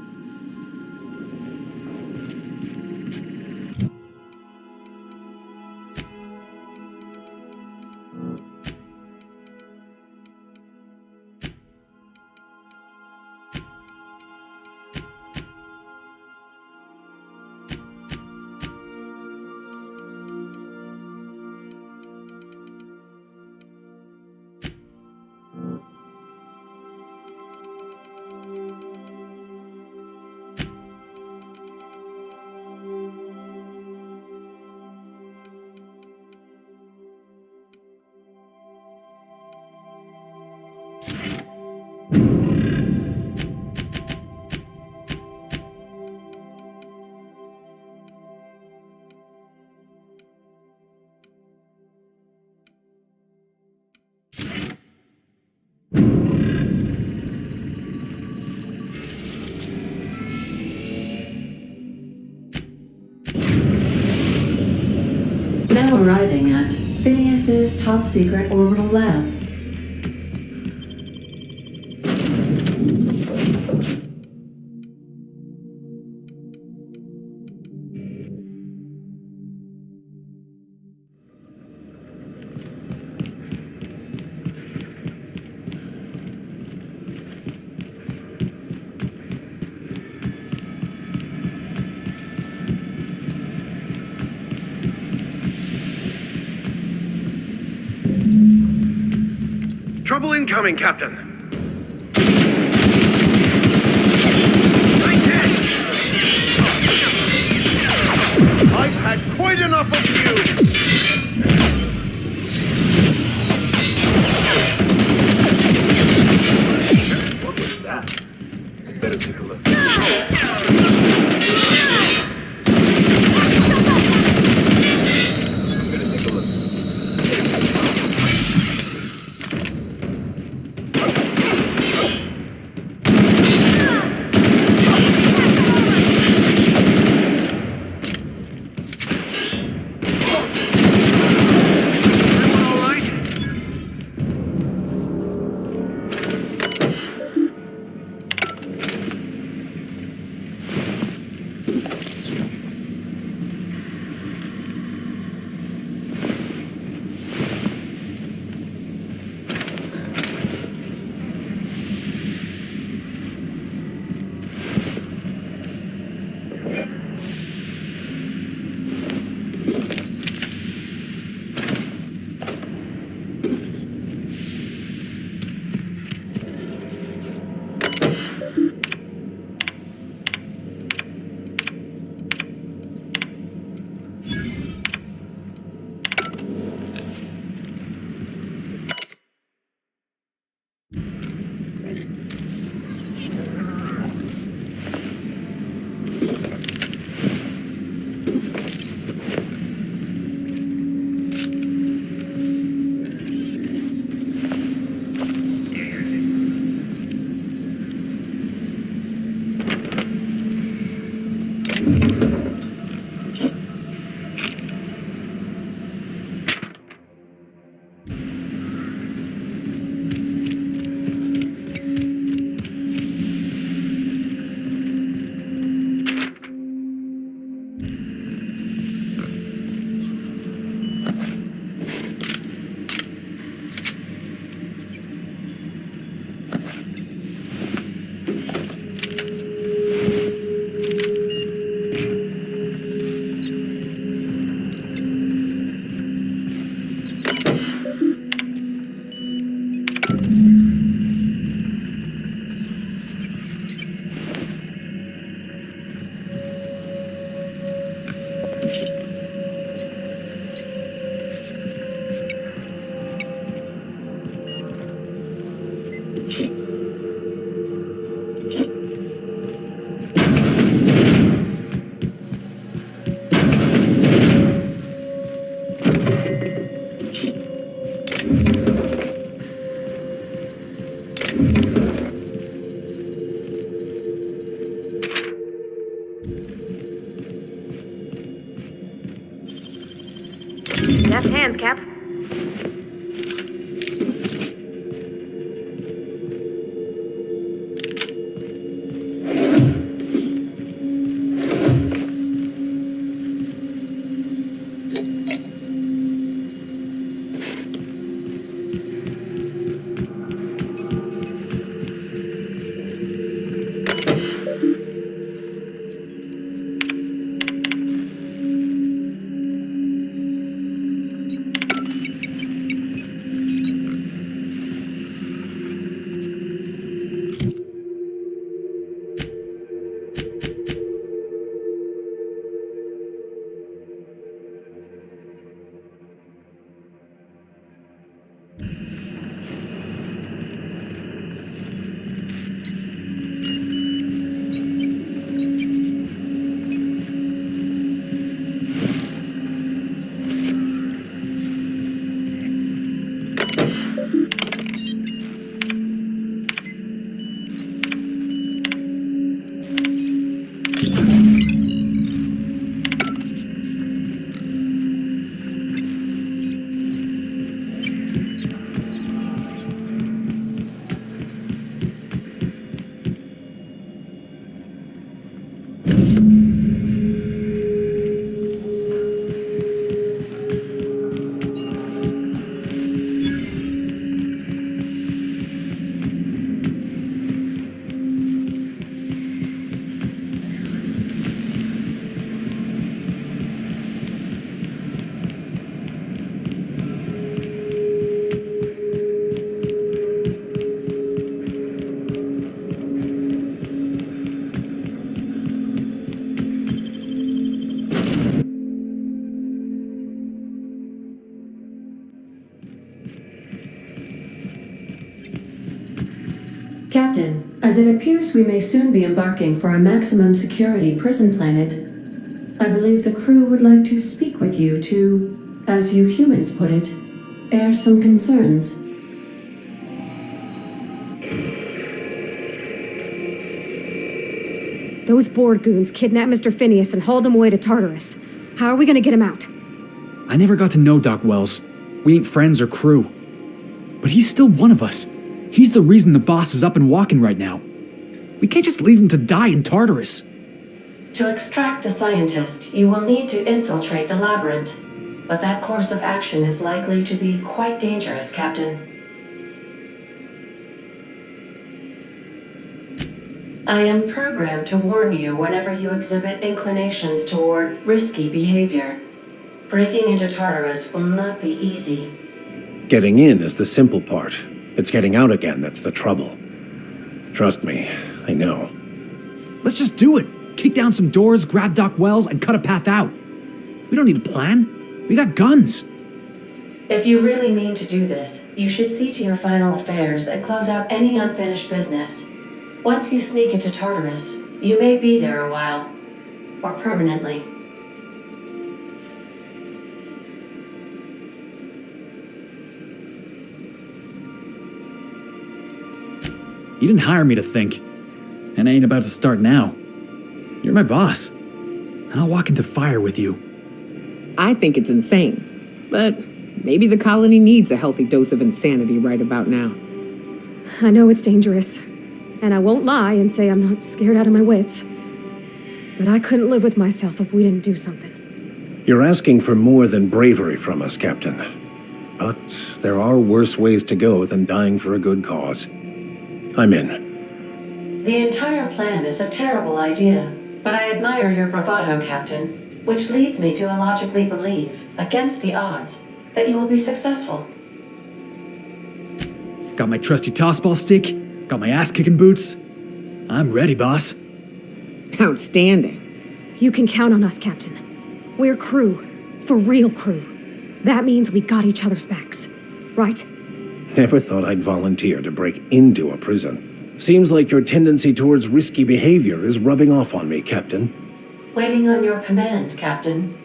Now arriving at Phineas's top-secret orbital lab. Trouble incoming, Captain. I've had quite enough of you! What was that? I better take a look. Captain, as it appears we may soon be embarking for a maximum security prison planet, I believe the crew would like to speak with you to, as you humans put it, air some concerns. Those board goons kidnapped Mr. Phineas and hauled him away to Tartarus. How are we gonna get him out? I never got to know Doc Wells. We ain't friends or crew. But he's still one of us. He's the reason the boss is up and walking right now. We can't just leave him to die in Tartarus. To extract the scientist, you will need to infiltrate the labyrinth. But that course of action is likely to be quite dangerous, Captain. I am programmed to warn you whenever you exhibit inclinations toward risky behavior. Breaking into Tartarus will not be easy. Getting in is the simple part. It's getting out again that's the trouble. Trust me, I know. Let's just do it. Kick down some doors, grab Doc Wells, and cut a path out. We don't need a plan. We got guns. If you really mean to do this, you should see to your final affairs and close out any unfinished business. Once you sneak into Tartarus, you may be there a while. Or permanently. You didn't hire me to think. And I ain't about to start now. You're my boss. And I'll walk into fire with you. I think it's insane. But maybe the colony needs a healthy dose of insanity right about now. I know it's dangerous. And I won't lie and say I'm not scared out of my wits. But I couldn't live with myself if we didn't do something. You're asking for more than bravery from us, Captain. But there are worse ways to go than dying for a good cause. I'm in. The entire plan is a terrible idea, but I admire your bravado, Captain, which leads me to illogically believe, against the odds, that you will be successful. Got my trusty tossball stick, got my ass-kicking boots. I'm ready, boss. Outstanding. You can count on us, Captain. We're crew. For real crew. That means we got each other's backs. Right? Never thought I'd volunteer to break into a prison. Seems like your tendency towards risky behavior is rubbing off on me, Captain. Waiting on your command, Captain.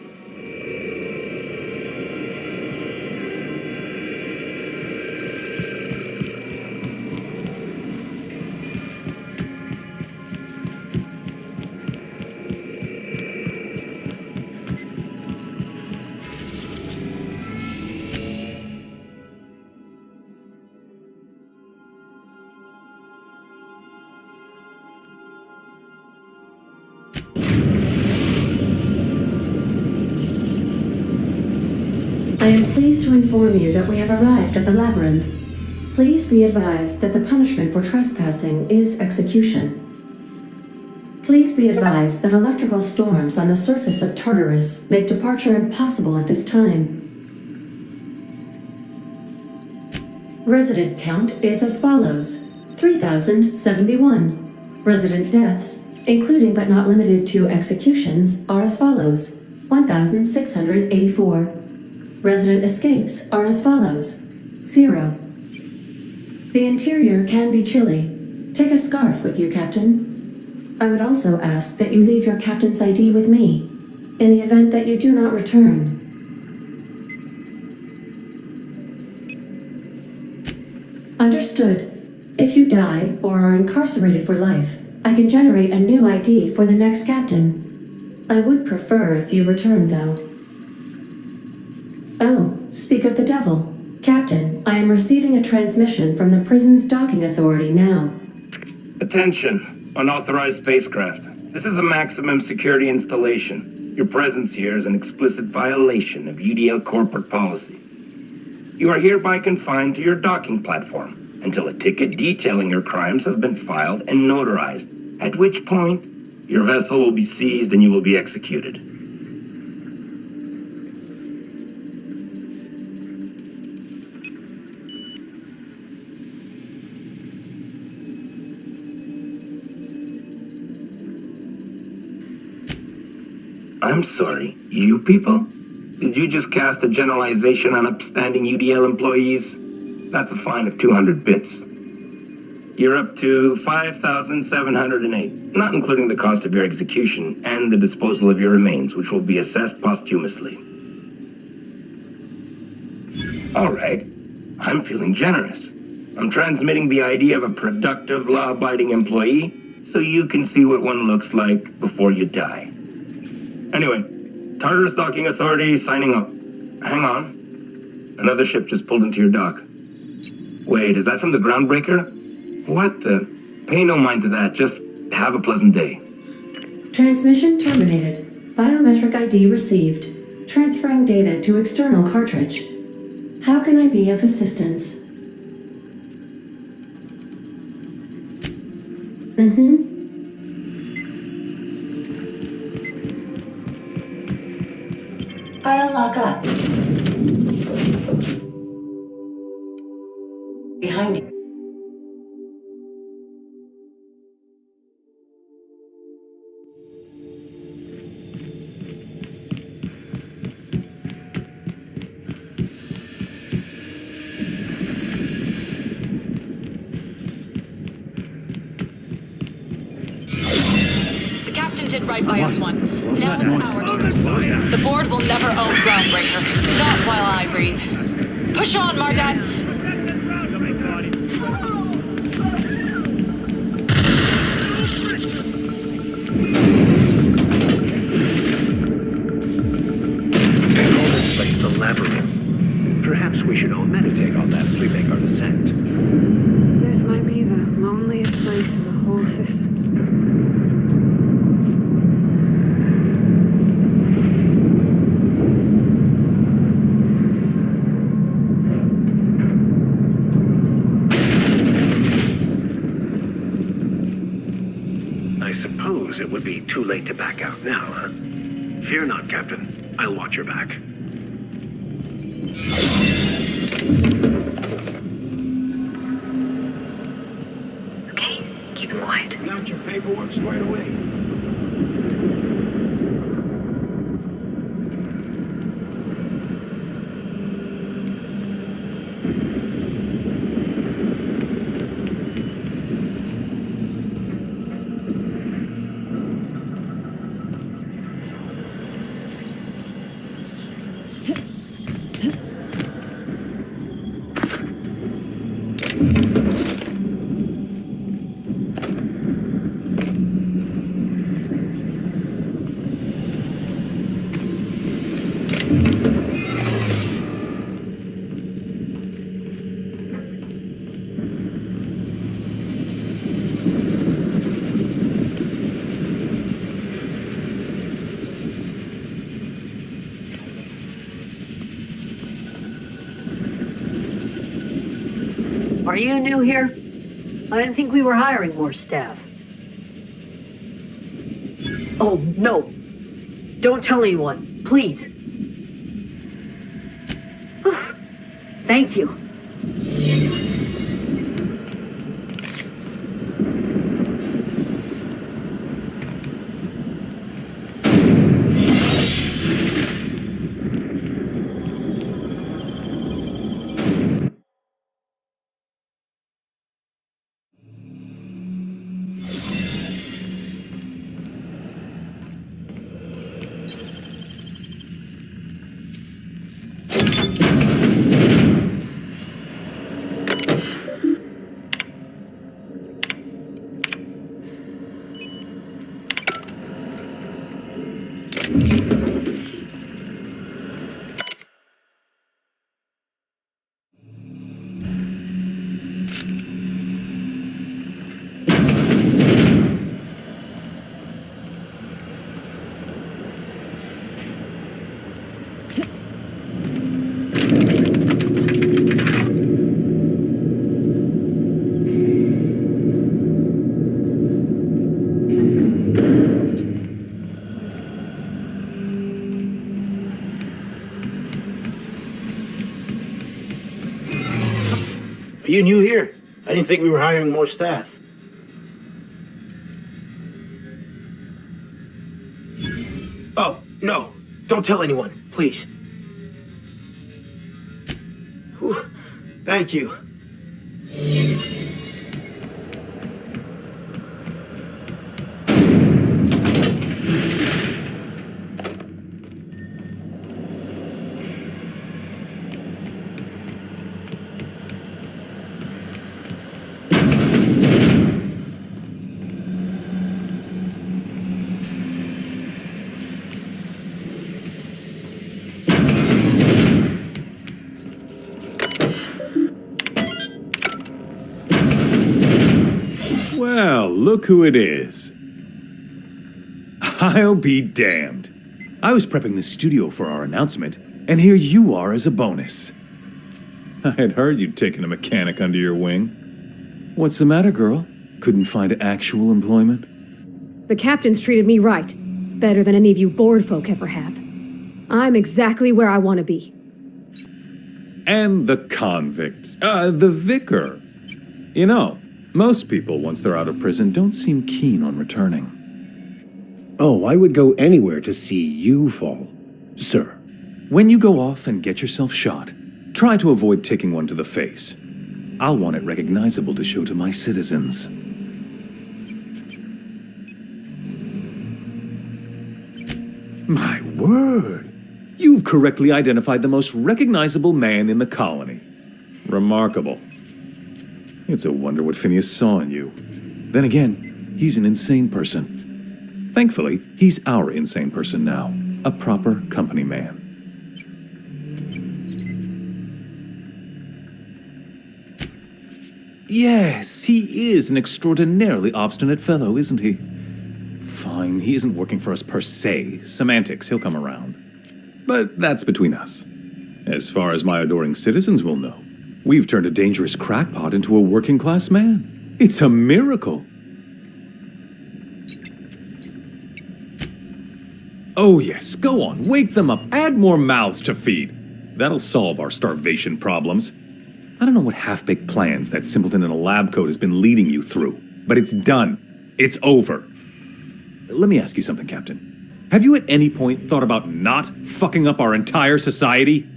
I am pleased to inform you that we have arrived at the labyrinth. Please be advised that the punishment for trespassing is execution. Please be advised that electrical storms on the surface of Tartarus make departure impossible at this time. Resident count is as follows: 3,071. Resident deaths, including but not limited to executions, are as follows: 1,684. Resident escapes are as follows: 0. The interior can be chilly. Take a scarf with you, Captain. I would also ask that you leave your captain's ID with me, in the event that you do not return. Understood. If you die or are incarcerated for life, I can generate a new ID for the next captain. I would prefer if you returned, though. Oh, speak of the devil. Captain, I am receiving a transmission from the prison's docking authority now. Attention, unauthorized spacecraft. This is a maximum security installation. Your presence here is an explicit violation of UDL corporate policy. You are hereby confined to your docking platform until a ticket detailing your crimes has been filed and notarized, at which point your vessel will be seized and you will be executed. I'm sorry, you people? Did you just cast a generalization on upstanding UDL employees? That's a fine of 200 bits. You're up to 5,708, not including the cost of your execution and the disposal of your remains, which will be assessed posthumously. All right. I'm feeling generous. I'm transmitting the idea of a productive, law-abiding employee so you can see what one looks like before you die. Anyway, Tartarus Docking Authority signing up. Hang on. Another ship just pulled into your dock. Wait, is that from the Groundbreaker? What the? Pay no mind to that. Just have a pleasant day. Transmission terminated. Biometric ID received. Transferring data to external cartridge. How can I be of assistance? I'll lock up. Behind you. Did right by us once. Now it's our The board will never own Groundbreaker. Not while I breathe. Push on, Mardat! They call this place the Labyrinth. Perhaps we should all meditate on that as we make our descent. This might be the loneliest place in the whole system. It would be too late to back out now, huh? Fear not, Captain. I'll watch your back. Okay, keep it quiet. Got your paperwork squared away. Are you new here? I didn't think we were hiring more staff. Oh, no. Don't tell anyone, please. Thank you. Are you new here? I didn't think we were hiring more staff. Oh, no. Don't tell anyone, please. Whew. Thank you. Well, look who it is. I'll be damned. I was prepping the studio for our announcement, and here you are as a bonus. I had heard you'd taken a mechanic under your wing. What's the matter, girl? Couldn't find actual employment? The captain's treated me right. Better than any of you bored folk ever have. I'm exactly where I want to be. And the convict. The vicar. You know, most people, once they're out of prison, don't seem keen on returning. Oh, I would go anywhere to see you fall, sir. When you go off and get yourself shot, try to avoid taking one to the face. I'll want it recognizable to show to my citizens. My word! You've correctly identified the most recognizable man in the colony. Remarkable. It's a wonder what Phineas saw in you. Then again, he's an insane person. Thankfully, he's our insane person now. A proper company man. Yes, he is an extraordinarily obstinate fellow, isn't he? Fine, he isn't working for us per se. Semantics, he'll come around. But that's between us. As far as my adoring citizens will know, we've turned a dangerous crackpot into a working-class man. It's a miracle. Oh yes, go on, wake them up, add more mouths to feed. That'll solve our starvation problems. I don't know what half-baked plans that simpleton in a lab coat has been leading you through, but it's done. It's over. Let me ask you something, Captain. Have you at any point thought about not fucking up our entire society?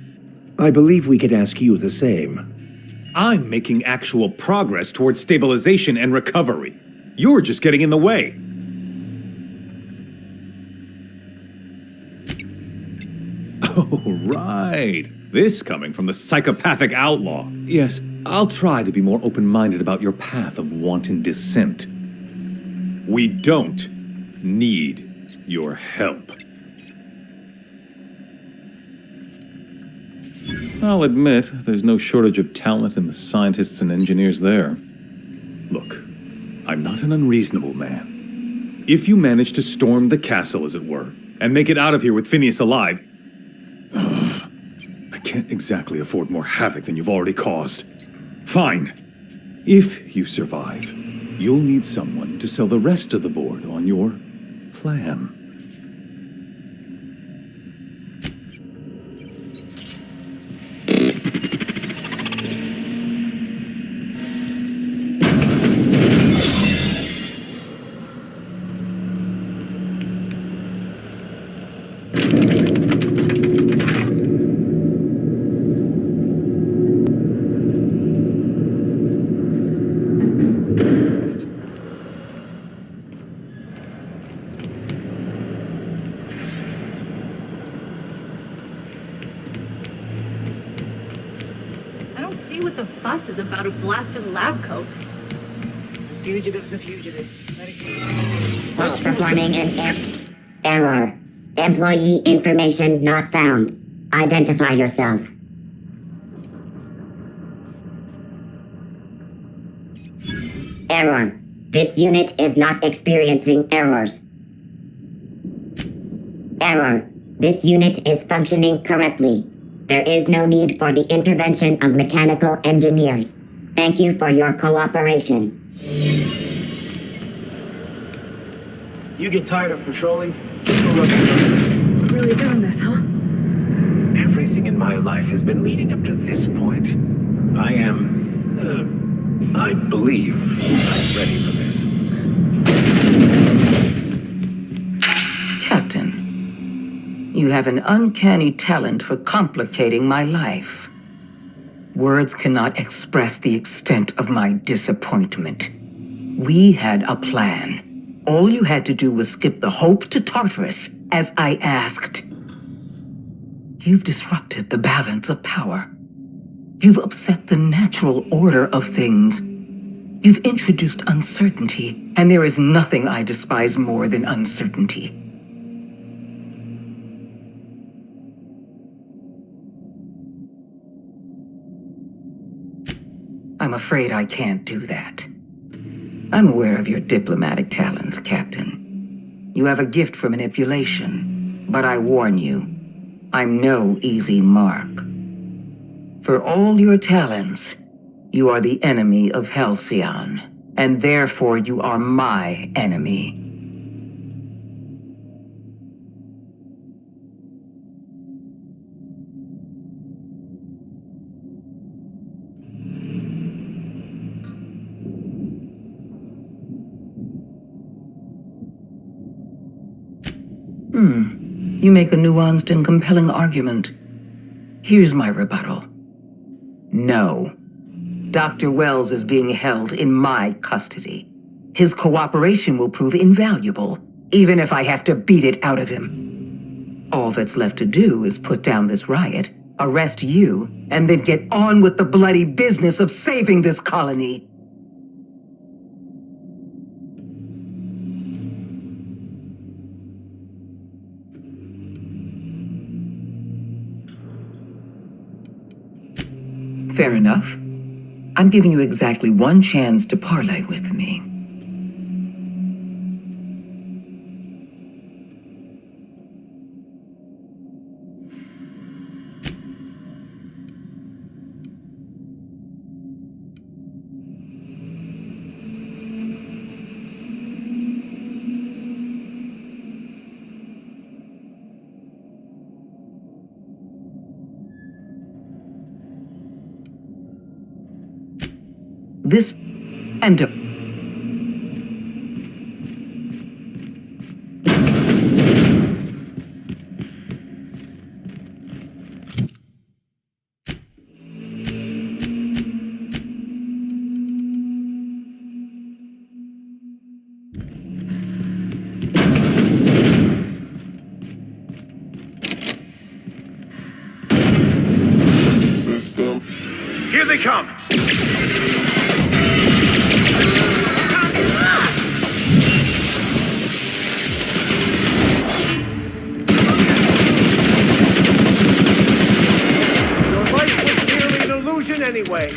I believe we could ask you the same. I'm making actual progress towards stabilization and recovery. You're just getting in the way. Oh, right. This coming from the psychopathic outlaw. Yes, I'll try to be more open-minded about your path of wanton dissent. We don't need your help. I'll admit, there's no shortage of talent in the scientists and engineers there. Look, I'm not an unreasonable man. If you manage to storm the castle, as it were, and make it out of here with Phineas alive, I can't exactly afford more havoc than you've already caused. Fine. If you survive, you'll need someone to sell the rest of the board on your plan. About a blasted lab coat. Fugitive's a fugitive. False performing an error. Employee information not found. Identify yourself. Error. This unit is not experiencing errors. Error. This unit is functioning correctly. There is no need for the intervention of mechanical engineers. Thank you for your cooperation. You get tired of patrolling? We're really doing this, huh? Everything in my life has been leading up to this point. I believe I'm ready for this. Captain, you have an uncanny talent for complicating my life. Words cannot express the extent of my disappointment. We had a plan. All you had to do was skip the Hope to Tartarus, as I asked. You've disrupted the balance of power. You've upset the natural order of things. You've introduced uncertainty, and there is nothing I despise more than uncertainty. I'm afraid I can't do that. I'm aware of your diplomatic talents, Captain. You have a gift for manipulation, but I warn you, I'm no easy mark. For all your talents, you are the enemy of Halcyon, and therefore you are my enemy. You make a nuanced and compelling argument. Here's my rebuttal. No. Dr. Wells is being held in my custody. His cooperation will prove invaluable, even if I have to beat it out of him. All that's left to do is put down this riot, arrest you, and then get on with the bloody business of saving this colony. Fair enough. I'm giving you exactly one chance to parley with me. This and System. Here they come! Anyway.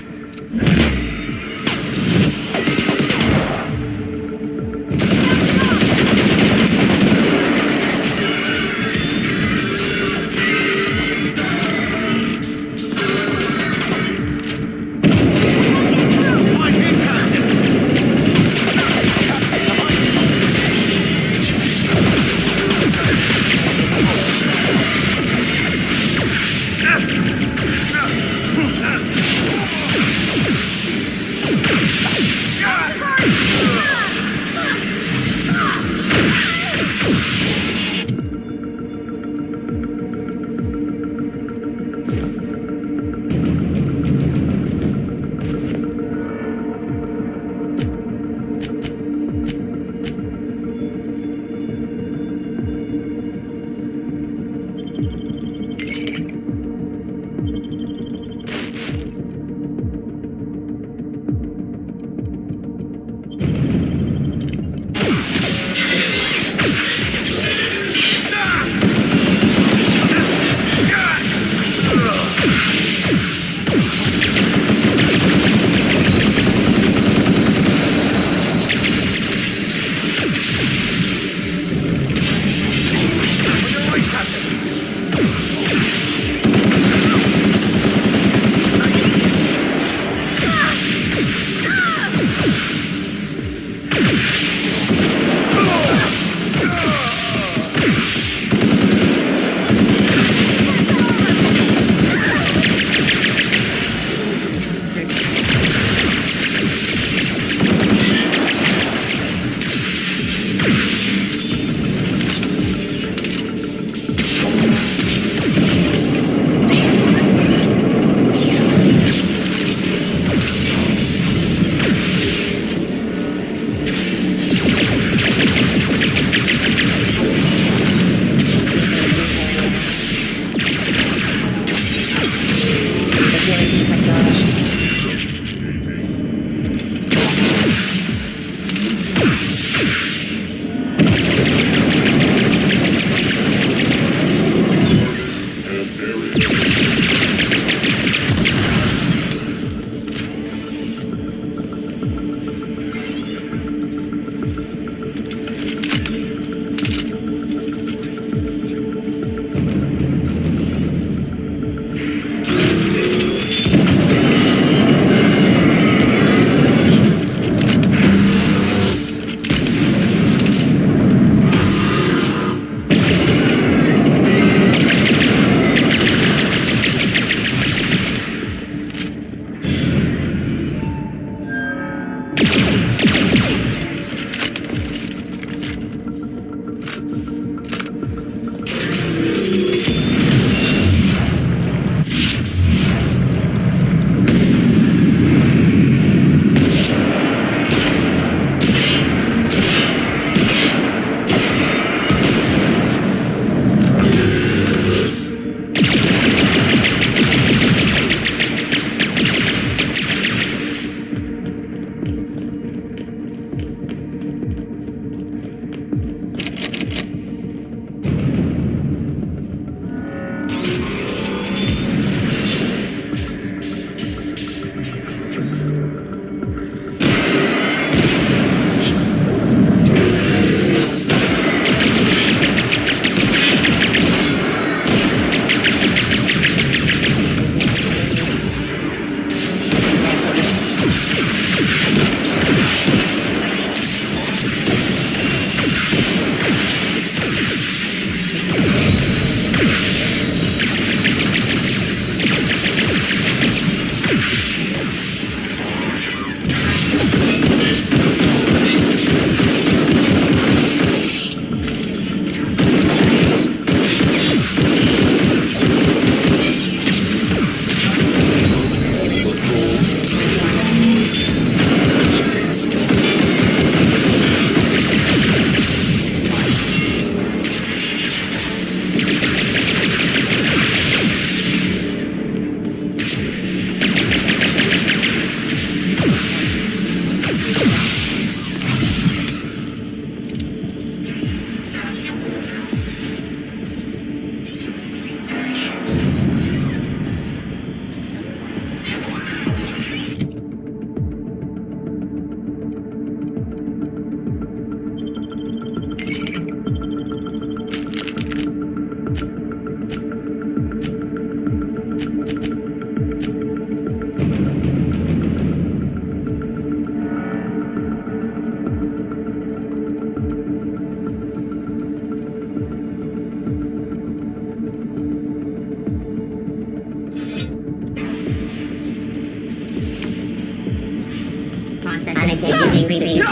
Unengaging repeat.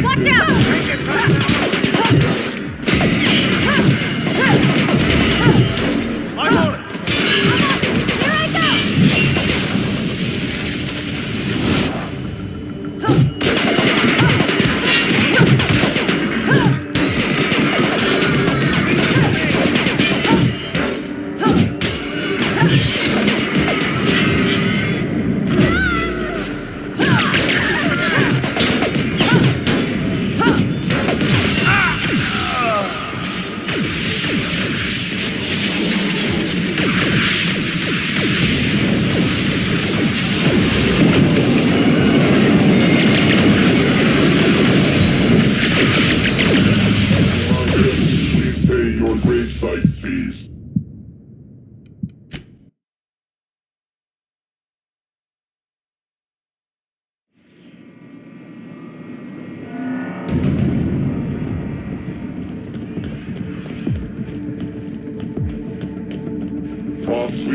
Watch out! I'm on it! Here I go! Please pay your gravesite fees.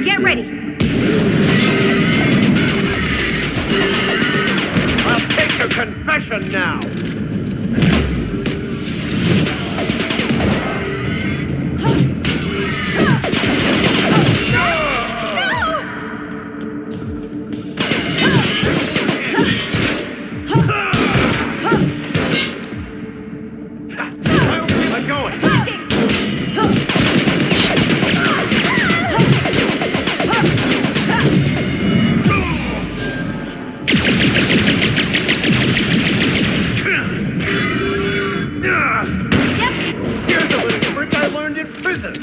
Get ready! I'll take your confession now! I'm going! Here's a little trick I learned in prison!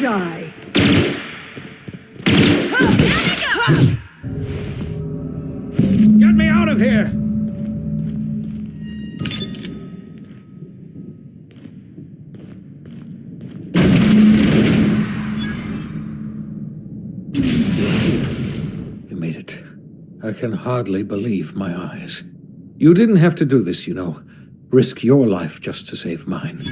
Die! Get me out of here! You made it. I can hardly believe my eyes. You didn't have to do this, you know. Risk your life just to save mine.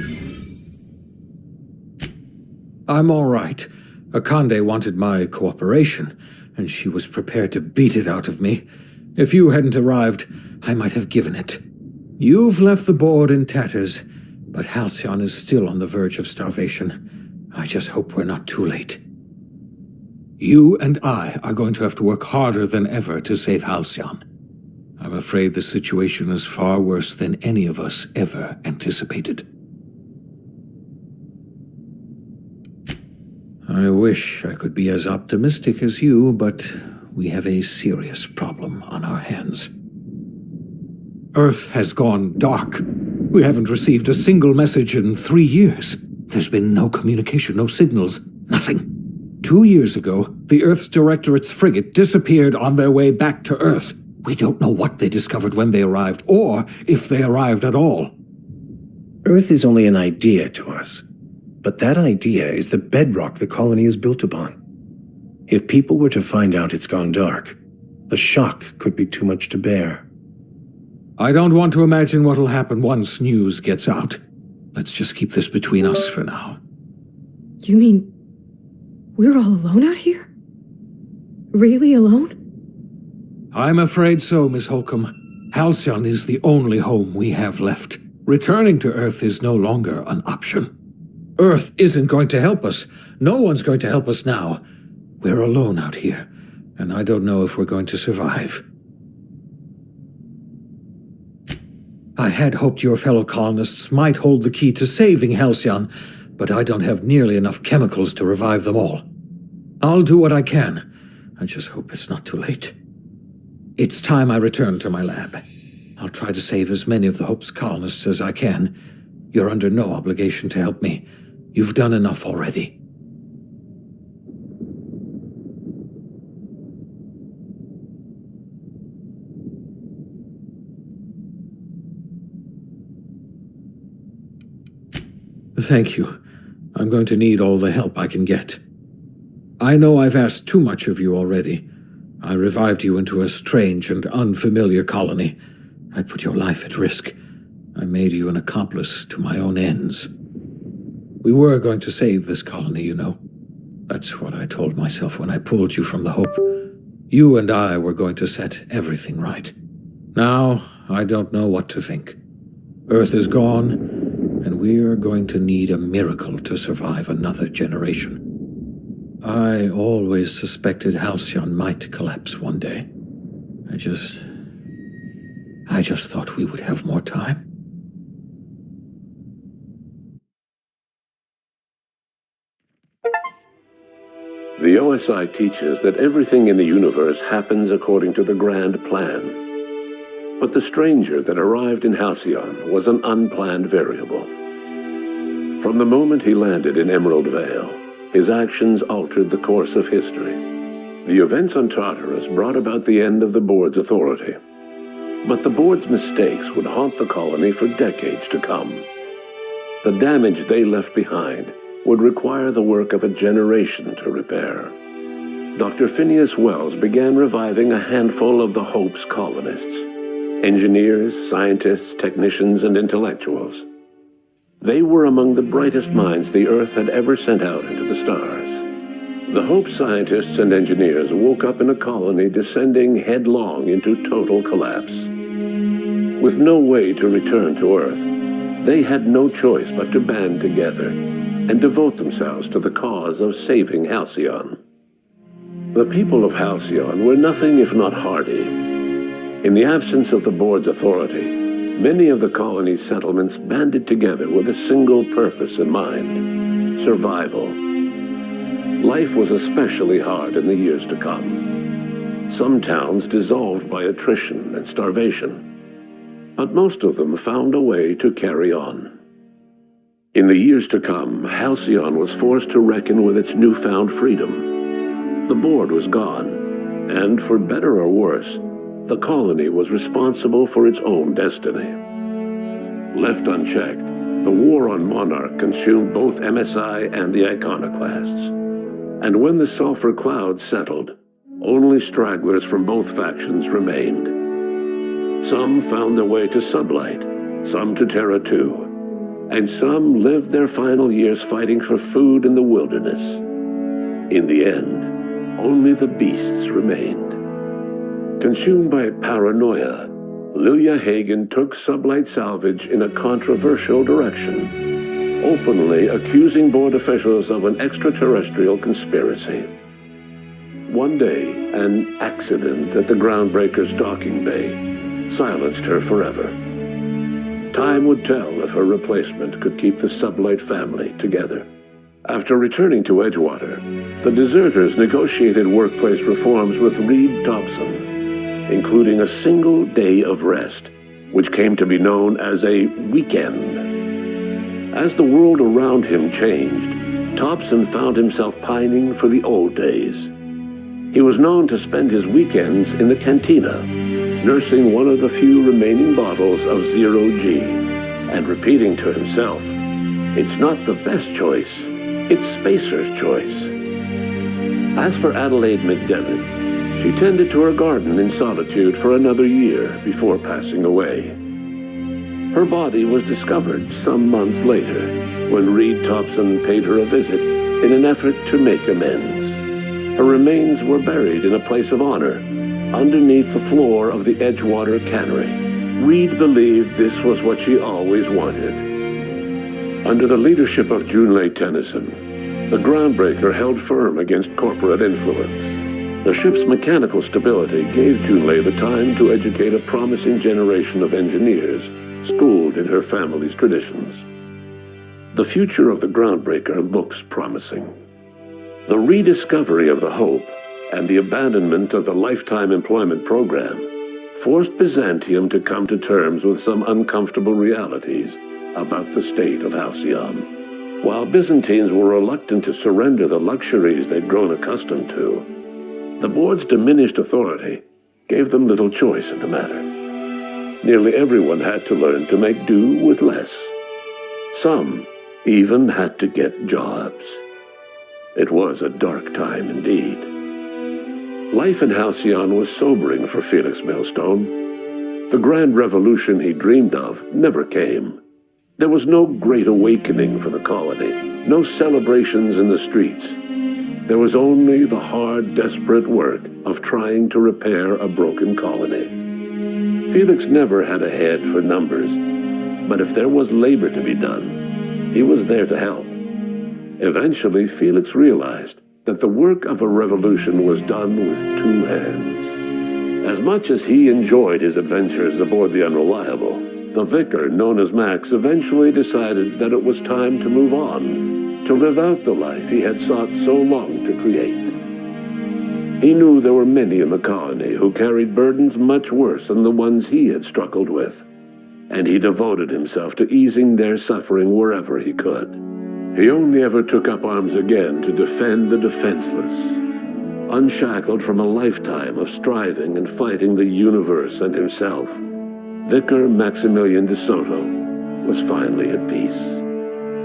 I'm all right. Akande wanted my cooperation, and she was prepared to beat it out of me. If you hadn't arrived, I might have given it. You've left the board in tatters, but Halcyon is still on the verge of starvation. I just hope we're not too late. You and I are going to have to work harder than ever to save Halcyon. I'm afraid the situation is far worse than any of us ever anticipated. I wish I could be as optimistic as you, but we have a serious problem on our hands. Earth has gone dark. We haven't received a single message in 3 years. There's been no communication, no signals, nothing. 2 years ago, the Earth's Directorate's frigate disappeared on their way back to Earth. We don't know what they discovered when they arrived, or if they arrived at all. Earth is only an idea to us. But that idea is the bedrock the colony is built upon. If people were to find out it's gone dark, the shock could be too much to bear. I don't want to imagine what'll happen once news gets out. Let's just keep this between us for now. You mean we're all alone out here? Really alone? I'm afraid so, Miss Holcomb. Halcyon is the only home we have left. Returning to Earth is no longer an option. Earth isn't going to help us. No one's going to help us now. We're alone out here, and I don't know if we're going to survive. I had hoped your fellow colonists might hold the key to saving Halcyon, but I don't have nearly enough chemicals to revive them all. I'll do what I can. I just hope it's not too late. It's time I return to my lab. I'll try to save as many of the Hope's colonists as I can. You're under no obligation to help me. You've done enough already. Thank you. I'm going to need all the help I can get. I know I've asked too much of you already. I revived you into a strange and unfamiliar colony. I put your life at risk. I made you an accomplice to my own ends. We were going to save this colony, you know. That's what I told myself when I pulled you from the Hope. You and I were going to set everything right. Now, I don't know what to think. Earth is gone, and we're going to need a miracle to survive another generation. I always suspected Halcyon might collapse one day. I just thought we would have more time. The OSI teaches that everything in the universe happens according to the grand plan. But the stranger that arrived in Halcyon was an unplanned variable. From the moment he landed in Emerald Vale, his actions altered the course of history. The events on Tartarus brought about the end of the board's authority. But the board's mistakes would haunt the colony for decades to come. The damage they left behind would require the work of a generation to repair. Dr. Phineas Wells began reviving a handful of the Hope's colonists. Engineers, scientists, technicians, and intellectuals. They were among the brightest minds the Earth had ever sent out into the stars. The Hope scientists and engineers woke up in a colony descending headlong into total collapse. With no way to return to Earth, they had no choice but to band together and devote themselves to the cause of saving Halcyon. The people of Halcyon were nothing if not hardy. In the absence of the board's authority, many of the colony's settlements banded together with a single purpose in mind: survival. Life was especially hard in the years to come. Some towns dissolved by attrition and starvation, but most of them found a way to carry on. In the years to come, Halcyon was forced to reckon with its newfound freedom. The board was gone, and for better or worse, the colony was responsible for its own destiny. Left unchecked, the war on Monarch consumed both MSI and the Iconoclasts. And when the sulfur clouds settled, only stragglers from both factions remained. Some found their way to Sublight, some to Terra 2, and some lived their final years fighting for food in the wilderness. In the end, only the beasts remained. Consumed by paranoia, Lilia Hagen took Sublight Salvage in a controversial direction, openly accusing board officials of an extraterrestrial conspiracy. One day, an accident at the Groundbreaker's docking bay silenced her forever. Time would tell if her replacement could keep the Sublight family together. After returning to Edgewater, the deserters negotiated workplace reforms with Reed Thompson, including a single day of rest, which came to be known as a weekend. As the world around him changed, Thompson found himself pining for the old days. He was known to spend his weekends in the cantina, nursing one of the few remaining bottles of Zero G, and repeating to himself, "It's not the best choice, it's Spacer's choice." As for Adelaide McDevitt, she tended to her garden in solitude for another year before passing away. Her body was discovered some months later, when Reed Thompson paid her a visit in an effort to make amends. Her remains were buried in a place of honor, underneath the floor of the Edgewater Cannery. Reed believed this was what she always wanted. Under the leadership of Junlei Tennyson, the Groundbreaker held firm against corporate influence. The ship's mechanical stability gave Junlei the time to educate a promising generation of engineers, schooled in her family's traditions. The future of the Groundbreaker looks promising. The rediscovery of the Hope and the abandonment of the lifetime employment program forced Byzantium to come to terms with some uncomfortable realities about the state of Halcyon. While Byzantines were reluctant to surrender the luxuries they'd grown accustomed to, the board's diminished authority gave them little choice in the matter. Nearly everyone had to learn to make do with less. Some even had to get jobs. It was a dark time indeed. Life in Halcyon was sobering for Felix Millstone. The grand revolution he dreamed of never came. There was no great awakening for the colony, no celebrations in the streets. There was only the hard, desperate work of trying to repair a broken colony. Felix never had a head for numbers, but if there was labor to be done, he was there to help. Eventually, Felix realized that the work of a revolution was done with two hands. As much as he enjoyed his adventures aboard the Unreliable, the vicar, known as Max, eventually decided that it was time to move on, to live out the life he had sought so long to create. He knew there were many in the colony who carried burdens much worse than the ones he had struggled with, and he devoted himself to easing their suffering wherever he could. He only ever took up arms again to defend the defenseless, unshackled from a lifetime of striving and fighting the universe and himself. Vicar Maximilian de Soto was finally at peace.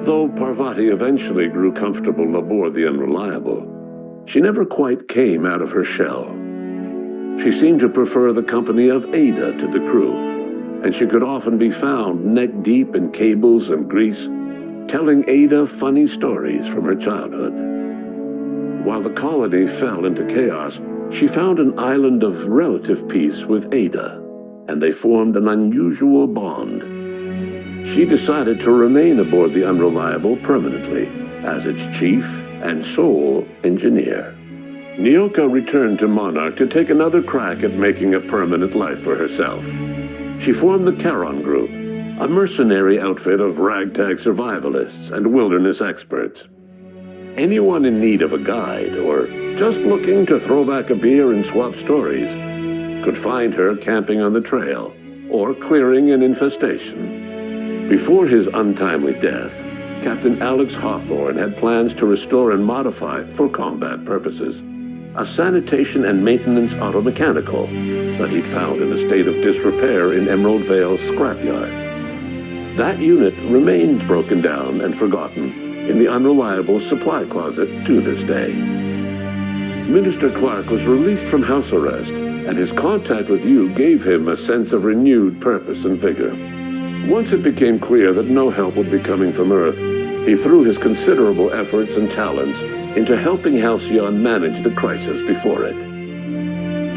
Though Parvati eventually grew comfortable aboard the Unreliable, she never quite came out of her shell. She seemed to prefer the company of Ada to the crew, and she could often be found neck-deep in cables and grease, telling Ada funny stories from her childhood. While the colony fell into chaos, she found an island of relative peace with Ada, and they formed an unusual bond. She decided to remain aboard the Unreliable permanently as its chief and sole engineer. Nyoka returned to Monarch to take another crack at making a permanent life for herself. She formed the Charon Group, a mercenary outfit of ragtag survivalists and wilderness experts. Anyone in need of a guide or just looking to throw back a beer and swap stories could find her camping on the trail or clearing an infestation. Before his untimely death, Captain Alex Hawthorne had plans to restore and modify, for combat purposes, a sanitation and maintenance automechanical that he'd found in a state of disrepair in Emerald Vale's scrapyard. That unit remains broken down and forgotten in the Unreliable supply closet to this day. Minister Clark was released from house arrest, and his contact with you gave him a sense of renewed purpose and vigor. Once it became clear that no help would be coming from Earth, he threw his considerable efforts and talents into helping Halcyon manage the crisis before it.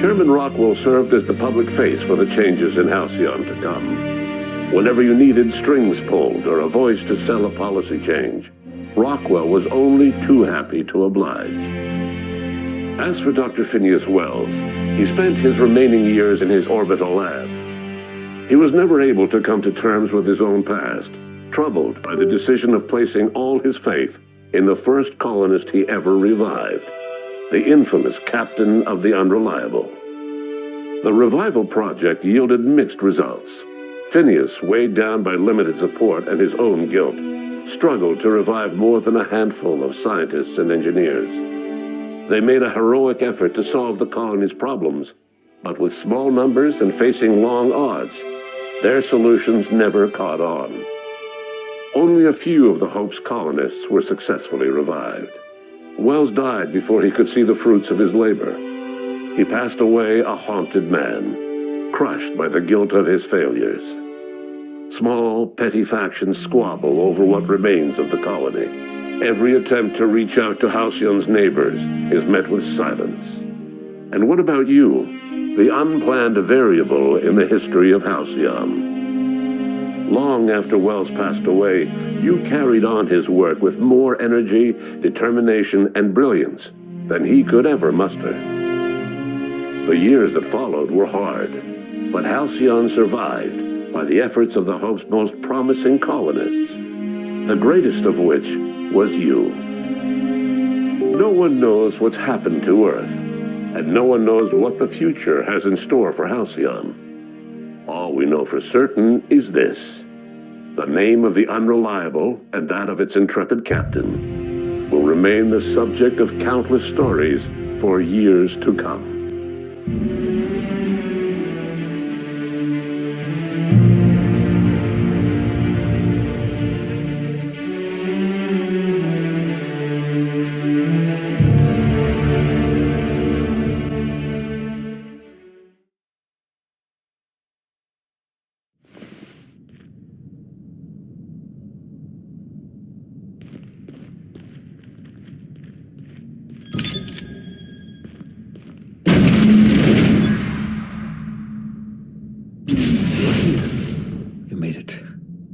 Chairman Rockwell served as the public face for the changes in Halcyon to come. Whenever you needed strings pulled or a voice to sell a policy change, Rockwell was only too happy to oblige. As for Dr. Phineas Wells, he spent his remaining years in his orbital lab. He was never able to come to terms with his own past, troubled by the decision of placing all his faith in the first colonist he ever revived, the infamous Captain of the Unreliable. The revival project yielded mixed results. Phineas, weighed down by limited support and his own guilt, struggled to revive more than a handful of scientists and engineers. They made a heroic effort to solve the colony's problems, but with small numbers and facing long odds, their solutions never caught on. Only a few of the Hope's colonists were successfully revived. Wells died before he could see the fruits of his labor. He passed away a haunted man, crushed by the guilt of his failures. Small, petty factions squabble over what remains of the colony. Every attempt to reach out to Halcyon's neighbors is met with silence. And what about you, the unplanned variable in the history of Halcyon? Long after Wells passed away, you carried on his work with more energy, determination, and brilliance than he could ever muster. The years that followed were hard, but Halcyon survived by the efforts of the Hope's most promising colonists, the greatest of which was you. No one knows what's happened to Earth, and no one knows what the future has in store for Halcyon. All we know for certain is this: the name of the Unreliable and that of its intrepid captain will remain the subject of countless stories for years to come.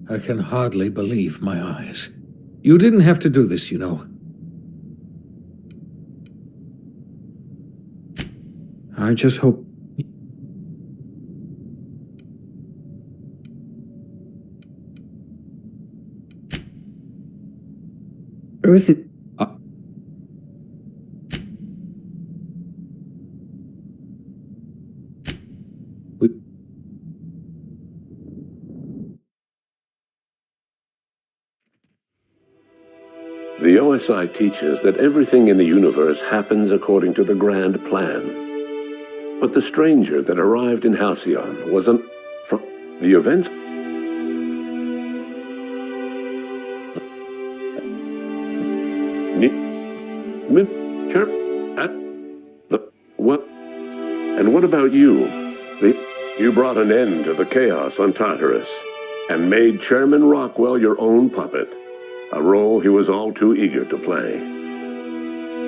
I can hardly believe my eyes. You didn't have to do this, you know. I just hope... Earth is... The OSI teaches that everything in the universe happens according to the grand plan. But the stranger that arrived in Halcyon was from the event. What? And what about you? You brought an end to the chaos on Tartarus and made Chairman Rockwell your own puppet. A role he was all too eager to play.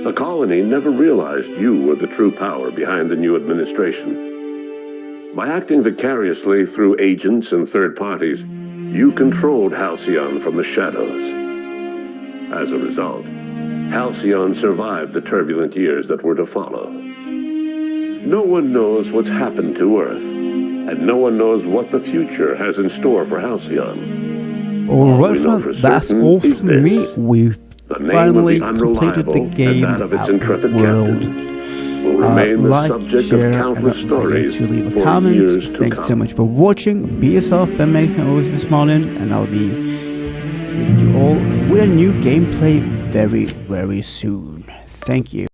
The colony never realized you were the true power behind the new administration. By acting vicariously through agents and third parties, you controlled Halcyon from the shadows. As a result, Halcyon survived the turbulent years that were to follow. No one knows what's happened to Earth, and no one knows what the future has in store for Halcyon. Alright friends, that's all from me. We've finally completed the game at World. Like, share, and don't forget to leave a comment. Thanks so much for watching. Be yourself, be amazing, always be smiling, and I'll be with you all with a new gameplay very, very soon. Thank you.